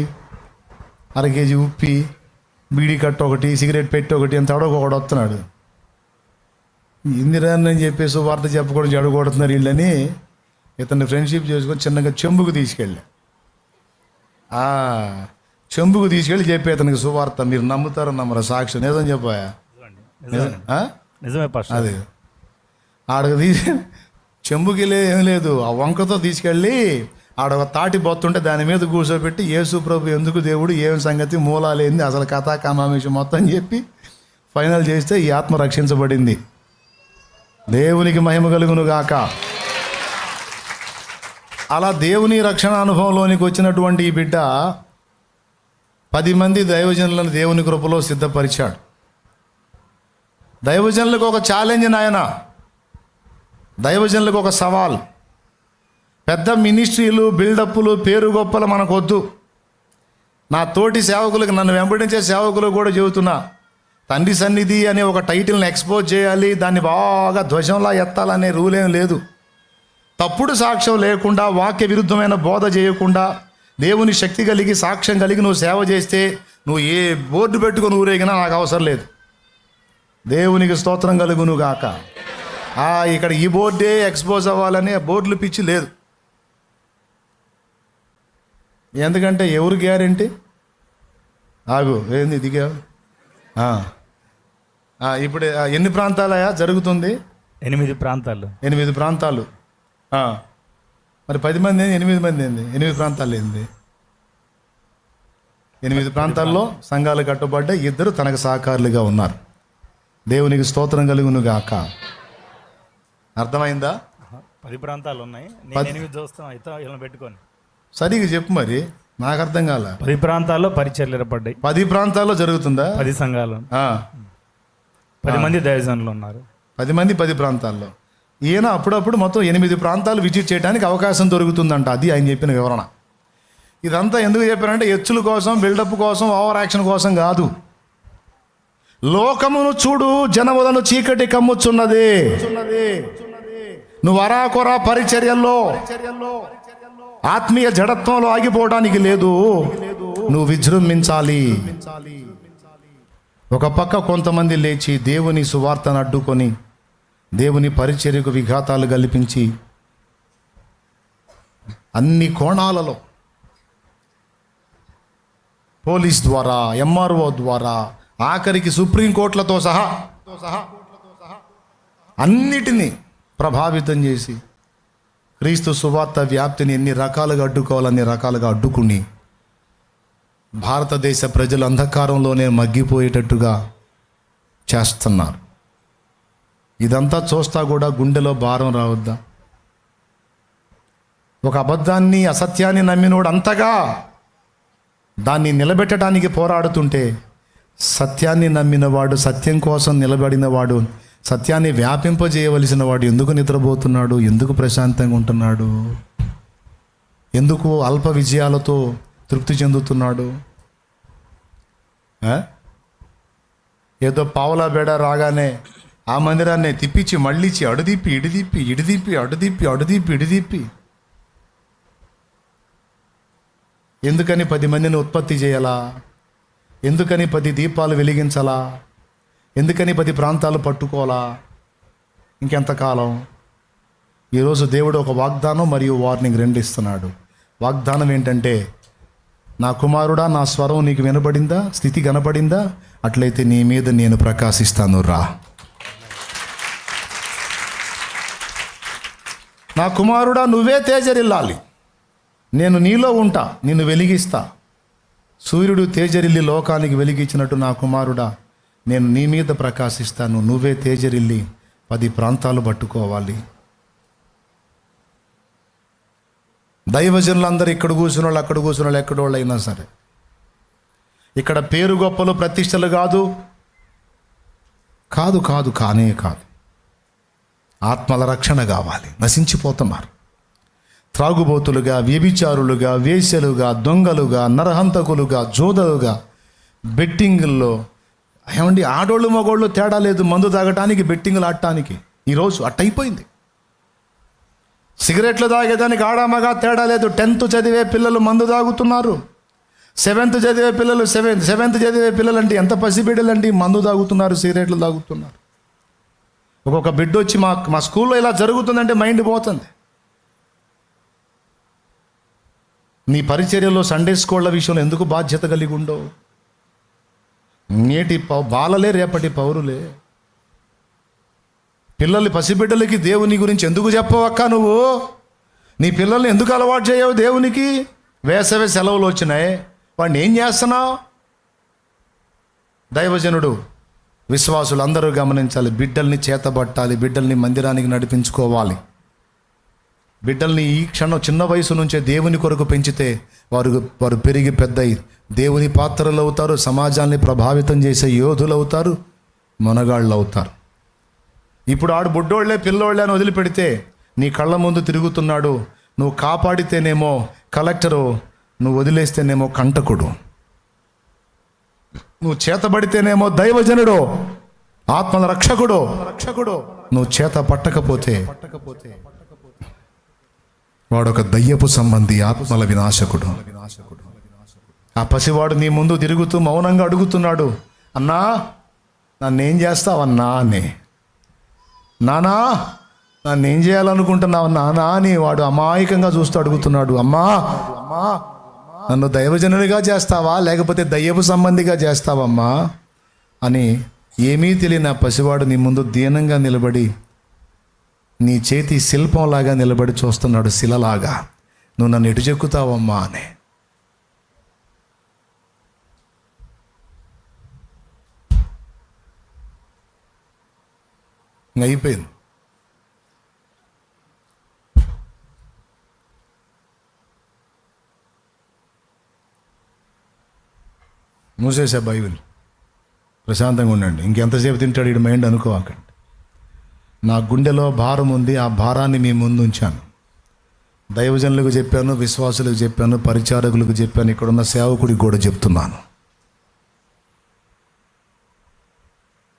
1/2 కేజీ ఉప్పి, బీడీ కట్ట ఒకటి, సిగరెట్ పెట్టి ఒకటి అని తడవకు ఒకడు వస్తున్నాడు. ఇందిరాని చెప్పి సువార్త చెప్పకూడదు జడగొడుతున్నారు వీళ్ళని ఇతన్ని ఫ్రెండ్షిప్ చేసుకొని చిన్నగా చెంబుకు తీసుకెళ్ళి చెప్పి ఇతనికి సువార్త. మీరు నమ్ముతారో నమ్మరా? సాక్షి నిజం చెప్పాయా? నిజమే పాస్టర్. అది ఆడకు తీసి చెంబుకి ఏం లేదు, ఆ వంకతో తీసుకెళ్ళి ఆడొక తాటి బొత్తుంటే దాని మీద కూర్చోబెట్టి యేసు ప్రభు ఎందుకు దేవుడు, ఏం సంగతి, మూలాలేంది, అసలు కథా కమామిషం మొత్తం చెప్పి ఫైనల్ చేస్తే ఈ ఆత్మ రక్షించబడింది. దేవునికి మహిమ కలుగును గాక. అలా దేవుని రక్షణ అనుభవంలోనికి వచ్చినటువంటి ఈ బిడ్డ 10 మంది దైవజనులను దేవుని కృపలో సిద్ధపరిచాడు. దైవజనులకు ఒక ఛాలెంజ్ నాయన, దైవజనులకు ఒక సవాల్. పెద్ద మినిస్ట్రీలు, బిల్డప్లు, పేరు గొప్పలు మనకొద్దు. నా తోటి సేవకులకు, నన్ను వెంబడించే సేవకులకు కూడా చెబుతున్నా, తండ్రి సన్నిధి అనే ఒక టైటిల్ని ఎక్స్పోజ్ చేయాలి, దాన్ని బాగా ధ్వజంలా ఎత్తాలనే రూల్ ఏం లేదు. తప్పుడు సాక్ష్యం లేకుండా, వాక్య విరుద్ధమైన బోధ చేయకుండా, దేవుని శక్తి కలిగి, సాక్ష్యం కలిగి నువ్వు సేవ చేస్తే నువ్వు ఏ బోర్డు పెట్టుకొని ఊరేగినా నాకు అవసరం లేదు. దేవునికి స్తోత్రం కలుగును గాక. ఇక్కడ ఈ బోర్డే ఎక్స్పోజ్ అవ్వాలని బోర్డులు పిచ్చి లేదు. ఎందుకంటే ఎవరు గ్యారెంటీ? ఏంది దిగా? ఇప్పుడు ఎన్ని ప్రాంతాలయా జరుగుతుంది? 8 ప్రాంతాలు. 8 ప్రాంతాలు. మరి 10 మంది ఏంది, 8 మంది ఏంది? 8 ప్రాంతాలు ఏంది? 8 ప్రాంతాల్లో సంఘాలు కట్టుబడ్డాయి. 2 తనకు సహకారులుగా ఉన్నారు. దేవునికి స్తోత్రం కలుగును గాక. అర్థమైందా? 10 ప్రాంతాలు ఉన్నాయి. 8 చూస్తాం అయితే వీళ్ళని పెట్టుకొని. సరిగా చెప్పు, మరి నాకు అర్థం కాల. 10 ప్రాంతాల్లో పరిచర్యలు ఏర్పడ్డాయి. 10 ప్రాంతాల్లో జరుగుతుందా? 10 సంఘాలు, 10 మంది దైవజనులు ఉన్నారు. 10 మంది 10 ప్రాంతాల్లో. ఈయన అప్పుడప్పుడు మొత్తం 8 ప్రాంతాలు విజిట్ చేయడానికి అవకాశం దొరుకుతుందంట. అది ఆయన చెప్పిన వివరణ. ఇదంతా ఎందుకు చెప్పారంటే ఎచ్చుల కోసం, బిల్డప్ కోసం, ఓవర్ యాక్షన్ కోసం కాదు. లోకమును చూడు, జనములను చీకటి కమ్ముచున్నది. నువ్వు అరాకొరా పరిచర్యల్లో ఆత్మీయ జడత్వంలో ఆగిపోవడానికి లేదు. నువ్వు విజృంభించాలి. ఒక పక్క కొంతమంది లేచి దేవుని సువార్తను అడ్డుకొని దేవుని పరిచర్యకు విఘాతాలు కల్పించి అన్ని కోణాలలో పోలీస్ ద్వారా, ఎంఆర్ఓ ద్వారా, ఆఖరికి సుప్రీంకోర్టులతో సహా అన్నిటినీ ప్రభావితం చేసి క్రీస్తు సువార్త వ్యాప్తిని ఎన్ని రకాలుగా అడ్డుకోవాలన్ని రకాలుగా అడ్డుకుని భారతదేశ ప్రజలు అంధకారంలోనే మగ్గిపోయేటట్టుగా చేస్తున్నారు. ఇదంతా చూస్తా కూడా గుండెలో భారం రావద్దా? ఒక అబద్ధాన్ని, అసత్యాన్ని నమ్మినోడు అంతగా దాన్ని నిలబెట్టడానికి పోరాడుతుంటే, సత్యాన్ని నమ్మినవాడు, సత్యం కోసం నిలబడినవాడు, సత్యాన్ని వ్యాపింపజేయవలసిన వాడు ఎందుకు నిద్రపోతున్నాడు? ఎందుకు ప్రశాంతంగా ఉంటున్నాడు? ఎందుకు అల్ప విజయాలతో తృప్తి చెందుతున్నాడు? ఏదో పావులా బేడ రాగానే ఆ మందిరాన్ని తిప్పించి మళ్ళీచి అడుదిప్పి ఇడిదిప్పి ఇడిదిప్పి అడుదిప్పి అడుదిప్పి ఇడిదిప్పి ఎందుకని 10 మందిని ఉత్పత్తి చేయాలా? ఎందుకని 10 దీపాలు వెలిగించాలా? ఎందుకని 10 ప్రాంతాలు పట్టుకోవాలా? ఇంకెంతకాలం? ఈరోజు దేవుడు ఒక వాగ్దానం మరియు వార్నింగ్ 2 ఇస్తున్నాడు. వాగ్దానం ఏంటంటే, నా కుమారుడా, నా స్వరం నీకు వినబడిందా? స్థితి కనపడిందా? అట్లయితే నీ మీద నేను ప్రకాశిస్తాను, రా. నా కుమారుడా, నువ్వే తేజరిల్లాలి. నేను నీలో ఉంటా, నిన్ను వెలిగిస్తా. సూర్యుడు తేజరిల్లి లోకానికి వెలిగించినట్టు నా కుమారుడా, నేను నీ మీద ప్రకాశిస్తాను. నువ్వే తేజరిల్లి 10 ప్రాంతాలు పట్టుకోవాలి. దైవజనులందరూ ఇక్కడ కూర్చున్న వాళ్ళు, అక్కడ కూర్చున్న వాళ్ళు, ఎక్కడోళ్ళు అయినా సరే, ఇక్కడ పేరు గొప్పలు ప్రతిష్టలు కాదు, కానే కాదు. ఆత్మల రక్షణ కావాలి. నశించిపోతున్నారు. త్రాగుబోతులుగా, వ్యభిచారులుగా, వేశ్యలుగా, దొంగలుగా, నరహంతకులుగా, జోదలుగా, బెట్టింగుల్లో ఏమండి, ఆడోళ్ళు మగోళ్ళు తేడా లేదు. మందు తాగటానికి, బెట్టింగులు ఆడటానికి ఈరోజు అట్టయిపోయింది. సిగరెట్లు తాగేదానికి ఆడామగా తేడా లేదు. 10th చదివే పిల్లలు మందు తాగుతున్నారు. 7th చదివే పిల్లలు 7th చదివే పిల్లలు అంటే ఎంత పసిబిడ్డలండి, మందు తాగుతున్నారు, సిగరెట్లు తాగుతున్నారు. ఒక్కొక్క బిడ్డ వచ్చి మా స్కూల్లో ఇలా జరుగుతుందంటే మైండ్ పోతుంది. నీ పరిచర్యలో సండే స్కూళ్ళ విషయంలో ఎందుకు బాధ్యత కలిగి ఉండవు? నేటి బాలలే రేపటి పౌరులే. పిల్లలు, పసిబిడ్డలకి దేవుని గురించి ఎందుకు చెప్పవక్క? నువ్వు నీ పిల్లల్ని ఎందుకు అలవాటు చేయవు దేవునికి? వేసవి సెలవులు వచ్చినాయి, వాడిని ఏం చేస్తున్నావు? దైవజనుడు, విశ్వాసులు అందరూ గమనించాలి. బిడ్డల్ని చేతబట్టాలి, బిడ్డల్ని మందిరానికి నడిపించుకోవాలి. బిడ్డల్ని ఈ క్షణం చిన్న వయసు నుంచే దేవుని కొరకు పెంచితే వారు పెరిగి పెద్దయి దేవుని పాత్రలు అవుతారు, సమాజాన్ని ప్రభావితం చేసే యోధులు అవుతారు, మనగాళ్ళు అవుతారు. ఇప్పుడు ఆడు బుడ్డోళ్లే, పిల్లోళ్లే అని వదిలిపెడితే నీ కళ్ళ ముందు తిరుగుతున్నాడు. నువ్వు కాపాడితేనేమో కలెక్టరు, నువ్వు వదిలేస్తేనేమో కంటకుడు. నువ్వు చేతబడితేనేమో దైవజనుడు, ఆత్మల రక్షకుడు. నువ్వు చేత పట్టకపోతే వాడొక దయ్యపు సంబంధి, ఆత్మల వినాశకుడు. ఆ పసివాడు నీ ముందు తిరుగుతూ మౌనంగా అడుగుతున్నాడు, అన్నా నన్నేం చేస్తావన్నా అని. నానా నన్నేం చేయాలనుకుంటున్నావు నానా అని వాడు అమాయకంగా చూస్తూ అడుగుతున్నాడు. అమ్మా నన్ను దైవజనుడిగా చేస్తావా, లేకపోతే దయ్యపు సంబంధిగా చేస్తావమ్మా అని ఏమీ తెలియని ఆ పసివాడు నీ ముందు దీనంగా నిలబడి, నీ చేతి శిల్పంలాగా నిలబడి చూస్తున్నాడు, శిలలాగా. నువ్వు నన్ను ఎటు చెక్కుతావమ్మా అని. అయిపోయింది. మూసేసా బైబిల్. ప్రశాంతంగా ఉండండి. ఇంకెంతసేపు తింటాడు ఈ మైండ్ అనుకోవాకండి. నా గుండెలో భారం ఉంది, ఆ భారాన్ని మీ ముందు ఉంచాను. దైవజనులకు చెప్పాను, విశ్వాసులకు చెప్పాను, పరిచారకులకు చెప్పాను, ఇక్కడున్న సేవకుడికి కూడా చెప్తున్నాను.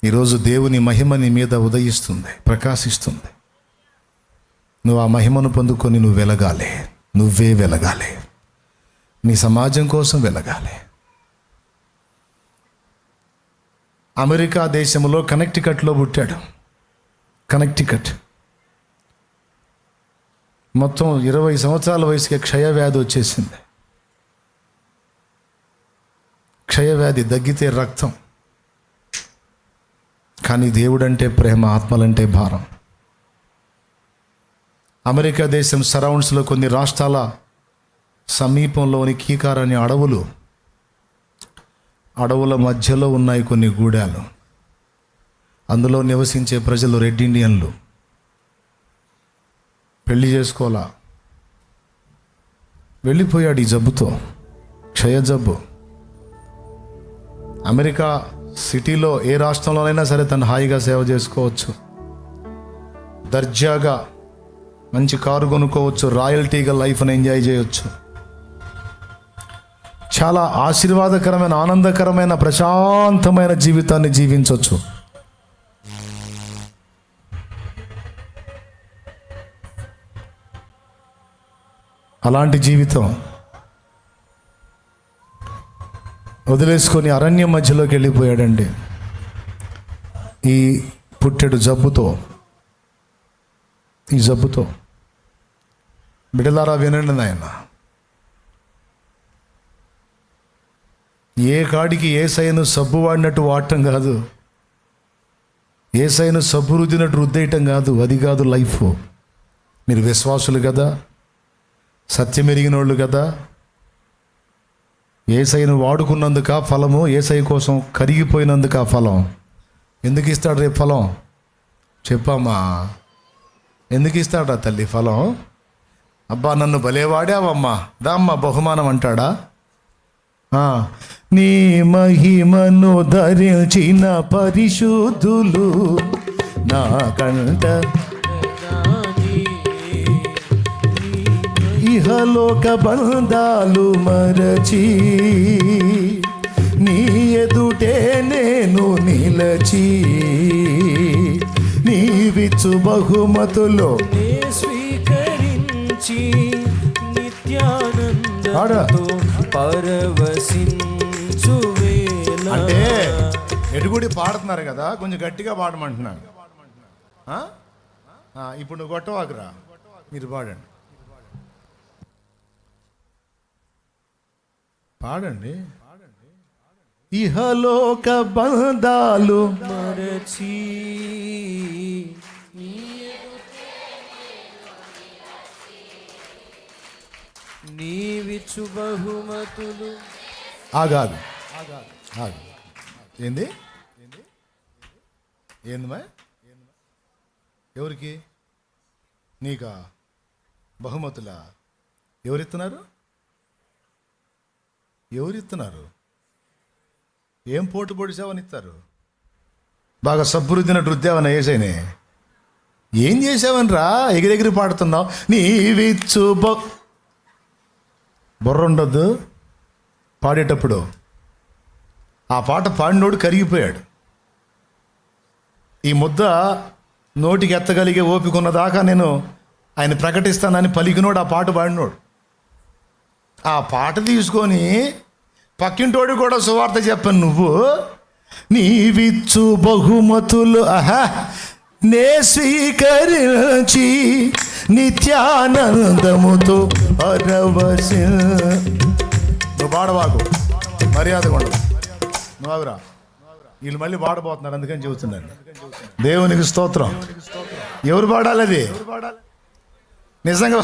ఈరోజు దేవుని మహిమ నీ మీద ఉదయిస్తుంది, ప్రకాశిస్తుంది. నువ్వు ఆ మహిమను పొందుకొని నువ్వు వెలగాలి. నువ్వే వెలగాలి, నీ సమాజం కోసం వెలగాలి. అమెరికా దేశంలో కనెక్టికట్లో పుట్టాడు. కనెక్టికట్ మొత్తం 20 సంవత్సరాల వయసుకి క్షయవ్యాధి వచ్చేసింది. క్షయవ్యాధి, దగ్గితే రక్తం. కానీ దేవుడంటే ప్రేమ, ఆత్మలంటే భారం. అమెరికా దేశం సరౌండ్స్లో కొన్ని రాష్ట్రాల సమీపంలోని కీకార్ అనే అడవుల మధ్యలో ఉన్నాయి కొన్ని గూడాలు. అందులో నివసించే ప్రజలు రెడ్ ఇండియన్లు. పెళ్లి చేసుకోవాలా, వెళ్ళిపోయాడు ఈ జబ్బుతో, క్షయ జబ్బు. అమెరికా సిటీలో ఏ రాష్ట్రంలోనైనా సరే తను హాయిగా సేవ చేసుకోవచ్చు, దర్జాగా మంచి కారు కొనుక్కోవచ్చు, రాయల్టీగా లైఫ్ని ఎంజాయ్ చేయవచ్చు. చాలా ఆశీర్వాదకరమైన, ఆనందకరమైన, ప్రశాంతమైన జీవితాన్ని జీవించవచ్చు. అలాంటి జీవితం వదిలేసుకొని అరణ్యం మధ్యలోకి వెళ్ళిపోయాడండి ఈ పుట్టెడు జబ్బుతో. ఈ జబ్బుతో బిడలారా వినండి నాయన, ఏ కాడికి ఏసైను సబ్బు వాడినట్టు వాడటం కాదు, ఏసైను సబ్బు రుద్దినట్టు రుద్దేయటం కాదు. అది కాదు లైఫ్. మీరు విశ్వాసులు కదా, సత్యం ఎరిగిన వాళ్ళు కదా. ఏసైను వాడుకున్నందుకు ఆ ఫలము, ఏసై కోసం కరిగిపోయినందుకు ఆ ఫలం. ఎందుకు ఇస్తాడు రేపు ఫలం? చెప్పమ్మా, ఎందుకు ఇస్తాడా తల్లి ఫలం? అబ్బా నన్ను భలే వాడావమ్మా, దామ్మా బహుమానం అంటాడా? నీ మహిమను ధరించిన పరిశుద్ధులు నా కంట ఇహలోక బంధాలు మరచి నీ ఎదుటే నేను నిలచి నీవిచ్చు బహుమతులో స్వీకరించి నిత్యానందంతో పరవశించు వేళ. అంటే ఎడుగుడి పాడుతున్నారు కదా, కొంచెం గట్టిగా పాడమంటున్నాను. ఇప్పుడు నువ్వు కొట్టవాకురా, మీరు పాడండి, పాడండి. ఇహలోక బంధాలు మరచి నీవిచ్చు బహుమతులు. ఆగాదు, ఏంది ఏంది ఎవరికి? నీకా? బహుమతులా? ఎవరిస్తున్నారు? ఏం పోటు పొడిచావని ఇస్తారు? బాగా సబ్బు రుద్దినట్టు రుద్దావని ఏసైనే. ఏం చేసావని రా ఎగిరెగిరి పాడుతున్నావు? నీవిచ్చు బుర్ర ఉండొద్దు పాడేటప్పుడు. ఆ పాట పాడినోడు కరిగిపోయాడు. ఈ ముద్ద నోటికి ఎత్తగలిగే ఓపిక ఉన్నదాకా నేను ఆయన ప్రకటిస్తానని పలికినోడు ఆ పాట పాడినోడు. ఆ పాట తీసుకొని పక్కింటోడు కూడా సువార్త చెప్పను. నువ్వు నీవిచ్చు బహుమతులు నే స్వీకరించి నిత్యానందముతో పరవశి. నువ్వు పాడవాకు, మర్యాద ఉండదు. నువ్వు ఆగురా, వీళ్ళు మళ్ళీ పాడబోతున్నారు అందుకని చెబుతున్నాను. దేవునికి స్తోత్రం. ఎవరు పాడాలి? అది నిజంగా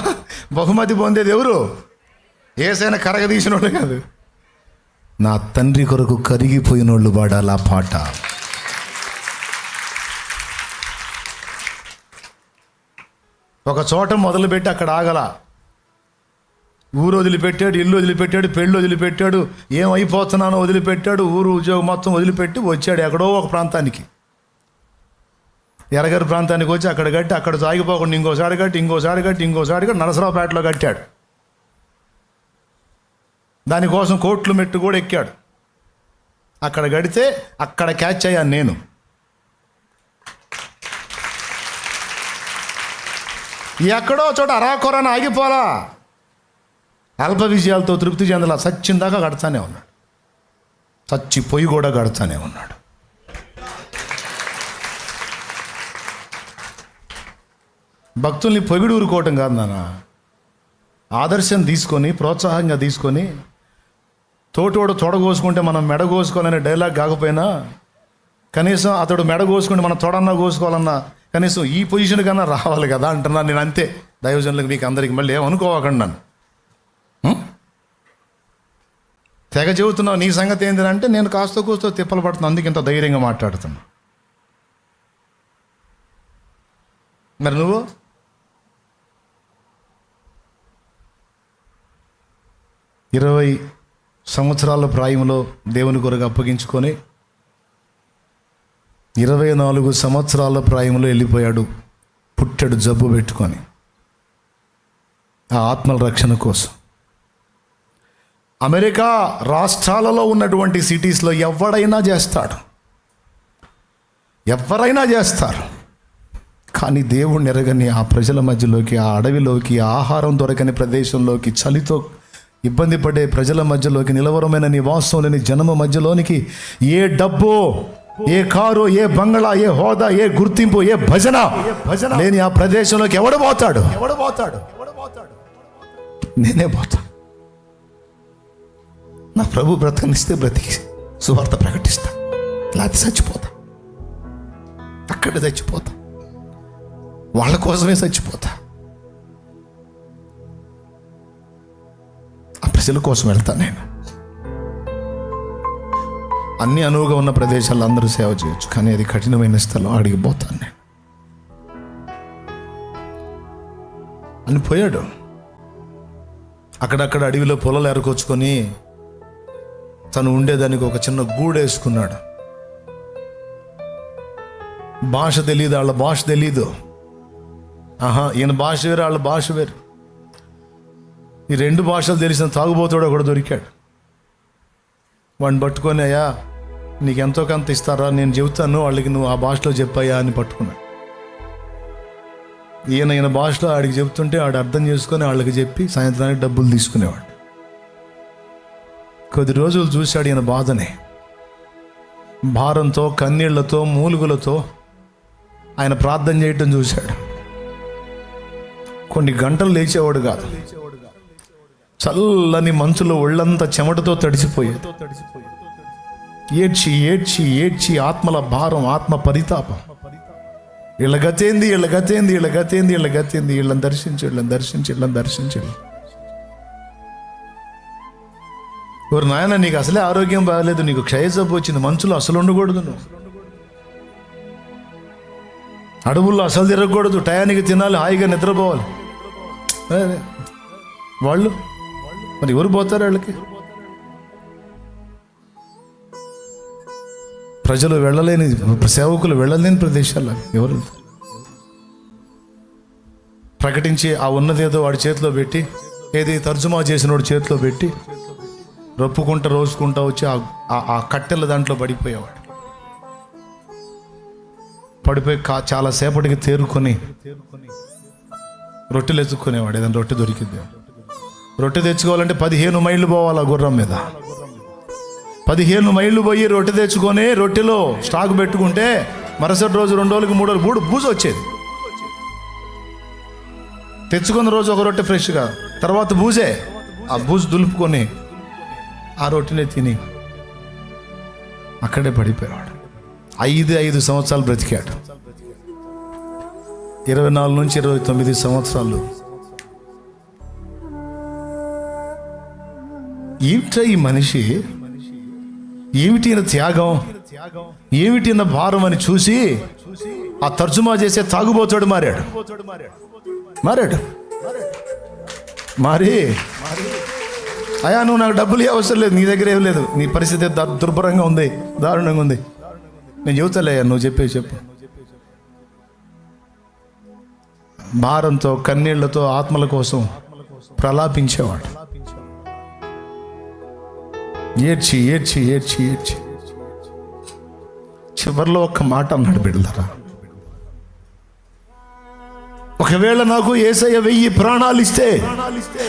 బహుమతి పొందేది ఎవరు? ఏసైనా కరగదీసినోళ్ళు కాదు, నా తండ్రి కొరకు కరిగిపోయినోళ్ళు పాడాలి ఆ పాట. ఒక చోట మొదలుపెట్టి అక్కడ ఆగల. ఊరు వదిలిపెట్టాడు, ఇల్లు వదిలిపెట్టాడు, పెళ్ళి వదిలిపెట్టాడు, ఏమైపోతున్నానో వదిలిపెట్టాడు, ఊరు ఉద్యోగం మొత్తం వదిలిపెట్టి వచ్చాడు ఎక్కడో ఒక ప్రాంతానికి. ఎరగరి ప్రాంతానికి వచ్చి అక్కడ కట్టి, అక్కడ సాగిపోకుండా ఇంకోసారి కట్టి, ఇంకోసారి కట్టి నరసరావుపేటలో కట్టాడు. దానికోసం కోట్లు మెట్టు కూడా ఎక్కాడు. అక్కడ గడితే అక్కడ క్యాచ్ అయ్యాను నేను. ఎక్కడో చోట అరాకొరని ఆగిపోలా. అల్ప విజయాలతో తృప్తి చెందలా, సచ్చిందాకా కడతానే ఉన్నాడు. చచ్చిపోయి కూడా కడతానే ఉన్నాడు. భక్తుల్ని పొగిడి ఊరుకోవటం కాదు నాన్న, ఆదర్శం తీసుకొని ప్రోత్సాహంగా తీసుకొని, తోటోడు తొడగోసుకుంటే మనం మెడ కోసుకోవాలనే డైలాగ్ కాకపోయినా కనీసం అతడు మెడ కోసుకుంటే మనం తొడన్నా కోసుకోవాలన్నా కనీసం ఈ పొజిషన్ కన్నా రావాలి కదా అంటున్నాను నేను. అంతే దైవజనులకు మీకు అందరికి మళ్ళీ ఏమనుకోవకండి నన్ను. తెగ చెబుతున్నావు నీ సంగతి ఏంటంటే నేను కాస్త కూస్తో తిప్పలు పడుతున్నాను, అందుకు ఇంత ధైర్యంగా మాట్లాడుతున్నా. మరి నువ్వు ఇరవై సంవత్సరాల ప్రాయంలో దేవుని కొరకు అప్పగించుకొని 24 సంవత్సరాల ప్రాయంలో వెళ్ళిపోయాడు, పుట్టాడు జబ్బు పెట్టుకొని ఆ ఆత్మల రక్షణ కోసం. అమెరికా రాష్ట్రాలలో ఉన్నటువంటి సిటీస్లో ఎవరైనా చేస్తాడు, ఎవరైనా చేస్తారు. కానీ దేవుణ్ణి ఎరగని ఆ ప్రజల మధ్యలోకి, ఆ అడవిలోకి, ఆహారం దొరకని ప్రదేశంలోకి, చలితో ఇబ్బంది పడే ప్రజల మధ్యలోకి, నిలవరమైన నివాసం లేని జనమ మధ్యలోనికి ఏ డబ్బు, ఏ కారు, ఏ బంగళా, ఏ హోదా, ఏ గుర్తింపు, ఏ భజన లేని ఆ ప్రదేశంలోకి ఎవడు పోతాడు? నేనే పోతా. నా ప్రభు బ్రతకనిస్తే బ్రతికి సువార్త ప్రకటిస్తా, లేకపోతే చచ్చిపోతా. అక్కడ చచ్చిపోతా, వాళ్ళ కోసమే చచ్చిపోతా. ఆ ప్రజల కోసం వెళ్తాను నేను. అన్ని అనువుగా ఉన్న ప్రదేశాల్లో అందరూ సేవ చేయొచ్చు, కానీ అది కఠినమైన స్థలం, అడిగి పోతాను నేను అని పోయాడు. అక్కడక్కడ అడవిలో పొలాలు ఎరకొచ్చుకొని తను ఉండేదానికి ఒక చిన్న గూడేసుకున్నాడు. భాష తెలియదు, వాళ్ళ భాష తెలీదు. ఈయన భాష వేరు, వాళ్ళ భాష వేరు. ఈ 2 భాషలు తెలిసిన తాగుబోతాడు ఒకడు దొరికాడు. వాడిని పట్టుకొని, అయ్యా నీకు ఎంతో కొంత ఇస్తారా, నేను చెబుతాను వాళ్ళకి, నువ్వు ఆ భాషలో చెప్పాయా అని పట్టుకున్నాడు. ఈయన భాషలో ఆడికి చెబుతుంటే ఆడు అర్థం చేసుకొని వాళ్ళకి చెప్పి సాయంత్రానికి డబ్బులు తీసుకునేవాడు. కొద్ది రోజులు చూశాడు ఈయన బాధని. భారంతో, కన్నీళ్లతో, మూలుగులతో ఆయన ప్రార్థన చేయటం చూశాడు. కొన్ని గంటలు లేచేవాడు కాదు. చల్లని మంచులో ఒళ్ళంతా చెమటతో తడిసిపోయేది. ఏడ్చి ఏడ్చి ఏడ్చి ఆత్మల భారం, ఆత్మ పరితాపం. వీళ్ళ గతేంది, వీళ్ళ గతేంది, వీళ్ళ గతేంది, వీళ్ళ గతేంది, వీళ్ళని దర్శించి, వీళ్ళని దర్శించి, వీళ్ళని దర్శించి. ఎవరు నాయన నీకు అసలే ఆరోగ్యం బాగలేదు, నీకు క్షయజబ్బు వచ్చింది, మంచులో అసలు ఉండకూడదు, నువ్వు అడవుల్లో అసలు తిరగకూడదు, టయానికి తినాలి, హాయిగా నిద్రపోవాలి. వాళ్ళు మరి ఎవరు పోతారు? వాళ్ళకి ప్రజలు వెళ్ళలేని, సేవకులు వెళ్ళలేని ప్రదేశాల్లో ఎవరు ప్రకటించి ఆ ఉన్నదేదో వాడి చేతిలో పెట్టి, ఏది తర్జుమా చేసినోడు చేతిలో పెట్టి రొప్పుకుంటా రోజుకుంటా వచ్చి ఆ కట్టెల దాంట్లో పడిపోయేవాడు. పడిపోయి చాలాసేపటికి తేరుకొని రొట్టెలు ఎత్తుక్కునేవాడు. ఏదైనా రొట్టె దొరికింది. రొట్టె తెచ్చుకోవాలంటే 15 మైళ్ళు పోవాలి ఆ గుర్రం మీద. 15 మైళ్ళు పోయి రొట్టె తెచ్చుకొని రొట్టెలో స్టాక్ పెట్టుకుంటే మరుసటి రోజు 2 రోజులకి 3 రోజులు బూజు వచ్చేది. తెచ్చుకున్న రోజు ఒక రొట్టె ఫ్రెష్గా, తర్వాత బూజే. ఆ బూజు దులుపుకొని ఆ రొట్టెనే తిని అక్కడే పడిపోయాడు. 5 సంవత్సరాలు బ్రతికాడు. 24 నుంచి 29 సంవత్సరాలు. ఏమిటా ఈ మనిషి, ఏమిటిన త్యాగం, ఏమిటిన భారం అని చూసి ఆ తర్జుమా చేసే తాగుబోతాడు మారాడు. మారి అయ్యా నువ్వు నాకు డబ్బులు అవసరం లేదు, నీ దగ్గర ఏం లేదు, నీ పరిస్థితి దుర్భరంగా ఉంది, దారుణంగా ఉంది, నేను చెబుతాలే, నువ్వు చెప్పు. భారంతో, కన్నీళ్లతో ఆత్మల కోసం ప్రలాపించేవాడు. ఏడ్చి ఏడ్చి ఏడ్చి ఏడ్చి చివరిలో ఒక్క మాట అన్నాడు, బిడ్డలారా, ఒక ఒకవేళ నాకు యేసయ్య 1000 ప్రాణాలు ఇస్తే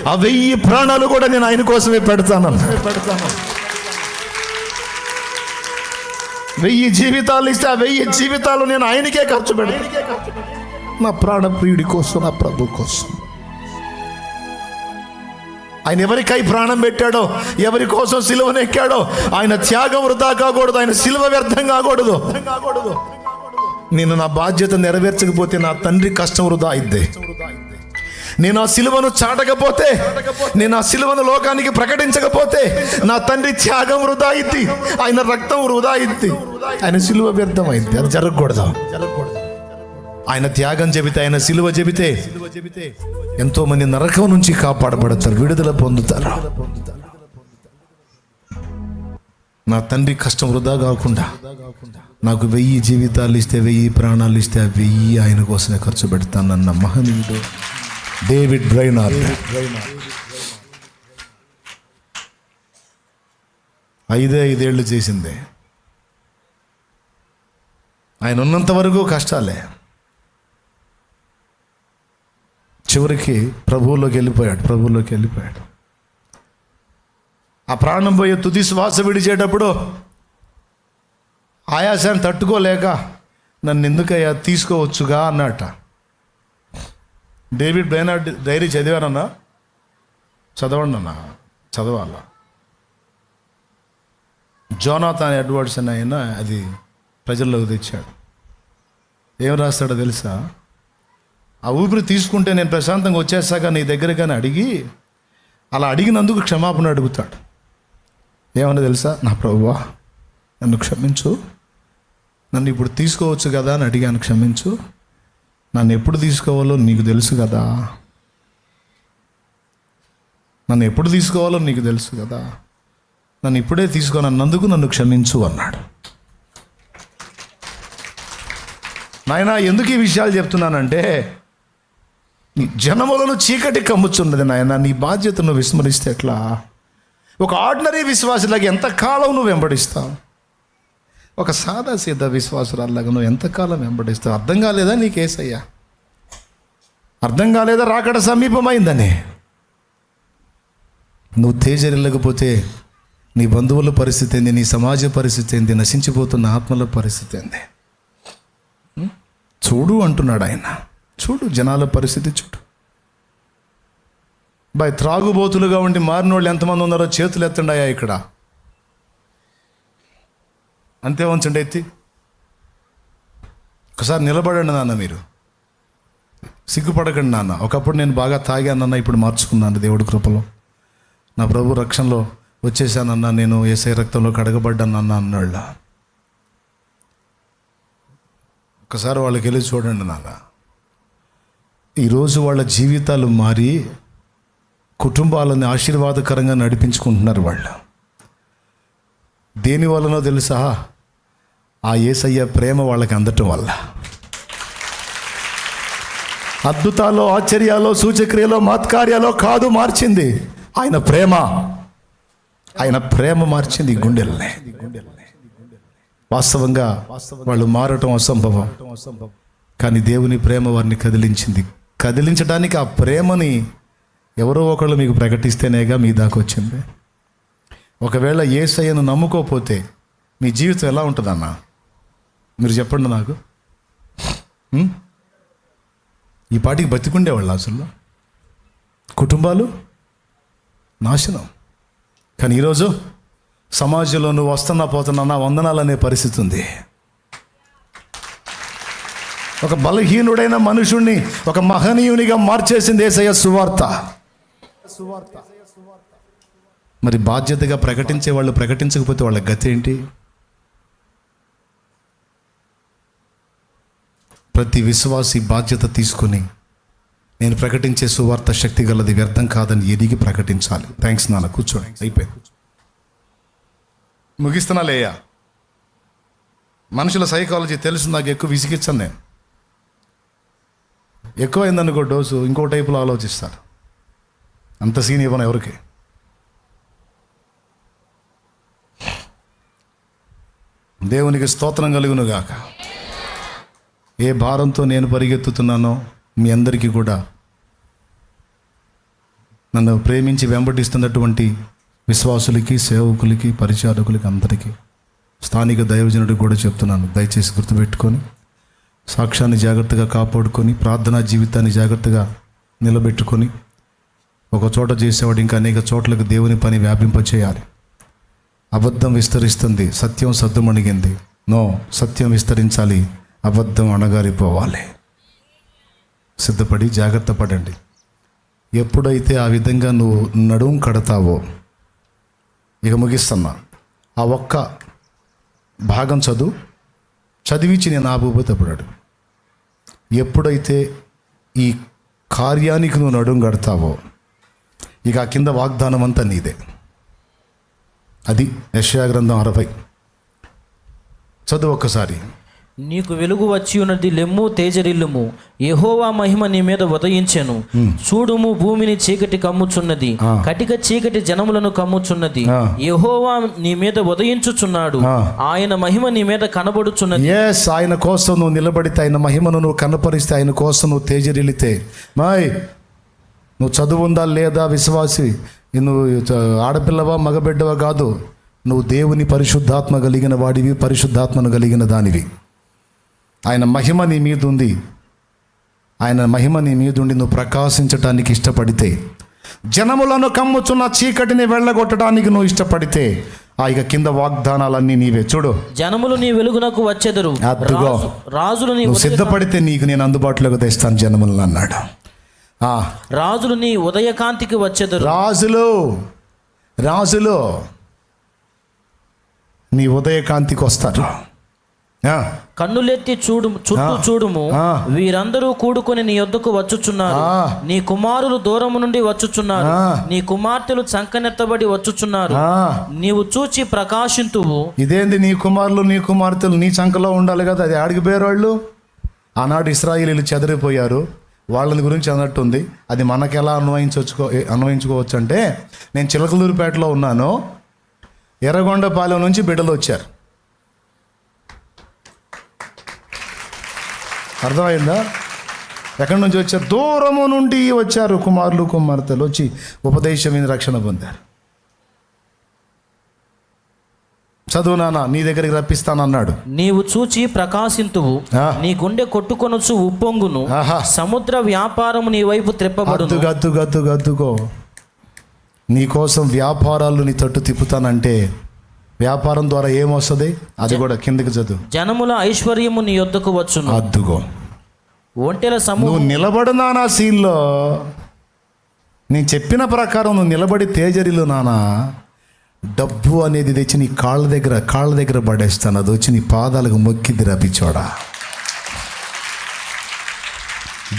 ఆ 1000 ప్రాణాలు కూడా నేను ఆయన కోసమే పెడతాను. 1000 జీవితాలు ఇస్తే ఆ 1000 జీవితాలు నేను ఆయనకే ఖర్చు పెడతాను, నా ప్రాణప్రియుడి కోసం, నా ప్రభు కోసం. ఆయన ఎవరికై ప్రాణం పెట్టాడో, ఎవరి కోసం సిలువను ఎక్కాడో, ఆయన త్యాగం వృధా కాకూడదు, ఆయన సిలువ వ్యర్థం కాకూడదు. నేను నా బాధ్యత నెరవేర్చకపోతే నా తండ్రి కష్టం వృధా అయింది. నేను ఆ సిలువను చాటకపోతే, నేను ఆ సిలువను లోకానికి ప్రకటించకపోతే నా తండ్రి త్యాగం వృధా అయింది, ఆయన రక్తం వృధా అయింది, ఆయన సిలువ వ్యర్థం అయింది. అది జరగకూడదు. ఆయన త్యాగం చెబితే, ఆయన సిలువ చెబితే ఎంతో మంది నరకం నుంచి కాపాడబడతారు, విడుదల పొందుతారు. నా తండ్రి కష్టం వృధా కాకుండా నాకు 1000 జీవితాలు ఇస్తే, 1000 ప్రాణాలు ఇస్తే ఆ 1000 ఆయన కోసమే ఖర్చు పెడతానన్న మహనీయుడు డేవిడ్ బ్రైనార్డ్. 5 ఏళ్ళు చేసిందే. ఆయన ఉన్నంత వరకు కష్టాలే. చివరికి ప్రభువులోకి వెళ్ళిపోయాడు. ఆ ప్రాణం పోయే తుది శ్వాస విడిచేటప్పుడు ఆయాసాన్ని తట్టుకోలేక, నన్ను ఎందుకయ్యా తీసుకోవచ్చుగా అన్నట. డేవిడ్ బ్రైనార్డ్ డైరీ చదివానన్నా? చదవండి అన్న, చదవాల. జోనాథన్ ఎడ్వర్డ్స్ అని ఆయన అది ప్రజల్లోకి తెచ్చాడు. ఏం రాస్తాడో తెలుసా? ఆ ఊపిరి తీసుకుంటే నేను ప్రశాంతంగా వచ్చేసాక నీ దగ్గర కానీ అడిగి, అలా అడిగినందుకు క్షమాపణ అడుగుతాడు. ఏమన్నా తెలుసా? నా ప్రభువా నన్ను క్షమించు, నన్ను ఇప్పుడు తీసుకోవచ్చు కదా అని అడిగాను, క్షమించు. నన్ను ఎప్పుడు తీసుకోవాలో నీకు తెలుసు కదా, నన్ను ఇప్పుడే తీసుకోనన్నందుకు నన్ను క్షమించు అన్నాడు. నాయనా, ఎందుకు ఈ విషయాలు చెప్తున్నానంటే, నీ జనములను చీకటి కమ్ముచున్నది నాయన. నీ బాధ్యతను విస్మరిస్తే ఎట్లా? ఒక ఆర్డినరీ విశ్వాసులాగా ఎంతకాలం నువ్వు వెంబడిస్తావు? ఒక సాదా సీదా విశ్వాసురాల్లాగా నువ్వు ఎంతకాలం వెంబడిస్తావు? అర్థం కాలేదా నీకేసయ్యా? అర్థం కాలేదా రాకడ సమీపమైందని? నువ్వు తేజరిల్లకపోతే నీ బంధువుల పరిస్థితి ఏంది? నీ సమాజ పరిస్థితి ఏంది? నశించిపోతున్న ఆత్మల పరిస్థితి ఏంది? చూడు అంటున్నాడు ఆయన. చూడు జనాల పరిస్థితి చూడు. త్రాగుబోతులుగా ఉండి మారినోళ్ళు ఎంతమంది ఉన్నారో చేతులు ఎత్తండాయా ఇక్కడ? అంతే ఉంచండి, ఎత్తి ఒకసారి నిలబడండి నాన్న. మీరు సిగ్గుపడకండి నాన్న. ఒకప్పుడు నేను బాగా తాగానన్నా, ఇప్పుడు మార్చుకున్నాను దేవుడి కృపలో. నా ప్రభు రక్షణలో వచ్చేసానన్నా, నేను యేసయ్య రక్తంలో కడగబడ్డానన్నా అన్నాళ్ళ. ఒకసారి వాళ్ళకి వెళ్ళి చూడండి నాన్న. ఈరోజు వాళ్ళ జీవితాలు మారి కుటుంబాలను ఆశీర్వాదకరంగా నడిపించుకుంటున్నారు వాళ్ళు. దేని వల్లనో తెలుసా? ఆ యేసయ్య ప్రేమ వాళ్ళకి అందటం వల్ల. అద్భుతాలు, ఆశ్చర్యాలు, సూచక్రియలో, మహత్కార్యాలో కాదు మార్చింది, ఆయన ప్రేమ మార్చింది గుండెల్ని. వాస్తవంగా వాళ్ళు మారటం అసంభవం, కానీ దేవుని ప్రేమ వారిని కదిలించడానికి ఆ ప్రేమని ఎవరో ఒకళ్ళు మీకు ప్రకటిస్తేనేగా మీ దాకా వచ్చింది. ఒకవేళ యేసయ్యను నమ్ముకోకపోతే మీ జీవితం ఎలా ఉంటుందన్నా? మీరు చెప్పండి నాకు. ఈ పాటికి బతికుండేవాళ్ళు అసలు, కుటుంబాలు నాశనం. కానీ ఈరోజు సమాజంలో నువ్వు వస్తున్నా పోతున్నా వందనాలనే పరిస్థితి ఉంది. ఒక బలహీనుడైన మనుషుణ్ణి ఒక మహనీయునిగా మార్చేసింది యేసయ్య సువార్త. మరి బాధ్యతగా ప్రకటించే వాళ్ళు ప్రకటించకపోతే వాళ్ళ గతి ఏంటి? ప్రతి విశ్వాసి బాధ్యత తీసుకుని, నేను ప్రకటించే సువార్త శక్తి గలది, వ్యర్థం కాదని ఎదిగి ప్రకటించాలి. థ్యాంక్స్ నాన్న, కూర్చోండి. అయిపోయింది, ముగిస్తున్నా లేయా. మనుషుల సైకాలజీ తెలుసు నాకు, ఎక్కువ విసిగిచ్చాను నేను. ఎక్కువైందనుకో డోసు, ఇంకో టైపులో ఆలోచిస్తారు. అంత సీన్ ఇవ్వను ఎవరికి. దేవునికి స్తోత్రం కలుగును గాక. ఏ భారంతో నేను పరిగెత్తుతున్నానో, మీ అందరికీ కూడా నన్ను ప్రేమించి వెంబడిస్తున్నటువంటి విశ్వాసులకి, సేవకులకి, పరిచారకులకి అందరికీ, స్థానిక దైవజనుడికి కూడా చెప్తున్నాను, దయచేసి గుర్తుపెట్టుకొని సాక్ష్యాన్ని జాగ్రత్తగా కాపాడుకొని ప్రార్థనా జీవితాన్ని జాగ్రత్తగా నిలబెట్టుకొని ఒక చోట చేసేవాడు ఇంకా అనేక చోట్లకు దేవుని పని వ్యాపింపచేయాలి. అబద్ధం విస్తరిస్తుంది, సత్యం సద్దుమణిగింది. నో, సత్యం విస్తరించాలి, అబద్ధం అణగారిపోవాలి. సిద్ధపడి జాగ్రత్త పడండి. ఎప్పుడైతే ఆ విధంగా నువ్వు నడుం కడతావో, ఇక ముగిస్తున్నా, ఆ ఒక్క భాగం చదివించి నేను ఆపుపోతేపడాడు. ఎప్పుడైతే ఈ కార్యానికి నువ్వు నడుం కడతావో, ఇక ఆ కింద వాగ్దానం అంతా నీదే. అది యెషయా గ్రంథం 60. చదువు ఒక్కసారి. నీకు వెలుగు వచ్చి ఉన్నది, లెమ్ము తేజరిల్లుము, యెహోవా మహిమ నీ మీద ఉదయించెను. చూడుము, భూమిని చీకటి కమ్ముచున్నది, కటిక చీకటి జనములను కమ్ముచున్నది. యెహోవా నీ మీద ఉదయించుచున్నాడు, ఆయన మహిమ నీ మీద కనబడుచున్నది. ఎస్, ఆయన కోసం నువ్వు నిలబడితే, ఆయన మహిమను నువ్వు కనపరిస్తే, ఆయన కోసం నువ్వు తేజరిల్లితే, నువ్వు చదువు ఉందా లేదా విశ్వాసి, నువ్వు ఆడపిల్లవా మగబిడ్డవా కాదు, నువ్వు దేవుని పరిశుద్ధాత్మ కలిగిన వాడివి, పరిశుద్ధాత్మను కలిగిన దానివి. ఆయన మహిమ నీ మీద ఉంది. ఆయన మహిమ నీ మీద ఉండి నువ్వు ప్రకాశించటానికి ఇష్టపడితే, జనములను కమ్ముచున్న చీకటిని వెళ్ళగొట్టడానికి నువ్వు ఇష్టపడితే, ఇక కింద వాగ్దానాలన్నీ నీవే. చూడు, జనములు నీ వెలుగునకు వచ్చెదరు, అద్దుగో, రాజులు నీ నువ్వు సిద్ధపడితే నీకు నేను అందుబాటులోకి తెస్తాను జనములను అన్నాడు. రాజులు నీ ఉదయకాంతికి వచ్చెదరు. రాజులు నీ ఉదయకాంతికి వస్తారు. కన్నులెత్తి చుట్టూ చూడుము, వీరందరూ కూడుకొని నీ యొద్దకు వచ్చుచున్నారు. నీ కుమారులు దూరము నుండి వచ్చుచున్నారు, నీ కుమార్తెలు చంకనెత్తబడి వచ్చుచున్నారు. నీవు చూచి ప్రకాశింతువు. ఇదేంది, నీ కుమారులు నీ కుమార్తెలు నీ చంకలో ఉండాలి కదా, అది ఆడికి పేరోళ్ళు. ఆనాడు ఇశ్రాయేలీలు చెదిరిపోయారు, వాళ్ళని గురించి అన్నట్టుంది. అది మనకు ఎలా అన్వయించుకోవచ్చు అంటే, నేను చిలకలూరుపేటలో ఉన్నాను, ఎర్రగొండపాలెం నుంచి బిడ్డలు వచ్చారు. అర్థమైందా? ఎక్కడి నుంచి వచ్చారు? దూరము నుండి వచ్చారు కుమారులు కుమార్తెలు, వచ్చి ఉపదేశమైన రక్షణ పొందారు. చదువు నాన్న, నీ దగ్గరికి రప్పిస్తానన్నాడు. నీవు చూచి ప్రకాశింతువు, నీ గుండె కొట్టుకొనొచ్చు ఉప్పొంగును, సముద్ర వ్యాపారము నీ వైపు త్రిప్పబడును. గద్దుకో, నీ కోసం వ్యాపారాలు నీ తట్టు తిప్పుతానంటే, వ్యాపారం ద్వారా ఏమొస్తుంది? అది కూడా కిందకి చదువు. జనముల ఐశ్వర్యము నీ యొద్దకు వచ్చును. అద్దుగో, ఒంటెల సమూహం. నువ్వు నిలబడు నానా సీన్లో, నేను చెప్పిన ప్రకారం నువ్వు నిలబడి తేజరిలు నానా, డబ్బు అనేది తెచ్చి నీ కాళ్ళ దగ్గర పడేస్తాను. అది వచ్చి నీ పాదాలకు మొక్కిద్ది రప్పించోడా.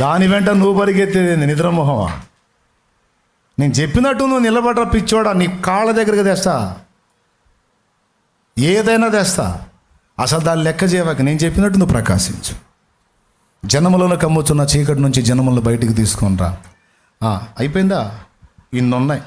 దాని వెంట నువ్వు పరిగెత్తేది నిద్రమోహమా? నేను చెప్పినట్టు నువ్వు నిలబడి రప్పించోడా, నీ కాళ్ళ దగ్గరకు తెస్తా, ఏదైనా తెస్తా. అసలు దాన్ని లెక్క చేయవాక నేను చెప్పినట్టు నువ్వు ప్రకాశించు. జనములను కమ్ముచున్న చీకటి నుంచి జనములను బయటికి తీసుకొని రా. అయిపోయిందా? ఇన్నున్నాయి.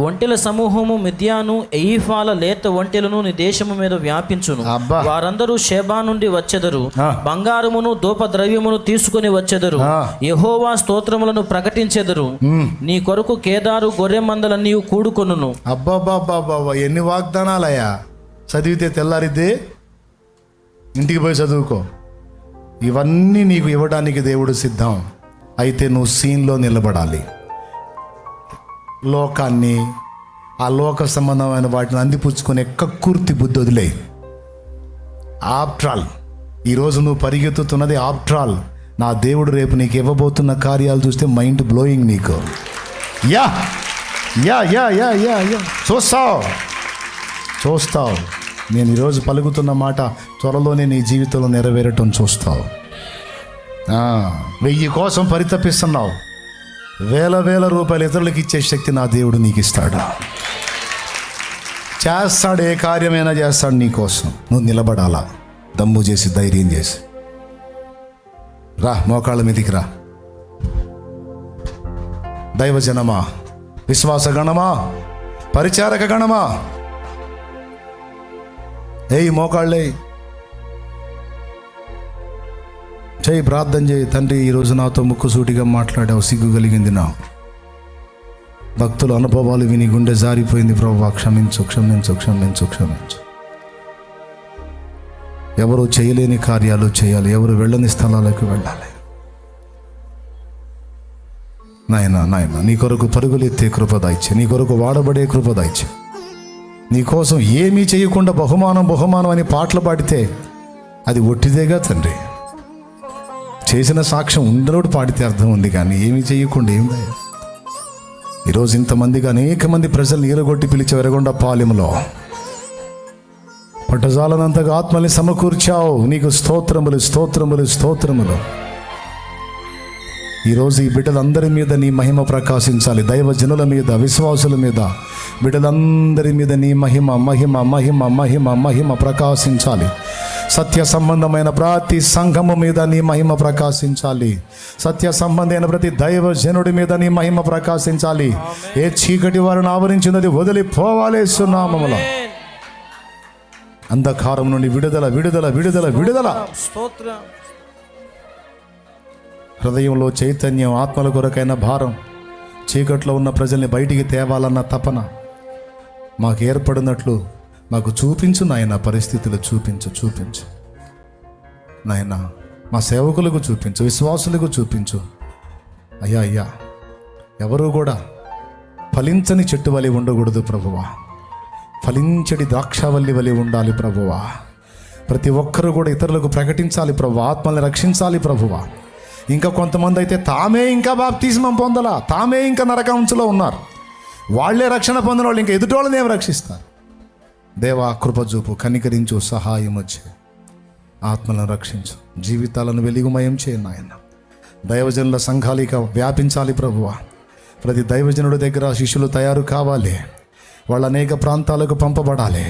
ఒంటెల సమూహము మిద్యాను, ఎయిఫాల లేత ఒంటెలను నీ దేశము మీద వ్యాపించును. వారందరూ షేబా నుండి వచ్చెదరు, బంగారమును ధూపద్రవ్యమును తీసుకుని వచ్చెదరు, యెహోవా స్తోత్రములను ప్రకటించెదరు. నీ కొరకు కేదారు గొర్రె మందలన్నీ కూడుకొనును. అబ్బాబాబాబా, ఎన్ని వాగ్దానాలయ్యా! చదివితే తెల్లారిద్దే, ఇంటికి పోయి చదువుకో. ఇవన్నీ నీకు ఇవ్వడానికి దేవుడు సిద్ధం. అయితే నువ్వు సీన్లో నిలబడాలి. లోకాన్ని, ఆ లోక సంబంధమైన వాటిని అందిపుచ్చుకునే కక్కుర్తి బుద్ధి వదిలే. ఆఫ్టర్ ఆల్ ఈరోజు నువ్వు పరిగెత్తుతున్నది ఆఫ్టర్ ఆల్ నా దేవుడు రేపు నీకు ఇవ్వబోతున్న కార్యాలు చూస్తే మైండ్ బ్లోయింగ్ నీకు. Yeah yeah yeah yeah yeah yeah చూస్తావు. నేను ఈరోజు పలుకుతున్న మాట త్వరలోనే నీ జీవితంలో నెరవేరటం చూస్తావు. 1000 కోసం పరితపిస్తున్నావు, వేల రూపాయలు ఇతరులకు ఇచ్చే శక్తి నా దేవుడు నీకు ఇస్తాడు. చేస్తాడు, ఏ కార్యమైనా చేస్తాడు నీ కోసం. నువ్వు నిలబడాలా, దమ్ము చేసి, ధైర్యం చేసి రా, మోకాళ్ళ మీదికి రా. దైవజనమా, విశ్వాస గణమా, పరిచారక గణమా, మోకాళ్ళే. చేయి, ప్రార్థన చేయి. తండ్రి, ఈరోజు నాతో ముక్కుసూటిగా మాట్లాడావు, సిగ్గు కలిగింది నా భక్తుల అనుభవాలు విని గుండె జారిపోయింది ప్రభువా. క్షమించు, క్షమించు, క్షమించు, క్షమించు. ఎవరు చేయలేని కార్యాలు చేయాలి, ఎవరు వెళ్ళని స్థలాలకు వెళ్ళాలి. నాయన నీ కొరకు పరుగులెత్తే కృప దయచే, నీ కొరకు వాడబడే కృప దయచే. నీ కోసం ఏమీ చేయకుండా బహుమానం బహుమానం అని పాటలు పాడితే అది ఒట్టిదేగా తండ్రి. చేసిన సాక్ష్యం ఉండలోడు పాడితే అర్థం ఉంది, కానీ ఏమీ చేయకుండా ఏం దయ. ఈరోజు ఇంతమందిగా అనేక మంది ప్రజలు నీరగొట్టి పిలిచి వెరగొండ పాలెంలో పట్టజాలనంతగా ఆత్మల్ని సమకూర్చావు. నీకు స్తోత్రములు, స్తోత్రములు, స్తోత్రములు. ఈరోజు ఈ బిడ్డలందరి మీద నీ మహిమ ప్రకాశించాలి. దైవజనుల మీద, విశ్వాసుల మీద, బిడ్డలందరి మీద నీ మహిమ మహిమ మహిమ మహిమ మహిమ ప్రకాశించాలి. సత్య సంబంధమైన ప్రతి సంఘము మీద నీ మహిమ ప్రకాశించాలి. సత్య సంబంధమైన ప్రతి దైవజనుడి మీద నీ మహిమ ప్రకాశించాలి. ఏ చీకటి వారిని ఆవరించినది వదిలిపోవాలి యేసునామములో. అంధకారం నుండి విడుదల, విడుదల, విడుదల, విడుదల. స్తోత్రం. హృదయంలో చైతన్యం, ఆత్మల కొరకైన భారం, చీకట్లో ఉన్న ప్రజల్ని బయటికి తేవాలన్న తపన మాకు ఏర్పడినట్లు మాకు చూపించు నాయన. పరిస్థితులు చూపించు, చూపించు నాయన. మా సేవకులకు చూపించు, విశ్వాసులకు చూపించు. అయ్యా ఎవరు కూడా ఫలించని చెట్టు వలె ఉండకూడదు ప్రభువా. ఫలించడి ద్రాక్షవల్లి వలె ఉండాలి ప్రభువా. ప్రతి ఒక్కరూ కూడా ఇతరులకు ప్రకటించాలి ప్రభువా. ఆత్మల్ని రక్షించాలి ప్రభువా. ఇంకా కొంతమంది అయితే తామే ఇంకా బాప్తిస్మం పొందలా, తామే ఇంకా నరకాంశలో ఉన్నారు. వాళ్లే రక్షణ పొందిన వాళ్ళు ఇంకా ఎదుటి వాళ్ళని ఏం రక్షిస్తారు? దేవా, కృపజూపు, కనికరించు, సహాయం వచ్చే. ఆత్మలను రక్షించు, జీవితాలను వెలుగుమయం చేయ నాయన. దైవజనుల సంఘాలు ఇక వ్యాపించాలి ప్రభువా. ప్రతి దైవజనుడి దగ్గర శిష్యులు తయారు కావాలి. వాళ్ళు అనేక ప్రాంతాలకు పంపబడాలి.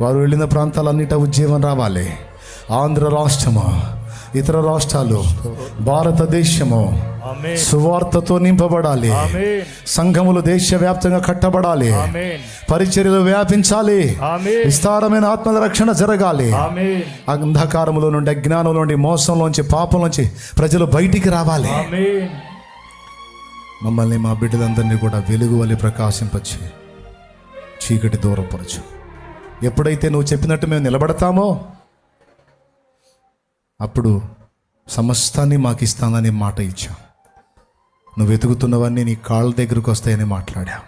వారు వెళ్ళిన ప్రాంతాలన్నిట ఉద్యమం రావాలి. ఆంధ్ర రాష్ట్రము, ఇతర రాష్ట్రాలు, భారతదేశము సువార్తతో నింపబడాలి. సంఘములు దేశవ్యాప్తంగా కట్టబడాలి. పరిచర్యలు వ్యాపించాలి. విస్తారమైన ఆత్మల రక్షణ జరగాలి. అంధకారములో నుండి, అజ్ఞానంలో నుండి, మోసంలోంచి, పాపంలోంచి ప్రజలు బయటికి రావాలి. మమ్మల్ని, మా బిడ్డలందరినీ కూడా వెలుగు వలె ప్రకాశింపచ్చి చీకటి దూరపరచు. ఎప్పుడైతే నువ్వు చెప్పినట్టు మేము నిలబడతామో అప్పుడు సమస్తాన్ని మాకు ఇస్తానని మాట ఇచ్చావు. నువ్వు వెతుకుతున్నవన్నీ నీ కాళ్ళ దగ్గరకు వస్తాయని మాట్లాడావు.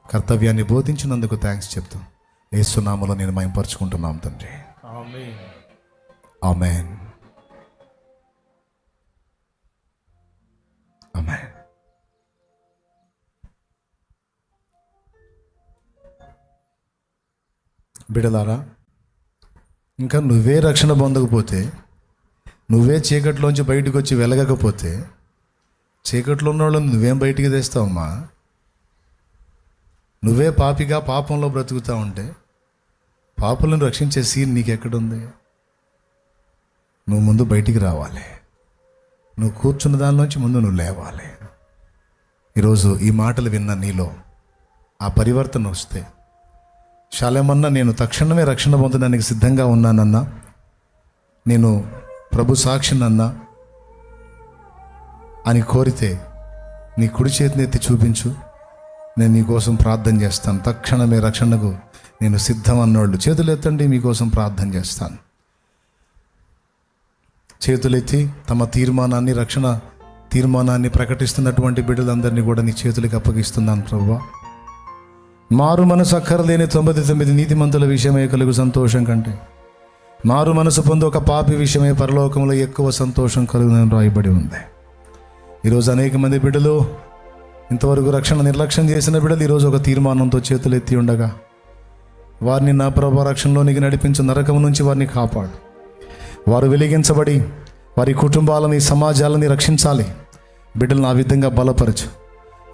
కర్తవ్యాన్ని బోధించినందుకు థ్యాంక్స్ చెప్తాం. యేసు నామములో నేను మహిమపరచుకుంటున్నాం తండ్రి. ఆమేన్, ఆమేన్. బిడలారా, ఇంకా నువ్వే రక్షణ పొందకపోతే, నువ్వే చీకట్లోంచి బయటకు వచ్చి వెలగకపోతే, చీకట్లో ఉన్న వాళ్ళని నువ్వేం బయటికి తెస్తావమ్మా? నువ్వే పాపిగా పాపంలో బ్రతుకుతా ఉంటే పాపులను రక్షించే సీన్ నీకెక్కడుంది? నువ్వు ముందు బయటికి రావాలి. నువ్వు కూర్చున్న దానిలోంచి ముందు నువ్వు లేవాలి. ఈరోజు ఈ మాటలు విన్న నీలో ఆ పరివర్తన వస్తే, శాలేమన్నా నేను తక్షణమే రక్షణ పొందడానికి సిద్ధంగా ఉన్నానన్నా, నేను ప్రభు సాక్షినన్నా అని కోరితే నీ కుడి చేతిని ఎత్తి చూపించు, నేను నీకోసం ప్రార్థన చేస్తాను. తక్షణమే రక్షణకు నేను సిద్ధం అన్నోళ్ళు చేతులు ఎత్తండి, మీకోసం ప్రార్థన చేస్తాను. చేతులెత్తి తమ తీర్మానాన్ని, రక్షణ తీర్మానాన్ని ప్రకటిస్తున్నటువంటి బిడ్డలందరినీ కూడా నీ చేతులకు అప్పగిస్తున్నాను ప్రభువా. మారు మనసు అక్కరలేని 99 నీతిమంతుల విషయమే కలుగు సంతోషం కంటే మారు మనసు పొంది ఒక పాపి విషయమే పరలోకంలో ఎక్కువ సంతోషం కలుగునని రాయబడి ఉంది. ఈరోజు అనేక మంది బిడ్డలు, ఇంతవరకు రక్షణ నిర్లక్ష్యం చేసిన బిడ్డలు ఈరోజు ఒక తీర్మానంతో చేతులు ఎత్తి ఉండగా, వారిని నా ప్రభు రక్షణలోనికి నడిపించు, నరకం నుంచి వారిని కాపాడు. వారు వెలిగించబడి వారి కుటుంబాలని, సమాజాలని రక్షించాలి. బిడ్డలను ఆ విధంగా బలపరచు.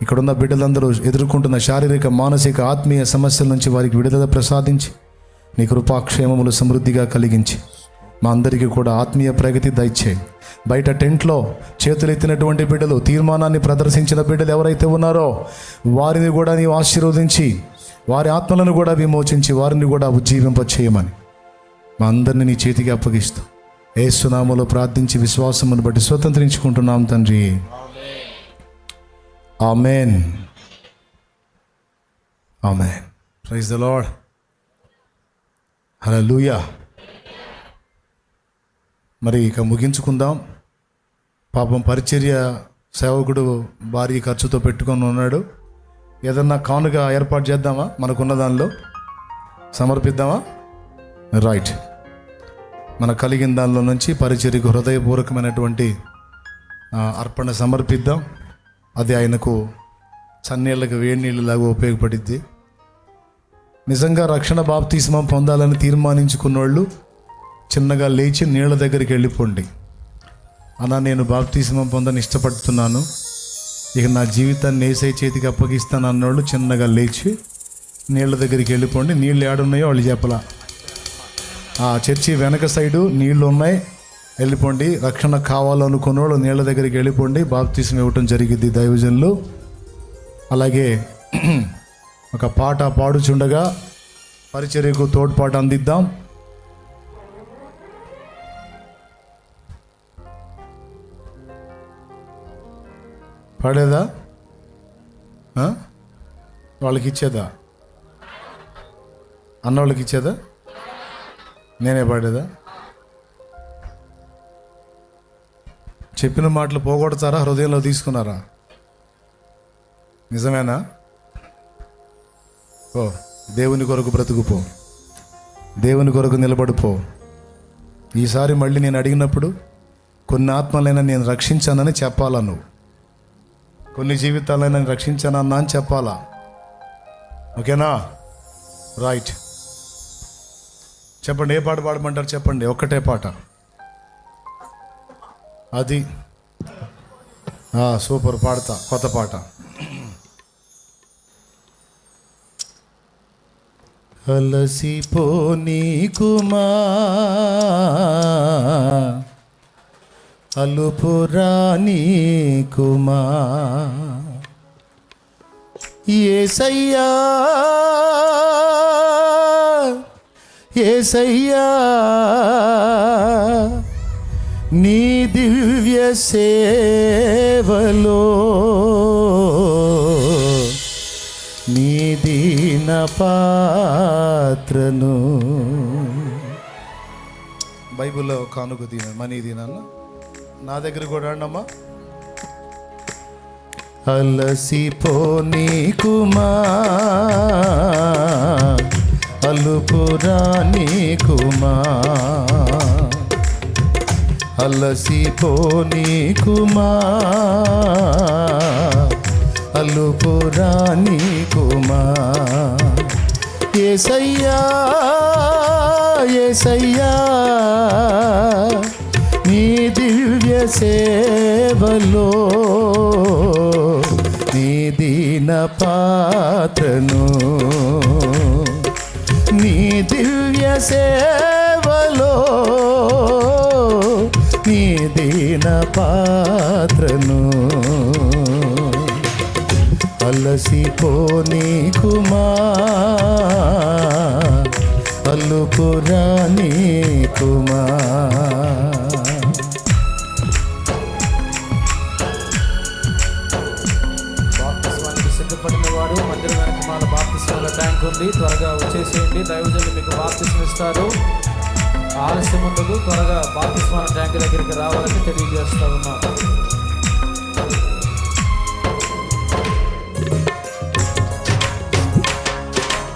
ఇక్కడున్న బిడ్డలందరూ ఎదుర్కొంటున్న శారీరక, మానసిక, ఆత్మీయ సమస్యల నుంచి వారికి విడుదల ప్రసాదించి నీ కృపాక్షేమములు సమృద్ధిగా కలిగించి మా అందరికీ కూడా ఆత్మీయ ప్రగతి దయచేయి. బయట టెంట్లో చేతులెత్తినటువంటి బిడ్డలు, తీర్మానాన్ని ప్రదర్శించిన బిడ్డలు ఎవరైతే ఉన్నారో వారిని కూడా నీవు ఆశీర్వదించి, వారి ఆత్మలను కూడా విమోచించి, వారిని కూడా ఉజ్జీవింప చేయమని మా అందరినీ నీ చేతికి అప్పగిస్తూ యేసు నామములో ప్రార్థించి విశ్వాసమును బట్టి స్వతంత్రించుకుంటున్నాం తండ్రి. Amen. Amen. Praise the lord. Hallelujah. మరి ఇక ముగించుకుందాం. పాపం పరిచర్య సేవకుడు భారీ ఖర్చుతో పెట్టుకొని ఉన్నాడు. ఏదన్నా కానుక ఏర్పాటు చేద్దామా? మనకున్న దానిలో సమర్పిద్దామా? రైట్. మన కలిగిన దానిలో నుంచి పరిచర్యకు హృదయపూర్వకమైనటువంటి అర్పణ సమర్పిద్దాం. అది ఆయనకు చన్నీళ్ళకి వేడి నీళ్ళలాగా ఉపయోగపడిద్ది. నిజంగా రక్షణ బాప్తిస్మం పొందాలని తీర్మానించుకున్నోళ్ళు చిన్నగా లేచి నీళ్ళ దగ్గరికి వెళ్ళిపోండి. అన్నా, నేను బాప్తిస్మం పొందని ఇష్టపడుతున్నాను, ఇక నా జీవితాన్ని యేసయ్య చేతికి అప్పగిస్తాను అన్నోళ్ళు చిన్నగా లేచి నీళ్ళ దగ్గరికి వెళ్ళిపోండి. నీళ్ళు ఏడున్నాయో వాళ్ళు చెప్పలా. ఆ చర్చి వెనక సైడు నీళ్లు ఉన్నాయి, వెళ్ళిపోండి. రక్షణ కావాలనుకున్న వాళ్ళు నీళ్ళ దగ్గరికి వెళ్ళిపోండి. బాప్తిస్మం ఇవ్వటం జరిగింది దైవజనులు. అలాగే ఒక పాట పాడుచుండగా పరిచర్యకు తోడ్పాటు అందిద్దాం. పాడేదా? వాళ్ళకి ఇచ్చేదా? అన్నవాళ్ళకి ఇచ్చేదా? నేనే పాడేదా? చెప్పిన మాటలు పోగొడతారా? హృదయంలో తీసుకున్నారా? నిజమేనా? ఓ, దేవుని కొరకు బ్రతుకుపో, దేవుని కొరకు నిలబడిపో. ఈసారి మళ్ళీ నేను అడిగినప్పుడు కొన్ని ఆత్మలైనా నేను రక్షించానని చెప్పాలా, నువ్వు కొన్ని జీవితాలైనా నేను రక్షించానన్నా అని చెప్పాలా. ఓకేనా? రైట్. చెప్పండి, ఏ పాట పాడమంటారు చెప్పండి. ఒక్కటే పాట. అది సూపర్, పాడతా. కొత్త పాట. అలసిపోనీకుమా అలుపురానీకుమా యేసయ్యా యేసయ్యా నీ దివ్య సేవలో నీ దీన పాత్రను. బైబిల్లో కానుక దీన మనీ దీనాన్న నా దగ్గర కూడా అండమ్మా. అలసిపోనీకుమా అలుపురానీకుమా అలసిపోనీకుమా అలుపురానీకుమా యేసయ్యా యేసయ్యా నీ దివ్య సేవలో నీ దీన పాత్రను నీ దివ్య సేవలో నీ దీన పాత్రను అలసిపోనీకుమా అలుపురానీకుమా. బాప్తిస్మానికి సిద్ధపడిన వాడు మందిరం వెనక మన బాప్తిస్మాల ట్యాంక్ ఉంది, త్వరగా వచ్చేసేయండి. దైవజనులు మీకు బాప్తిస్మం ఇస్తారు. ఆలస్యం ఉండదు, త్వరగా బాప్తిస్మాల ట్యాంక్ దగ్గరికి రావాలని తెలియజేస్తా ఉన్నాం.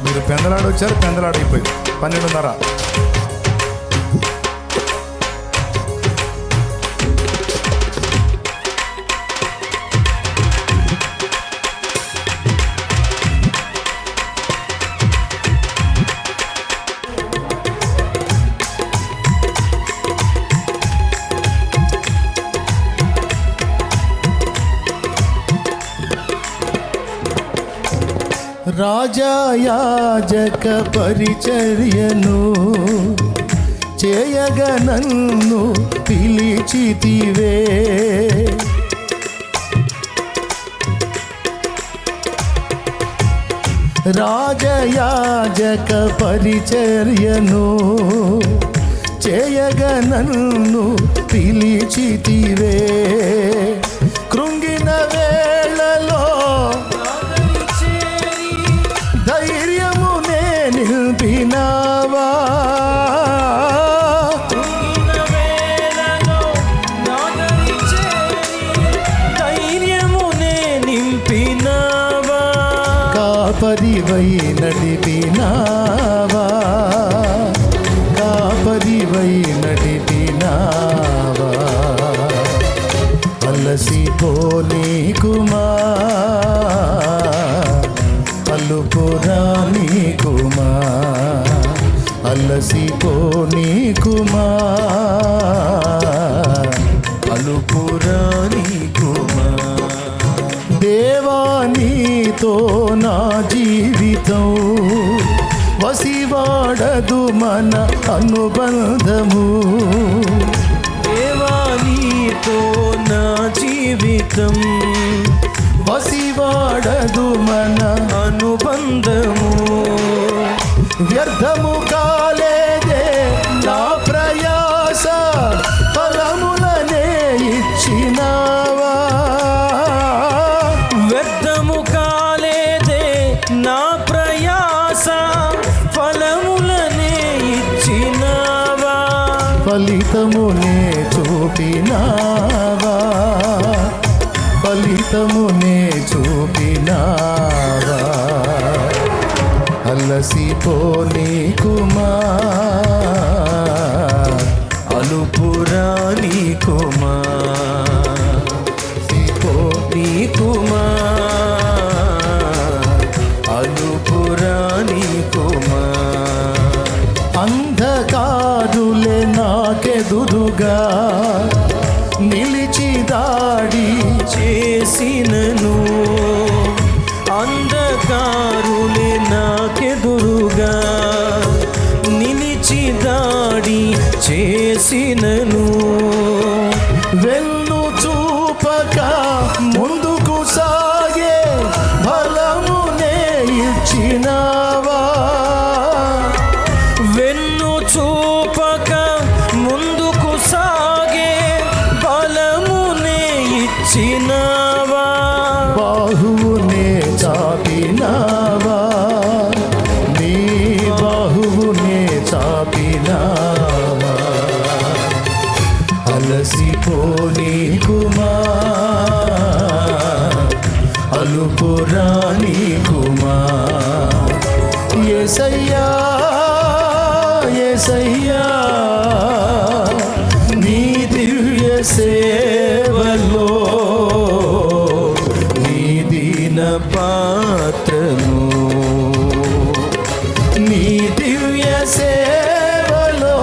మీరు పెందలాడు వచ్చారు, పెందలాడిపోయి 12:30. రాజయాజక పరిచర్యను చేయగా నన్ను పిలిచితివే. రాజయాజక పరిచర్యను చేయగా నన్ను పిలిచితివే. కృంగిన వేళలో ధైర్యమునే నిలిపినావా. కాపరివై నడిపినావా, కాపరివై నడిపినావా. అలసిపోనీకుమా, అలుపురానీకుమా, అలసిపోనీకుమా, అలుపురానీకుమా. దేవా నీతో నా జీవితం, వసివాడదు మన అనుబంధము. దేవా నీతో నా జీవితం, వసివాడదు మన అనుబంధము. వ్యర్థము కాలేదే నా ప్రయాస, ఫలములనే ఇచ్చినావా. వ్యర్థము కాలేదే నా ప్రయాస, ఫలములనే ఇచ్చినావా. ఫలితమునే చూపినావా, ఫలితమునే చూపినావా. అలసిపోనీకుమా, అలుపురానీకుమా, నీకుమా, అలుపురానీకుమా. అంధకారులే నాకెదురుగా నిలిచి దాడి చేసినను, అంధకారులే నాకెదురుగా నిలిచి దాడి చేసినను. వెన్ను చూపక ముందుకు సాగే బలమునే ఇచ్చినావా. వెన్ను చూపక ముందుకు సాగే బలమునే ఇచ్చినావా. బాహువునే చాపినావా, నీ బాహువునే చాపినావా. అలసిపోనీకుమా, అలుపురానీకుమా. యేసయ్యా, యేసయ్యా, నీ దివ్య సేవలో నీ దీన పాత్రను, నీ దివ్య సేవలో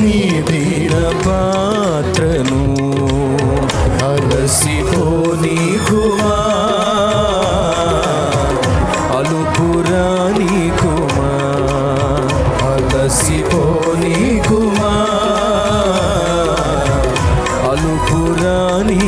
నీ దీన పాత్రను. అలసిపోనీకుమా, అలుపురానీకుమా, అలసిపోనీకుమా, అలుపురానీకుమా.